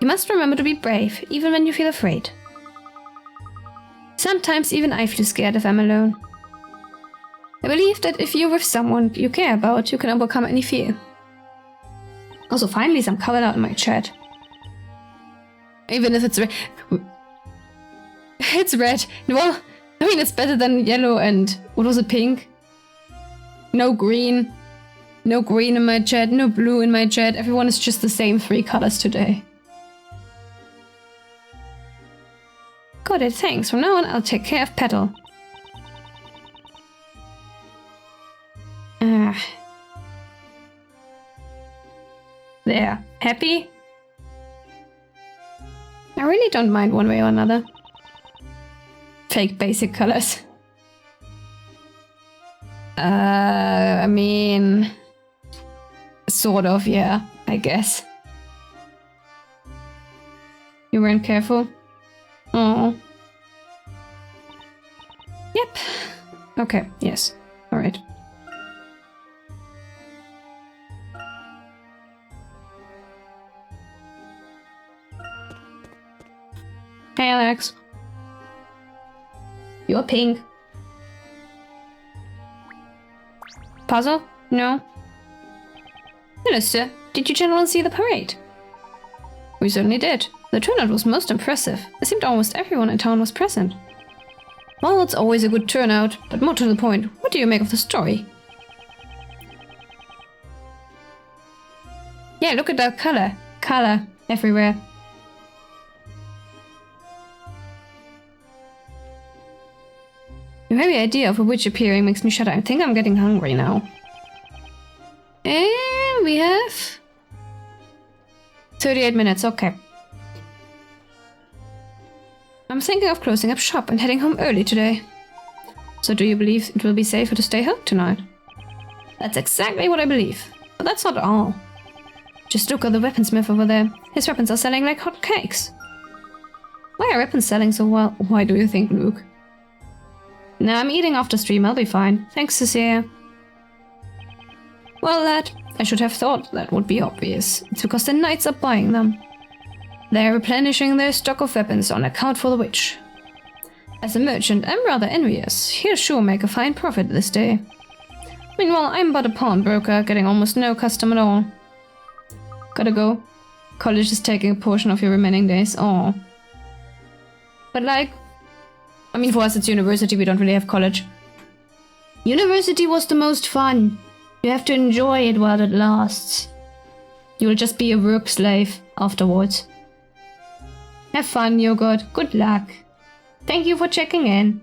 You must remember to be brave, even when you feel afraid. Sometimes even I feel scared if I'm alone. I believe that if you're with someone you care about, you can overcome any fear. Also, finally some color out in my chat. Even if it's red. It's red. Well, I mean, it's better than yellow and... what was it, pink? No green. No green in my chat, no blue in my chat. Everyone is just the same 3 colors today. Got it, thanks. From now on, I'll take care of Petal. There. Happy? I really don't mind one way or another. Fake basic colors. I mean... sort of, yeah, I guess. You weren't careful? Oh. Yep. Okay, yes. Alright. Hey, Alex. You're pink. Puzzle? No. Hello, sir. Did you gentlemen see the parade? We certainly did. The turnout was most impressive. It seemed almost everyone in town was present. Well, it's always a good turnout, but more to the point, what do you make of the story? Yeah, look at that color. Color everywhere. The very idea of a witch appearing makes me shudder. I think I'm getting hungry now. And we have 38 minutes, okay. I'm thinking of closing up shop and heading home early today. So do you believe it will be safer to stay home tonight? That's exactly what I believe. But that's not all. Just look at the weaponsmith over there. His weapons are selling like hot cakes. Why are weapons selling so well? Why do you think, Luke? Nah, I'm eating after stream, I'll be fine. Thanks, Cecilia. Well, lad, I should have thought that would be obvious. It's because the knights are buying them. They're replenishing their stock of weapons on account for the witch. As a merchant, I'm rather envious. He'll sure make a fine profit this day. Meanwhile, I'm but a pawnbroker, getting almost no custom at all. Gotta go. College is taking a portion of your remaining days. Oh. But like... I mean, for us it's university, we don't really have college. University was the most fun. You have to enjoy it while it lasts. You'll just be a work slave afterwards. Have fun, Yogurt. Good luck. Thank you for checking in.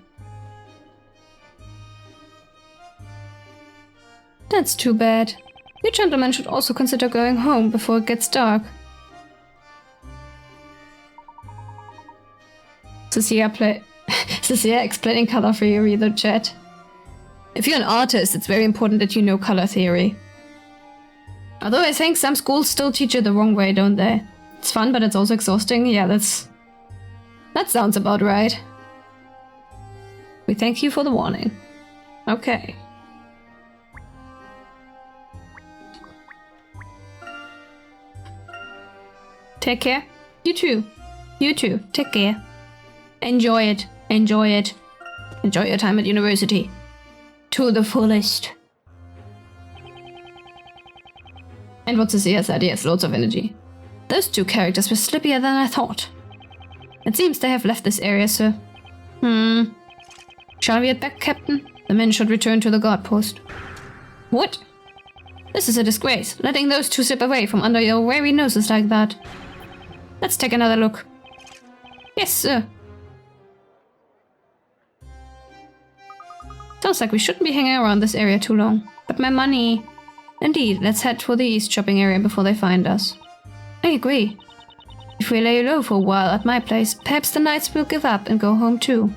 That's too bad. You gentlemen should also consider going home before it gets dark. Cecilia explaining color theory in the chat. If you're an artist, it's very important that you know color theory. Although I think some schools still teach it the wrong way, don't they? It's fun, but it's also exhausting. Yeah, that sounds about right. We thank you for the warning. Okay. Take care. You too. You too. Take care. Enjoy it. Enjoy it. Enjoy your time at university. To the fullest. And what's his ear said, he has loads of energy. Those two characters were slippier than I thought. It seems they have left this area, sir. Shall we head back, Captain? The men should return to the guard post. What? This is a disgrace, letting those two slip away from under your very noses like that. Let's take another look. Yes, sir. Sounds like we shouldn't be hanging around this area too long. But my money... Indeed, let's head for the east shopping area before they find us. I agree. If we lay low for a while at my place, perhaps the knights will give up and go home too.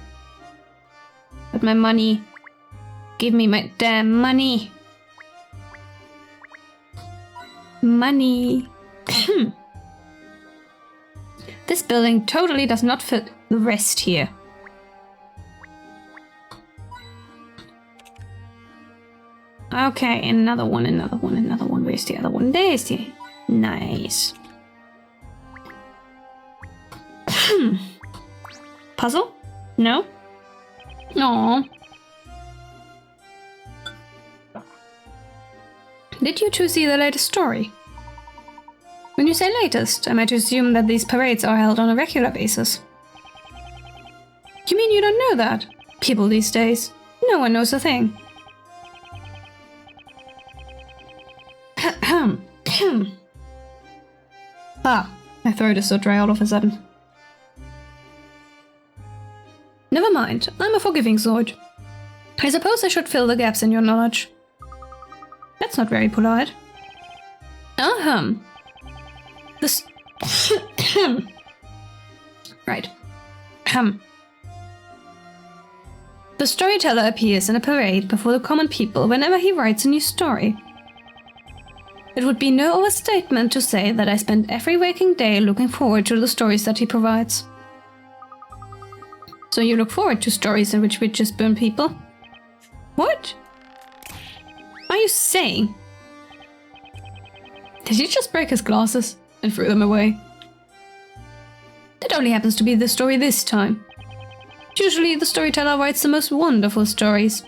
But my money... Give me my damn money! Money... This building totally does not fit the rest here. Okay, another one. Where's the other one? There's the... Nice. Puzzle? No? No. Did you two see the latest story? When you say latest, I might assume that these parades are held on a regular basis. You mean you don't know that? People these days. No one knows a thing. My throat is so dry all of a sudden. Never mind, I'm a forgiving sort. I suppose I should fill the gaps in your knowledge. That's not very polite. This... Right. The storyteller appears in a parade before the common people whenever he writes a new story. It would be no overstatement to say that I spend every waking day looking forward to the stories that he provides. So you look forward to stories in which witches burn people? What? Are you saying? Did he just break his glasses and threw them away? That only happens to be the story this time. Usually the storyteller writes the most wonderful stories.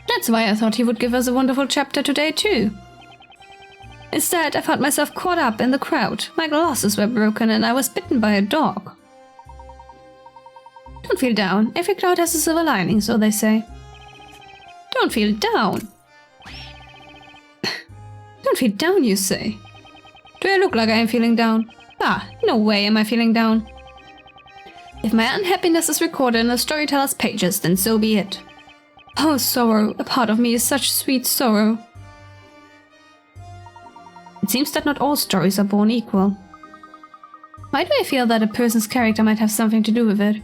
That's why I thought he would give us a wonderful chapter today too. Instead, I found myself caught up in the crowd. My glasses were broken and I was bitten by a dog. Don't feel down. Every cloud has a silver lining, so they say. Don't feel down. Don't feel down, you say. Do I look like I am feeling down? Ah, no way am I feeling down. If my unhappiness is recorded in the storyteller's pages, then so be it. Oh, sorrow. A part of me is such sweet sorrow. It seems that not all stories are born equal. Why do I feel that a person's character might have something to do with it?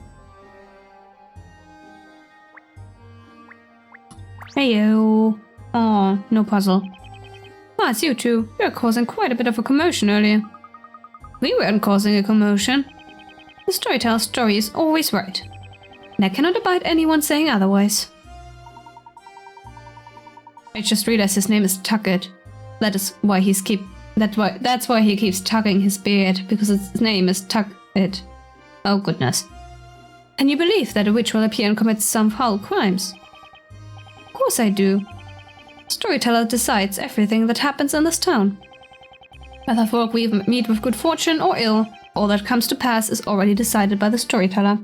Heyo. Oh, no puzzle. Ah, it's you two. You're causing quite a bit of a commotion earlier. We weren't causing a commotion. The storyteller's story is always right. And I cannot abide anyone saying otherwise. I just realized his name is Tucket. That's why he keeps tugging his beard, because his name is Tucket. Oh goodness. And you believe that a witch will appear and commit some foul crimes? Of course I do. The storyteller decides everything that happens in this town. Whether folk we meet with good fortune or ill, all that comes to pass is already decided by the storyteller.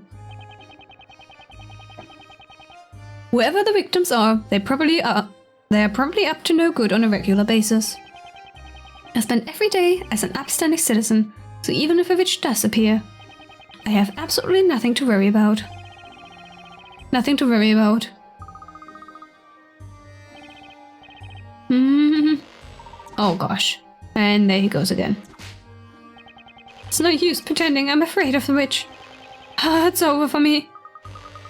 Whoever the victims are, they are probably up to no good on a regular basis. I spend every day as an upstanding citizen, so even if a witch does appear, I have absolutely nothing to worry about. Nothing to worry about. Oh gosh. And there he goes again. It's no use pretending I'm afraid of the witch. Ah, it's over for me.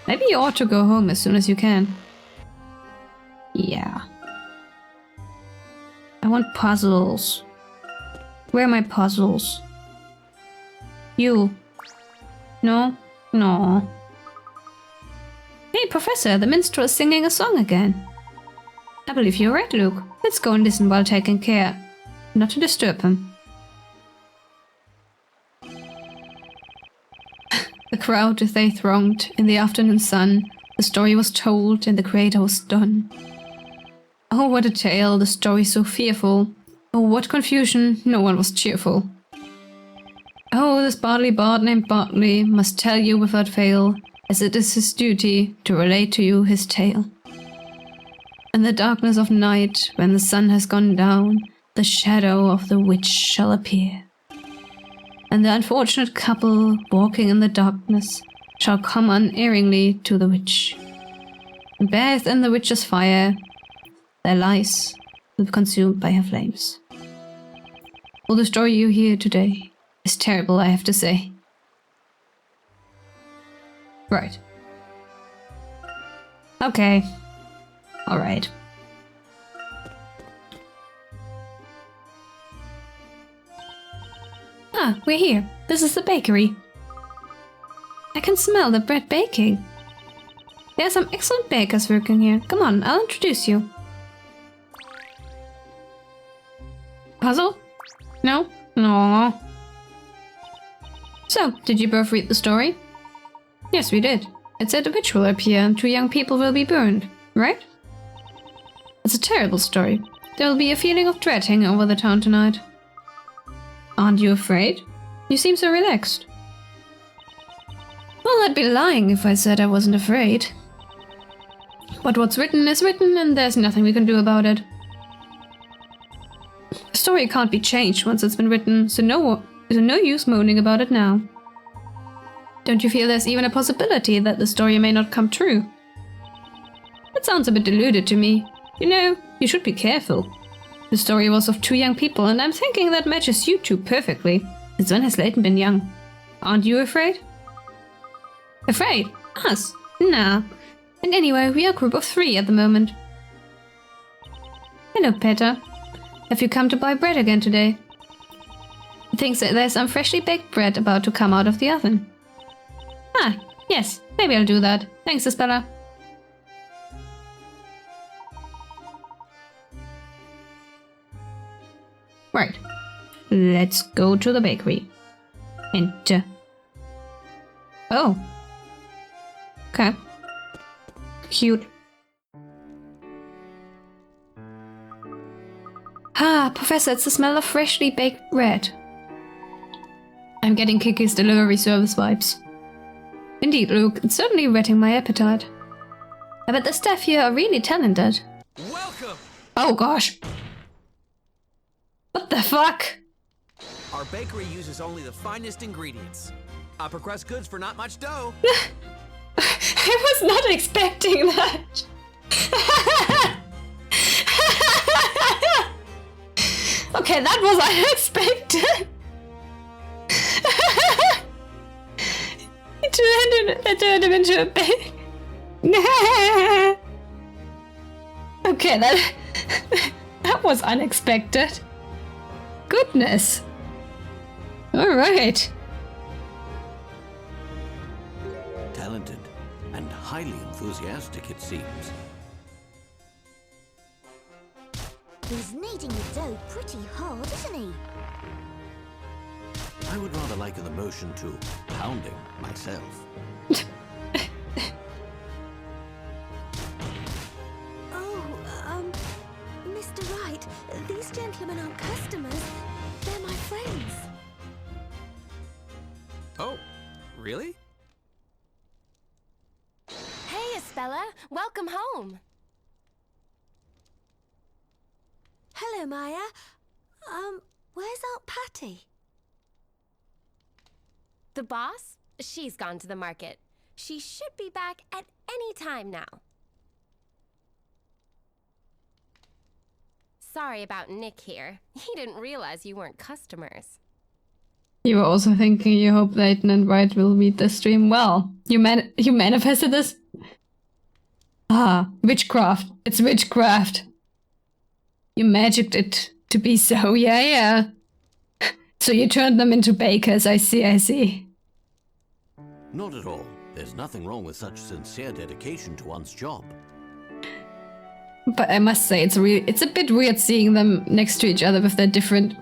Maybe you ought to go home as soon as you can. Yeah. I want puzzles. Where are my puzzles? You. No? No. Hey, Professor, the minstrel is singing a song again. I believe you're right, Luke. Let's go and listen while taking care not to disturb him. The crowd, they thronged in the afternoon sun. The story was told and the creator was done. Oh, what a tale, the story so fearful. Oh, what confusion. No one was cheerful. Oh, this Bartley Bard named Bartley must tell you without fail, as it is his duty to relate to you his tale. In the darkness of night, when the sun has gone down, the shadow of the witch shall appear. And the unfortunate couple, walking in the darkness, shall come unerringly to the witch. And bathed in the witch's fire, their lives will be consumed by her flames. All the story you hear today is terrible, I have to say. Right. Okay. Alright. Ah, we're here. This is the bakery. I can smell the bread baking. There are some excellent bakers working here. Come on, I'll introduce you. Puzzle? No? No. So, did you both read the story? Yes, we did. It said a witch will appear and 2 young people will be burned, right? It's a terrible story. There will be a feeling of dread hanging over the town tonight. Aren't you afraid? You seem so relaxed. Well, I'd be lying if I said I wasn't afraid. But what's written is written, and there's nothing we can do about it. A story can't be changed once it's been written, so no use moaning about it now. Don't you feel there's even a possibility that the story may not come true? That sounds a bit deluded to me. You know, you should be careful. The story was of 2 young people, and I'm thinking that matches you two perfectly. Since when has Layton been young? Aren't you afraid? Afraid? Us? Nah. And anyway, we are a group of 3 at the moment. Hello, Peter. Have you come to buy bread again today? He thinks that there's some freshly baked bread about to come out of the oven. Ah, yes. Maybe I'll do that. Thanks, Isabella. Right. Let's go to the bakery. Enter. Oh. Okay. Cute. Ah, Professor, it's the smell of freshly baked bread. I'm getting Kiki's delivery service vibes. Indeed, Luke, it's certainly whetting my appetite. I bet the staff here are really talented. Welcome! Oh gosh. What the fuck? Our bakery uses only the finest ingredients. Upper crust goods for not much dough. I was not expecting that. Okay, that was unexpected. It turned him into a pig. Okay, that was unexpected. Goodness. Alright. Talented and highly enthusiastic, it seems. He's kneading the dough pretty hard, isn't he? I would rather liken the motion to pounding myself. Mr. Wright, these gentlemen aren't customers. They're my friends. Oh, really? Hey, Isabella. Welcome home. Hello, Maya. Where's Aunt Patty? The boss? She's gone to the market. She should be back at any time now. Sorry about Nick here. He didn't realize you weren't customers. You were also thinking you hope Layton and Wright will meet the stream. Well, you manifested this? Ah, witchcraft. It's witchcraft. You magicked it to be so, yeah. So you turned them into bakers, I see. Not at all. There's nothing wrong with such sincere dedication to one's job. But I must say, it's a bit weird seeing them next to each other with their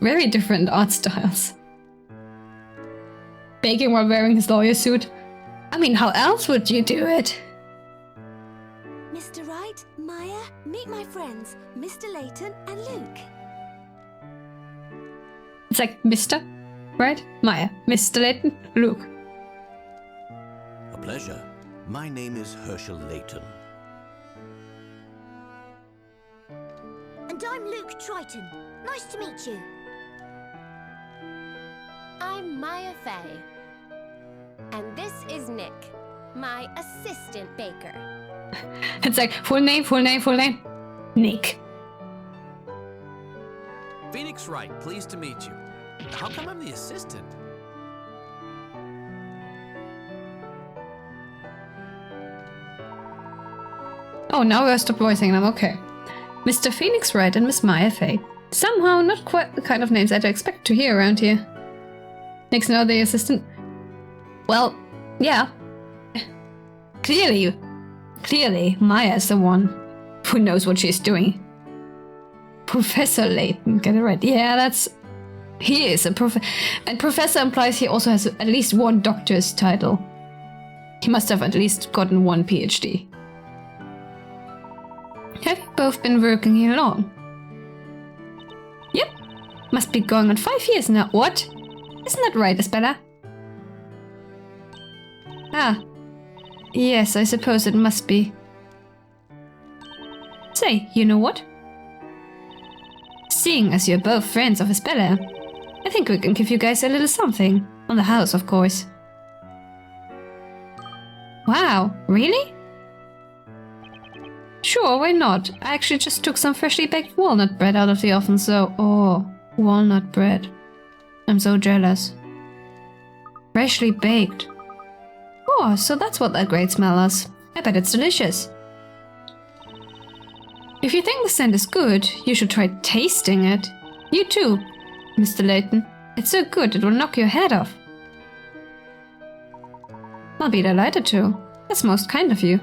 very different art styles. Baking while wearing his lawyer suit. I mean, how else would you do it? Mr. Wright, Maya, meet my friends, Mr. Layton and Luke. It's like Mr. Right? Maya. Mr. Layton. Luke. A pleasure. My name is Herschel Layton. And I'm Luke Triton. Nice to meet you. I'm Maya Fey. And this is Nick, my assistant baker. It's like full name. Nick. Phoenix Wright, pleased to meet you. How come I'm the assistant? Oh, now I stopped voicing them. Okay. Mr. Phoenix Wright and Miss Maya Fey. Somehow not quite the kind of names I'd expect to hear around here. Nick's now the assistant. Well, yeah. Clearly, Maya's the one who knows what she's doing. Professor Layton, get it right. Yeah, he is a professor. And professor implies he also has at least one doctor's title. He must have at least gotten one PhD. Have you both been working here long? Yep. Must be going on 5 years now. What? Isn't that right, Isabella? Ah. Yes, I suppose it must be. Say, you know what? Seeing as you're both friends of Isabella, I think we can give you guys a little something. On the house, of course. Wow, really? Sure, why not? I actually just took some freshly baked walnut bread out of the oven, so... Oh, walnut bread. I'm so jealous. Freshly baked. Oh, so that's what that great smell is. I bet it's delicious. If you think the scent is good, you should try tasting it. You too, Mr. Layton. It's so good it will knock your head off. I'll be delighted to. That's most kind of you.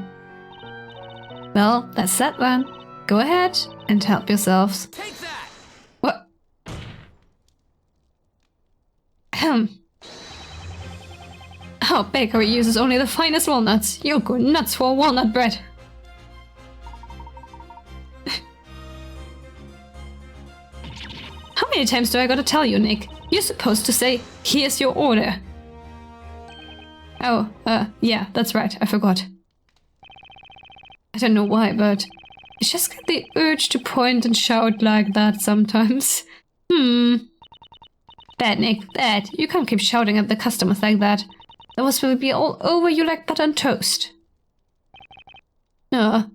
Well, that's that then. Go ahead and help yourselves. Take that! What? Our bakery uses only the finest walnuts. You'll go nuts for walnut bread. How many times do I gotta tell you, Nick? You're supposed to say, here's your order. Oh, yeah, that's right, I forgot. I don't know why, but I just get the urge to point and shout like that sometimes. Bad, Nick, bad. You can't keep shouting at the customers like that. Those will be all over you like butter and toast. That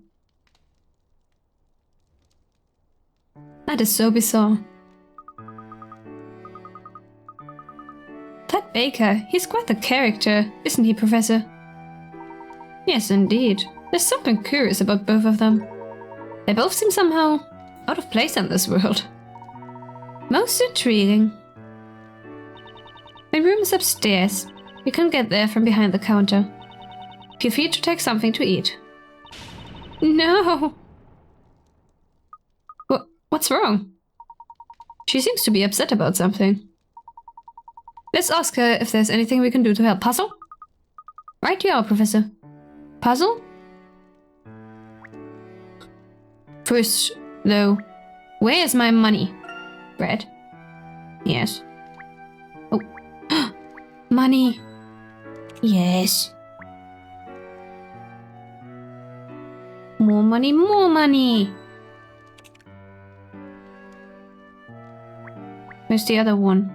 is so bizarre. That baker, he's quite the character, isn't he, Professor? Yes, indeed. There's something curious about both of them. They both seem somehow out of place in this world. Most intriguing. My room is upstairs. You can get there from behind the counter. Feel free to take something to eat. No! What's wrong? She seems to be upset about something. Let's ask her if there's anything we can do to help. Puzzle? Right you are, Professor. Puzzle? First, though, where is my money? Bread? Yes. Oh. Money. Yes. More money, more money. Where's the other one?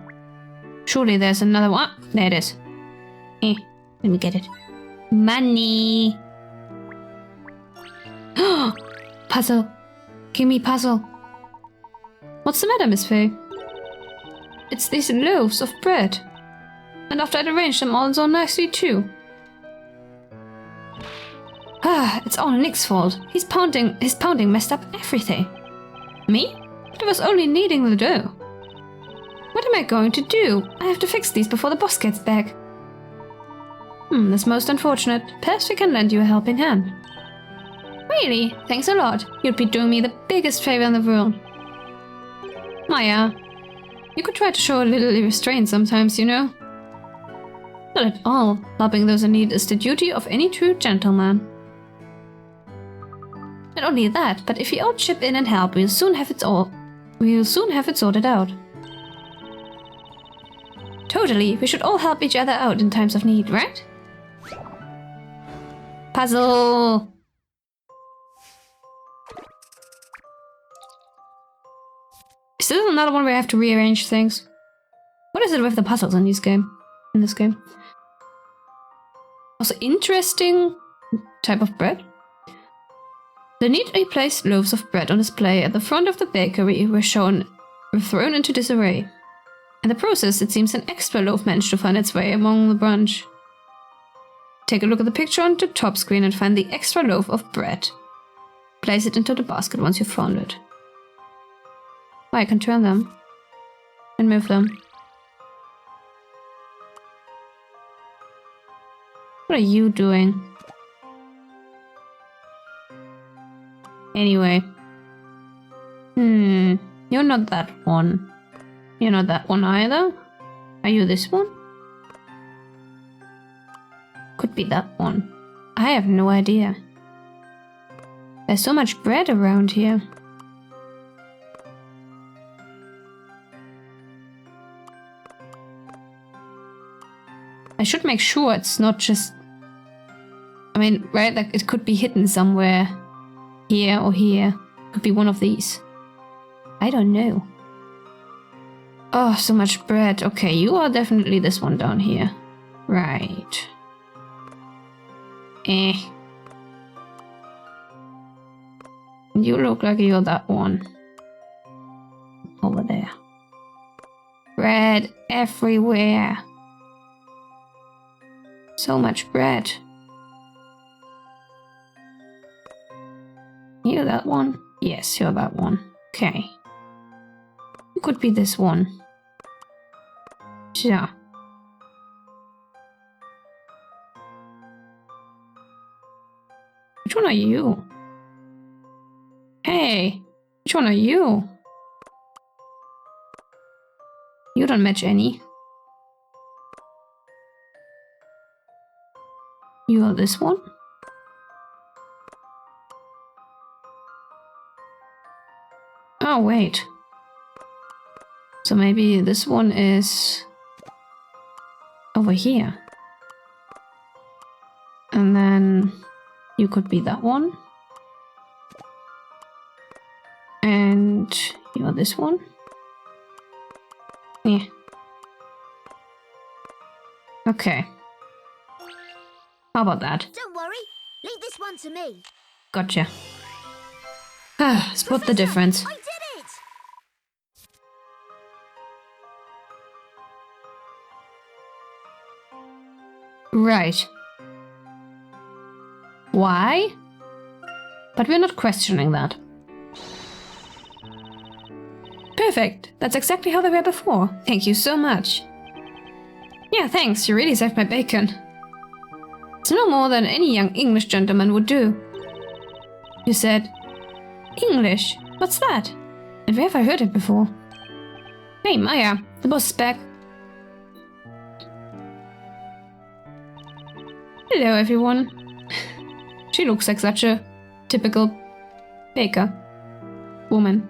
Surely there's another one. Ah, there it is. Let me get it. Money. Puzzle. Give me puzzle. What's the matter, Miss Fey? It's these loaves of bread. And after I'd arranged them all so nicely too. It's all Nick's fault. His pounding messed up everything. Me? But I was only kneading the dough. What am I going to do? I have to fix these before the boss gets back. That's most unfortunate. Perhaps we can lend you a helping hand. Really? Thanks a lot. You'd be doing me the biggest favor in the world. Maya, you could try to show a little restraint sometimes, you know? Not at all. Helping those in need is the duty of any true gentleman. Not only that, but if you all chip in and help, we'll soon have it sorted out. Totally, we should all help each other out in times of need, right? Puzzle! Is this another one where I have to rearrange things? What is it with the puzzles in this game? Also, interesting type of bread. The neatly placed loaves of bread on display at the front of the bakery were thrown into disarray. In the process, it seems an extra loaf managed to find its way among the bunch. Take a look at the picture on the top screen and find the extra loaf of bread. Place it into the basket once you've found it. Oh, I can turn them and move them. What are you doing? Anyway. You're not that one. You're not that one either. Are you this one? Could be that one. I have no idea. There's so much bread around here. I should make sure it's not just... I mean, right, like it could be hidden somewhere. Here or here. Could be one of these. I don't know. Oh, so much bread. Okay, you are definitely this one down here. Right. You look like you're that one. Over there. Bread everywhere. So much bread. You that one? Yes, you're that one. Okay. You could be this one. Sure. Which one are you? Hey, which one are you? You don't match any. You are this one? Oh, wait. So maybe this one is over here. And then you could be that one. And you are this one. Yeah. Okay. How about that? Don't worry. Leave this one to me. Gotcha. Spot the difference. I did it! Right. Why? But we're not questioning that. Perfect. That's exactly how they were before. Thank you so much. Yeah, thanks. You really saved my bacon. It's no more than any young English gentleman would do. You said, English? What's that? And where have I heard it before? Hey, Maya. The boss is back. Hello, everyone. She looks like such a typical baker woman.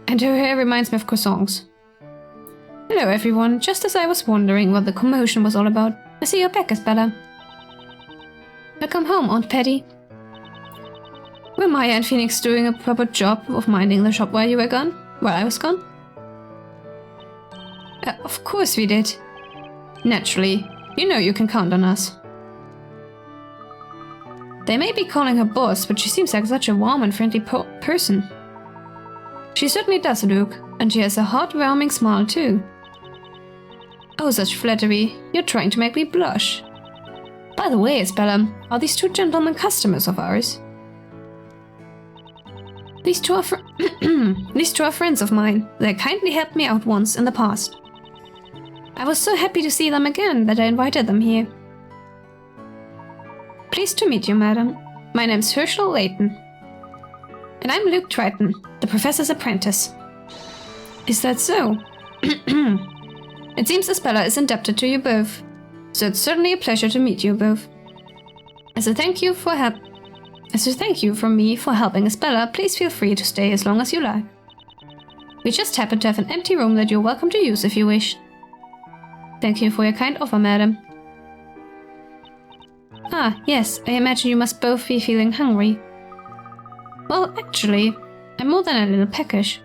And her hair reminds me of croissants. Hello, everyone. Just as I was wondering what the commotion was all about, I see you're back, Isabella. Welcome home, Aunt Patty. Were Maya and Phoenix doing a proper job of minding the shop while you were gone? While I was gone? Of course we did. Naturally. You know you can count on us. They may be calling her boss, but she seems like such a warm and friendly person. She certainly does, Luke, and she has a heartwarming smile too. Oh, such flattery. You're trying to make me blush. By the way, Isabella, are these two gentlemen customers of ours? These two are friends of mine. They kindly helped me out once in the past. I was so happy to see them again that I invited them here. Pleased to meet you, madam. My name's Layton. And I'm Luke Triton, the professor's apprentice. Is that so? It seems Isabella is indebted to you both, so it's certainly a pleasure to meet you both. As a thank you from me for helping Isabella, please feel free to stay as long as you like. We just happen to have an empty room that you're welcome to use if you wish. Thank you for your kind offer, madam. Ah, yes, I imagine you must both be feeling hungry. Well, actually, I'm more than a little peckish.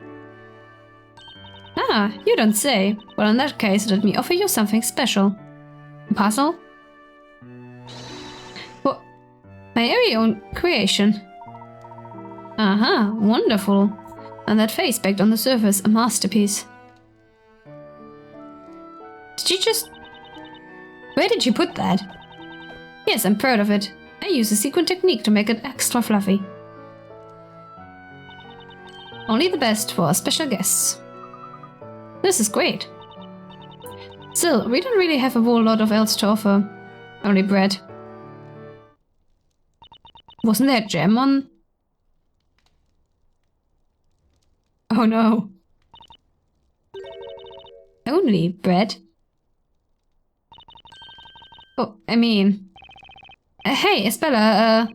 Ah, you don't say. Well, in that case, let me offer you something special. A puzzle? What? My very own creation. Aha, wonderful. And that face baked on the surface, a masterpiece. Did you just... Where did you put that? Yes, I'm proud of it. I use a sequin technique to make it extra fluffy. Only the best for our special guests. This is great. Still, we don't really have a whole lot of else to offer. Only bread. Wasn't there jam on? Oh no. Only bread? Oh, I mean... hey, Isabella,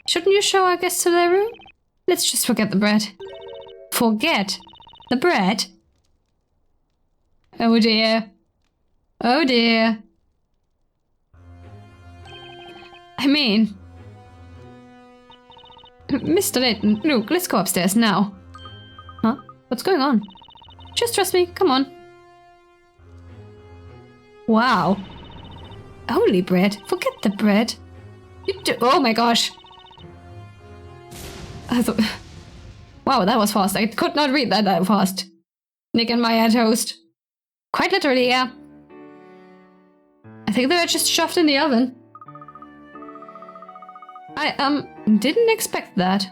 shouldn't you show our guests to their room? Let's just forget the bread. Forget? The bread? Oh dear. Oh dear. I mean... Mr. Layton, Luke, let's go upstairs now. Huh? What's going on? Just trust me, come on. Wow. Only bread? Forget the bread. Oh my gosh. Wow, that was fast. I could not read that fast. Nick and Maya toast. Quite literally, yeah. I think they were just shoved in the oven. I, didn't expect that.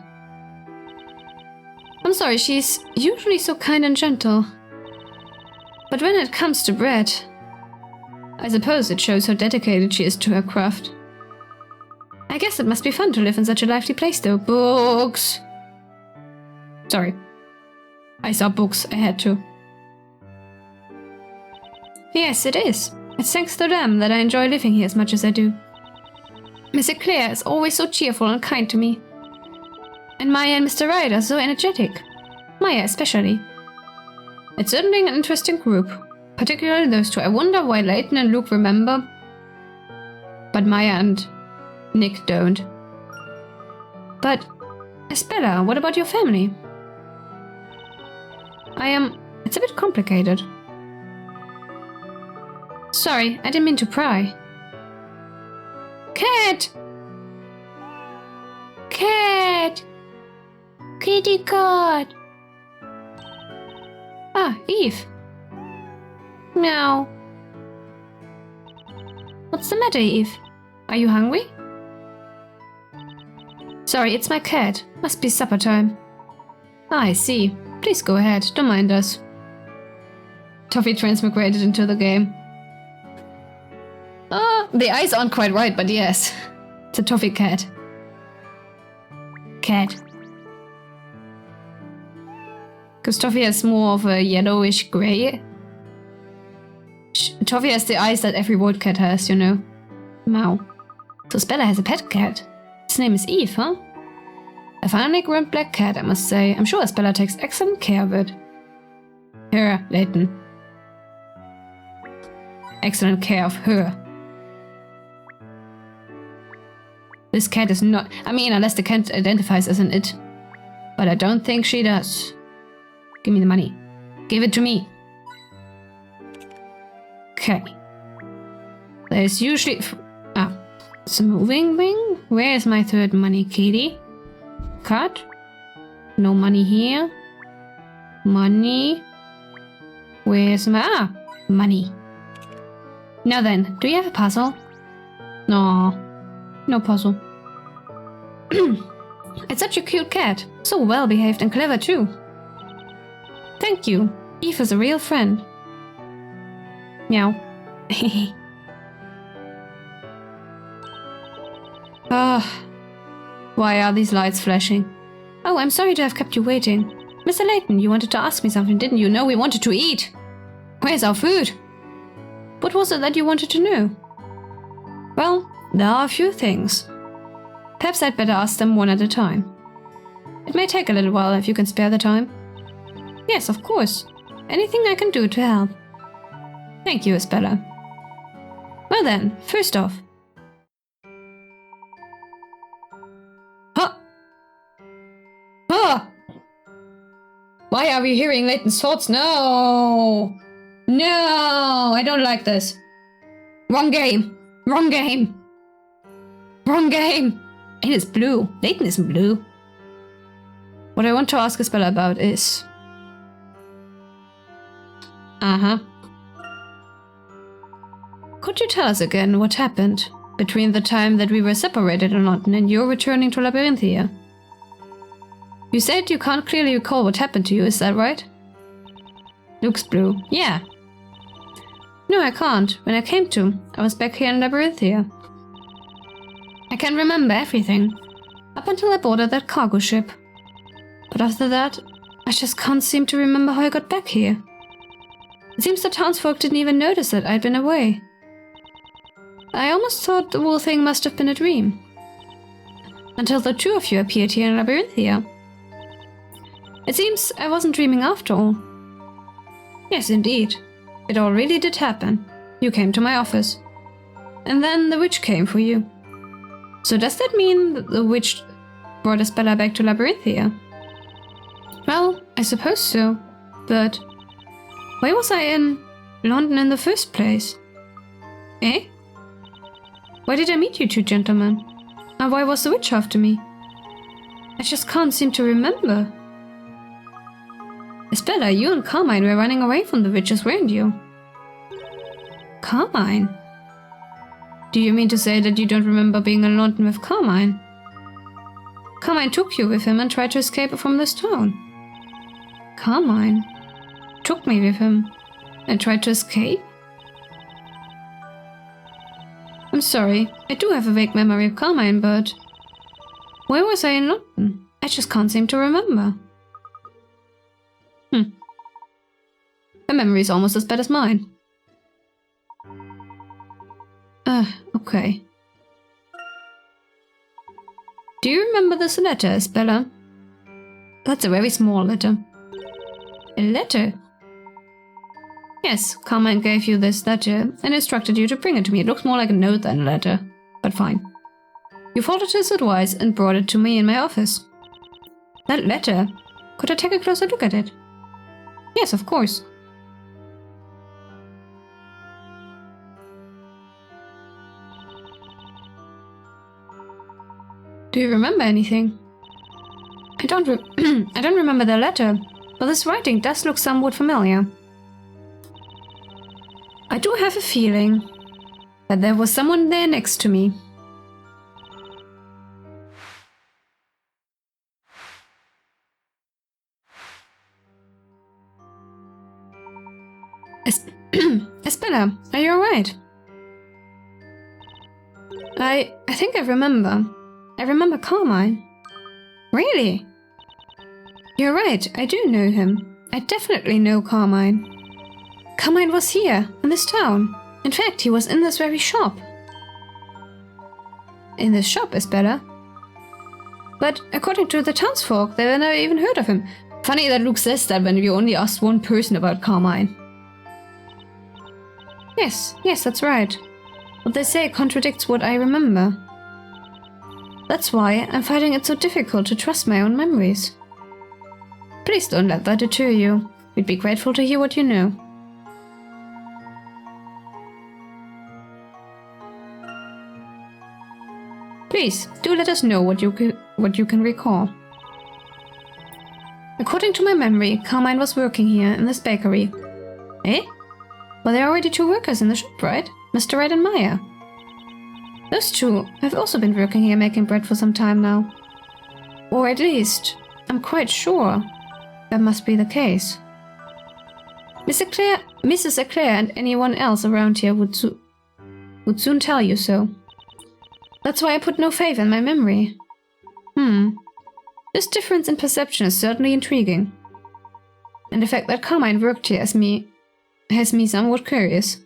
I'm sorry, she's usually so kind and gentle. But when it comes to bread, I suppose it shows how dedicated she is to her craft. I guess it must be fun to live in such a lively place though. Books! Sorry. I saw books, I had to. Yes, it is. It's thanks to them that I enjoy living here as much as I do. Mr. Clare is always so cheerful and kind to me. And Maya and Mr. Wright are so energetic. Maya especially. It's certainly an interesting group. Particularly those two. I wonder why Layton and Luke remember, but Maya and Nick don't. But, Isabella, what about your family? It's a bit complicated. Sorry, I didn't mean to pry. Cat! Cat! Kitty cat! Ah, Eve. Meow. What's the matter, Eve? Are you hungry? Sorry, it's my cat. Must be supper time. Ah, I see. Please go ahead, don't mind us. Toffee transmigrated into the game. Ah, the eyes aren't quite right, but yes. It's a toffee cat. Cat. Because Toffee has more of a yellowish grey. Toffee has the eyes that every wood cat has, you know. Meow. So Spella has a pet cat. His name is Eve, huh? A finely groomed black cat, I must say. I'm sure Spella takes excellent care of it. Her, Layton. Excellent care of her. This cat is not... I mean, unless the cat identifies as an it. But I don't think she does. Give me the money. Give it to me. Okay. There's usually... Ah. It's a moving wing? Where is my third money, kitty? Cut. No money here. Money. Where's my... Ah! Money. Now then, do you have a puzzle? No. No puzzle. It's such a cute cat. So well behaved and clever too. Thank you. Eve is a real friend. Meow. Ah. Why are these lights flashing? Oh, I'm sorry to have kept you waiting. Mr. Layton, you wanted to ask me something, didn't you? No, we wanted to eat. Where's our food? What was it that you wanted to know? Well, there are a few things. Perhaps I'd better ask them one at a time. It may take a little while if you can spare the time. Yes, of course. Anything I can do to help. Thank you, Isabella. Well then, first off. Huh! Ah! Why are we hearing Layton's thoughts? No! No! I don't like this. Wrong game! Wrong game! Wrong game! It is blue. Layton isn't blue. What I want to ask Isabella about is... Could you tell us again what happened between the time that we were separated in London and your returning to Labyrinthia? You said you can't clearly recall what happened to you, is that right? Looks blue. Yeah. No, I can't. When I came to, I was back here in Labyrinthia. I can remember everything, up until I boarded that cargo ship. But after that, I just can't seem to remember how I got back here. It seems the townsfolk didn't even notice that I'd been away. I almost thought the whole thing must have been a dream. Until the two of you appeared here in Labyrinthia. It seems I wasn't dreaming after all. Yes, indeed. It all really did happen. You came to my office. And then the witch came for you. So does that mean that the witch brought Isabella back to Labyrinthia? Well, I suppose so. But why was I in London in the first place? Eh? Why did I meet you two gentlemen? And why was the witch after me? I just can't seem to remember. Isabella, you and Carmine were running away from the witches, weren't you? Carmine? Do you mean to say that you don't remember being in London with Carmine? Carmine took you with him and tried to escape from this town. Carmine took me with him and tried to escape? I'm sorry, I do have a vague memory of Carmine, but... where was I in London? I just can't seem to remember. My memory is almost as bad as mine. Okay. Do you remember this letter, Isabella? That's a very small letter. A letter? Yes, Carmine gave you this letter and instructed you to bring it to me. It looks more like a note than a letter, but fine. You followed his advice and brought it to me in my office. That letter? Could I take a closer look at it? Yes, of course. Do you remember anything? I don't remember the letter, but this writing does look somewhat familiar. I do have a feeling that there was someone there next to me. Isabella, are you alright? I think I remember. I remember Carmine. Really? You're right, I do know him. I definitely know Carmine. Carmine was here, in this town. In fact, he was in this very shop. In this shop, Isabella? But according to the townsfolk, they never even heard of him. Funny that Luke says that when we only asked one person about Carmine. Yes, that's right. What they say contradicts what I remember. That's why I'm finding it so difficult to trust my own memories. Please don't let that deter you. We'd be grateful to hear what you know. Please, do let us know what you can recall. According to my memory, Carmine was working here in this bakery. Eh? Well, there are already 2 workers in the shop, right? Mr. Wright and Maya. Those 2 have also been working here making bread for some time now. Or at least, I'm quite sure that must be the case. Mrs. Eclair and anyone else around here would soon tell you so. That's why I put no faith in my memory. This difference in perception is certainly intriguing. And the fact that Carmine worked here has me somewhat curious.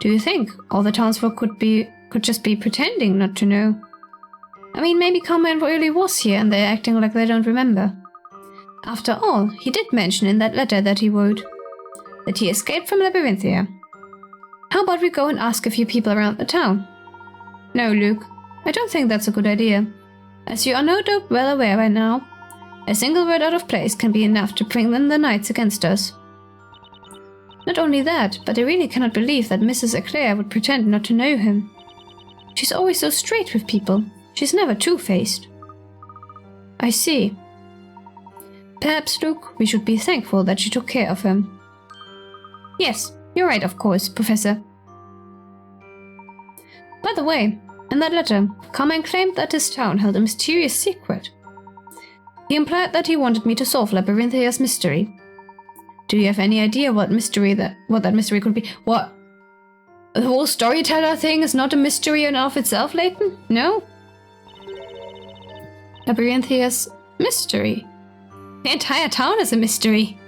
Do you think all the townsfolk could just be pretending not to know? I mean, maybe Carmine really was here and they're acting like they don't remember. After all, he did mention in that letter that he wrote that he escaped from Labyrinthia. How about we go and ask a few people around the town? No, Luke, I don't think that's a good idea. As you are no doubt well aware by now, a single word out of place can be enough to bring in the knights against us. Not only that, but I really cannot believe that Mrs. Eclair would pretend not to know him. She's always so straight with people. She's never two-faced. I see. Perhaps, Luke, we should be thankful that she took care of him. Yes, you're right, of course, Professor. By the way, in that letter, Carmine claimed that his town held a mysterious secret. He implied that he wanted me to solve Labyrinthia's mystery. Do you have any idea what that mystery could be? What? The whole storyteller thing is not a mystery in and of itself, Layton? No? Labyrinthia's mystery. The entire town is a mystery.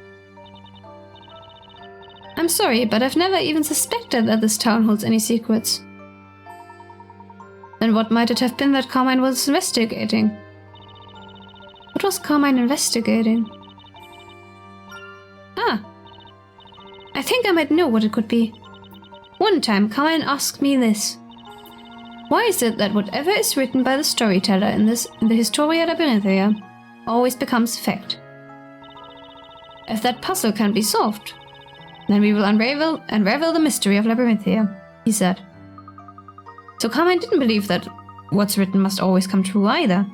I'm sorry, but I've never even suspected that this town holds any secrets. Then what might it have been that Carmine was investigating? What was Carmine investigating? Ah, I think I might know what it could be. One time, Carmine asked me this. Why is it that whatever is written by the storyteller in the Historia Labyrinthia always becomes fact? If that puzzle can be solved, then we will unravel the mystery of Labyrinthia, he said. So Carmine didn't believe that what's written must always come true either.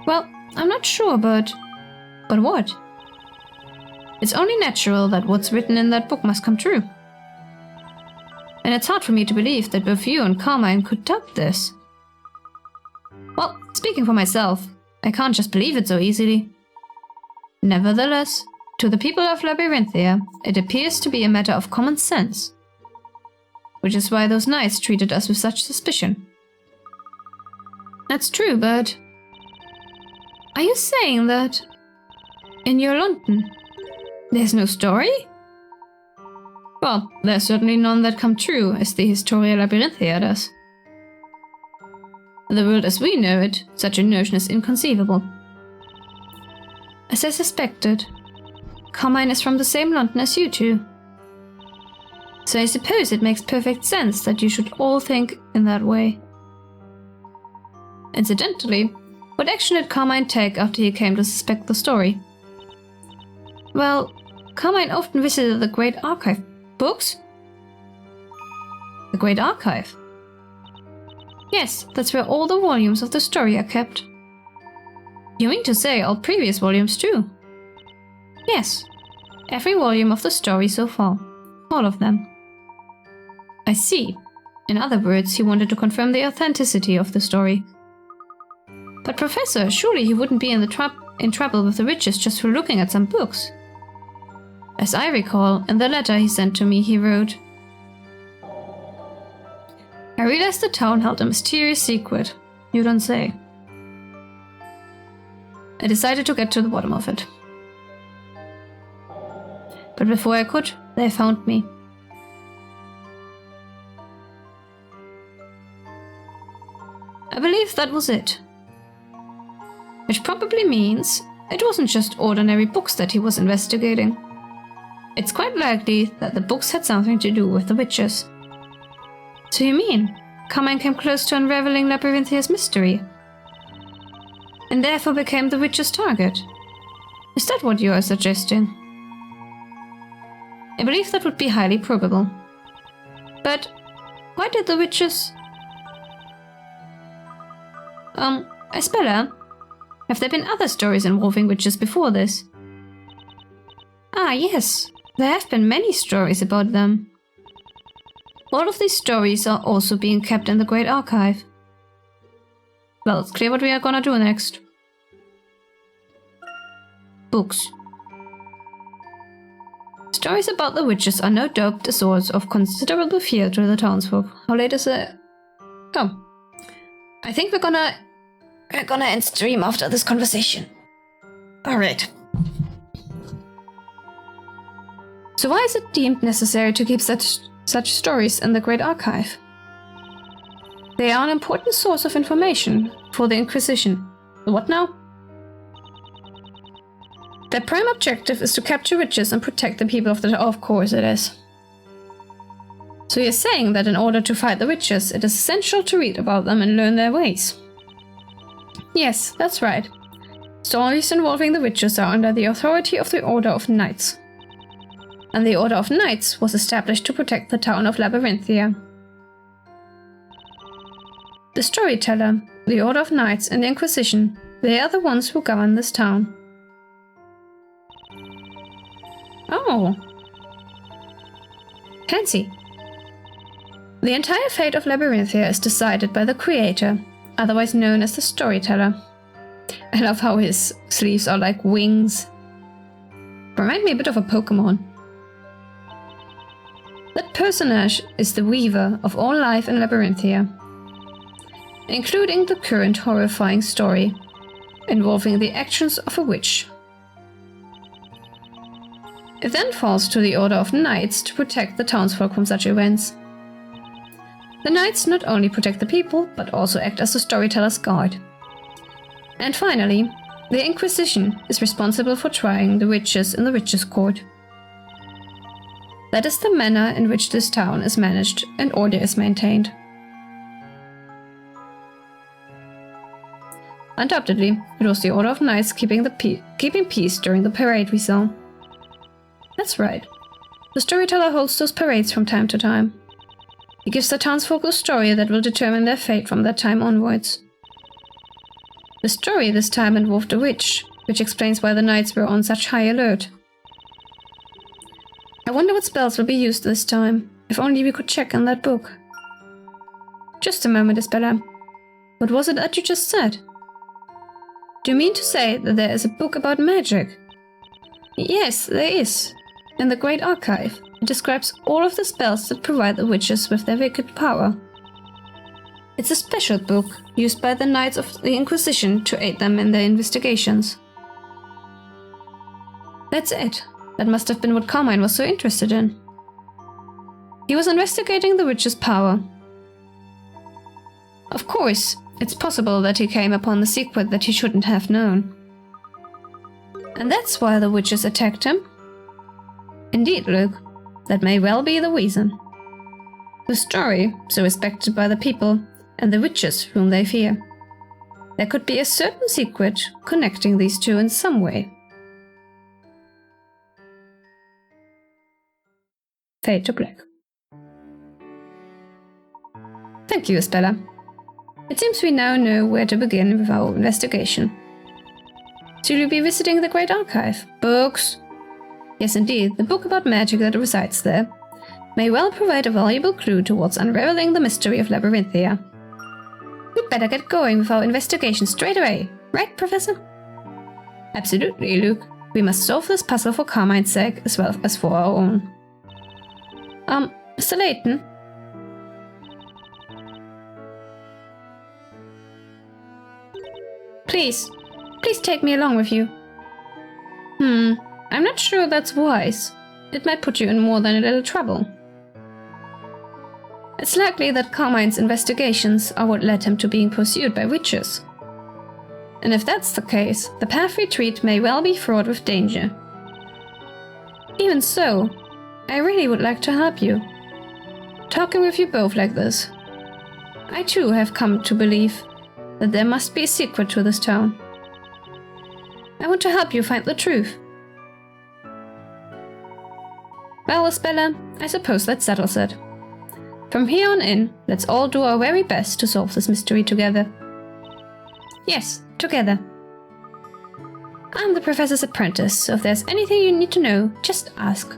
Well, I'm not sure, but what? It's only natural that what's written in that book must come true. And it's hard for me to believe that both you and Carmine could doubt this. Well, speaking for myself, I can't just believe it so easily. Nevertheless, to the people of Labyrinthia, it appears to be a matter of common sense. Which is why those knights treated us with such suspicion. That's true, but... Are you saying that... in your London, there's no story? Well, there's certainly none that come true, as the Historia Labyrinthia does. In the world as we know it, such a notion is inconceivable. As I suspected, Carmine is from the same London as you two. So I suppose it makes perfect sense that you should all think in that way. Incidentally, what action did Carmine take after he came to suspect the story? Well, Carmine often visited the Great Archive. Books? The Great Archive? Yes, that's where all the volumes of the story are kept. You mean to say all previous volumes too? Yes, every volume of the story so far. All of them. I see. In other words, he wanted to confirm the authenticity of the story. But Professor, surely he wouldn't be in trouble with the witches just for looking at some books. As I recall, in the letter he sent to me, he wrote, I realized the town held a mysterious secret. You don't say. I decided to get to the bottom of it. But before I could, they found me. I believe that was it. Which probably means it wasn't just ordinary books that he was investigating. It's quite likely that the books had something to do with the witches. So you mean, Carmine came close to unraveling Labyrinthia's mystery? And therefore became the witches' target? Is that what you are suggesting? I believe that would be highly probable. But why did the witches... Espella, have there been other stories involving witches before this? Ah, yes, there have been many stories about them. All of these stories are also being kept in the Great Archive. Well, it's clear what we are gonna do next. Books. Stories about the witches are no doubt a source of considerable fear to the townsfolk. How late is it? Oh. I think we're gonna end stream after this conversation. Alright. So why is it deemed necessary to keep such stories in the Great Archive? They are an important source of information for the Inquisition. What now? Their prime objective is to capture witches and protect the people of the town. Of course it is. So you're saying that in order to fight the witches, it is essential to read about them and learn their ways. Yes, that's right. Stories involving the witches are under the authority of the Order of Knights. And the Order of Knights was established to protect the town of Labyrinthia. The storyteller, the Order of Knights, and the Inquisition, they are the ones who govern this town. Oh. Fancy. The entire fate of Labyrinthia is decided by the Creator, otherwise known as the Storyteller. I love how his sleeves are like wings. Remind me a bit of a Pokemon. That personage is the weaver of all life in Labyrinthia, including the current horrifying story involving the actions of a witch. It then falls to the Order of Knights to protect the townsfolk from such events. The Knights not only protect the people, but also act as the storyteller's guard. And finally, the Inquisition is responsible for trying the witches in the Witches' Court. That is the manner in which this town is managed and order is maintained. Undoubtedly, it was the Order of Knights keeping peace during the parade we saw. That's right. The storyteller holds those parades from time to time. He gives the townsfolk a story that will determine their fate from that time onwards. The story this time involved a witch, which explains why the knights were on such high alert. I wonder what spells will be used this time. If only we could check in that book. Just a moment, Isabella. What was it that you just said? Do you mean to say that there is a book about magic? Yes, there is. In the Great Archive, it describes all of the spells that provide the witches with their wicked power. It's a special book used by the Knights of the Inquisition to aid them in their investigations. That's it. That must have been what Carmine was so interested in. He was investigating the witch's power. Of course, it's possible that he came upon the secret that he shouldn't have known. And that's why the witches attacked him? Indeed, Luke. That may well be the reason. The story, so respected by the people, and the witches whom they fear. There could be a certain secret connecting these two in some way. Fade to black. Thank you, Estella. It seems we now know where to begin with our investigation. Shall we be visiting the Great Archive? Books? Yes, indeed, the book about magic that resides there may well provide a valuable clue towards unraveling the mystery of Labyrinthia. We'd better get going with our investigation straight away, right, Professor? Absolutely, Luke. We must solve this puzzle for Carmine's sake as well as for our own. Mr. Layton? Please take me along with you. I'm not sure that's wise. It might put you in more than a little trouble. It's likely that Carmine's investigations are what led him to being pursued by witches. And if that's the case, the path we treat may well be fraught with danger. Even so, I really would like to help you. Talking with you both like this, I too have come to believe that there must be a secret to this town. I want to help you find the truth. Well, Isabella, I suppose that settles it. From here on in, let's all do our very best to solve this mystery together. Yes, together. I'm the Professor's apprentice, so if there's anything you need to know, just ask.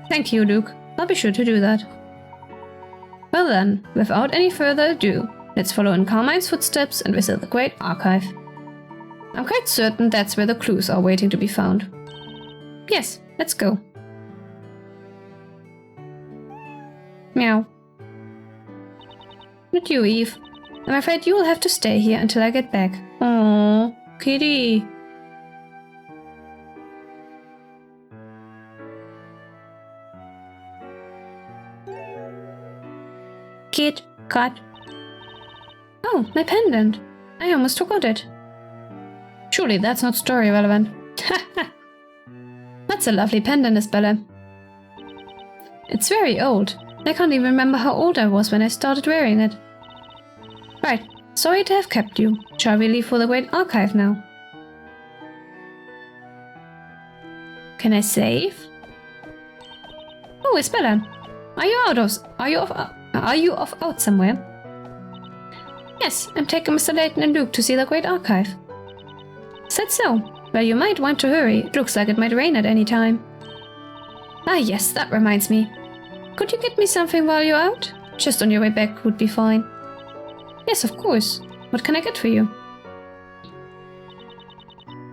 Thank you, Luke. I'll be sure to do that. Well then, without any further ado, let's follow in Carmine's footsteps and visit the Great Archive. I'm quite certain that's where the clues are waiting to be found. Yes, let's go. Meow. Not you, Eve. I'm afraid you will have to stay here until I get back. Aww, kitty. Kit, cut. Oh, my pendant. I almost forgot it. Surely that's not story relevant. That's a lovely pendant, Isabella. It's very old. I can't even remember how old I was when I started wearing it. Right, sorry to have kept you. Shall we leave for the Great Archive now? Can I save? Oh, Isabella. Are you off out somewhere? Yes, I'm taking Mr. Layton and Luke to see the Great Archive. Is that so? Well, you might want to hurry. It looks like it might rain at any time. Ah yes, that reminds me. Could you get me something while you're out? Just on your way back would be fine. Yes, of course. What can I get for you?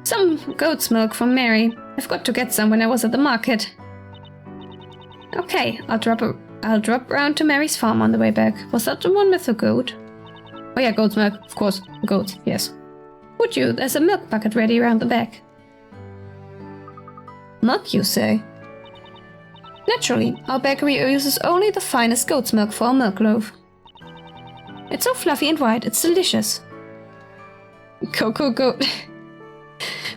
Some goat's milk from Mary. I've got to get some when I was at the market. Okay, I'll drop round to Mary's farm on the way back. Was that the one with the goat? Oh yeah, goat's milk, of course. Goat, yes. Would you? There's a milk bucket ready around the back. Milk, you say? Naturally, our bakery uses only the finest goat's milk for our milk loaf. It's so fluffy and white, it's delicious. Cocoa goat.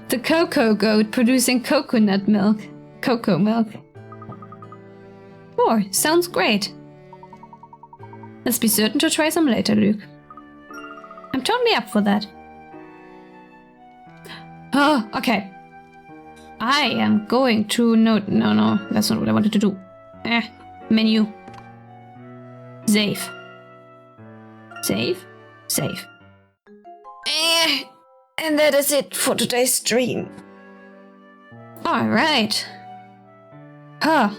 The cocoa goat producing coconut milk. Cocoa milk. Oh, sounds great. Let's be certain to try some later, Luke. I'm totally up for that. Oh, okay. I am going to no, that's not what I wanted to do. Menu. Save. Save. Save. And that is it for today's stream. Alright. Huh.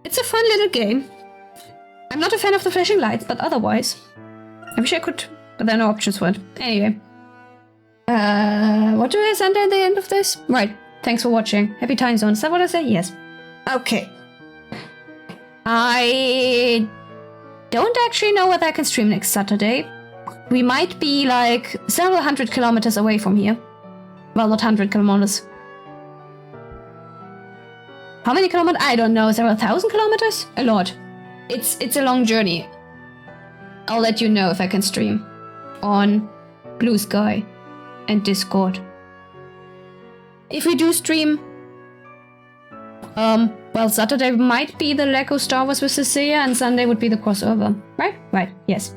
It's a fun little game. I'm not a fan of the flashing lights, but otherwise. I wish I could, but there are no options for it. Anyway. What do I send at the end of this? Right. Thanks for watching. Happy time zone. Is that what I say? Yes. Okay. I don't actually know whether I can stream next Saturday. We might be like several hundred kilometers away from here. Well, not 100 kilometers. How many kilometers? I don't know. Several thousand kilometers? A lot. It's a long journey. I'll let you know if I can stream on Blue Sky and Discord. If we do stream, well, Saturday might be the Lego Star Wars with Cecilia, and Sunday would be the crossover. Right? Right, yes.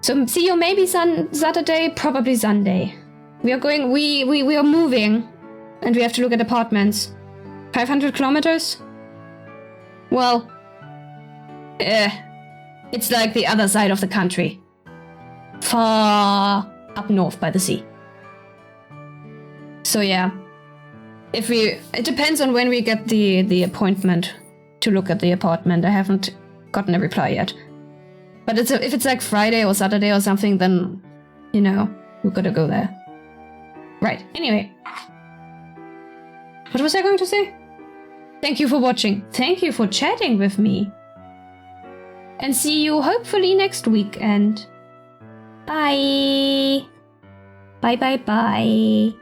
So see you maybe Saturday, probably Sunday. We are moving, and we have to look at apartments. 500 kilometers? Well, it's like the other side of the country. Far up north by the sea. So yeah. It depends on when we get the appointment to look at the apartment. I haven't gotten a reply yet. But if it's like Friday or Saturday or something, then, you know, we've got to go there. Right, anyway. What was I going to say? Thank you for watching. Thank you for chatting with me. And see you hopefully next weekend. Bye. Bye, bye, bye.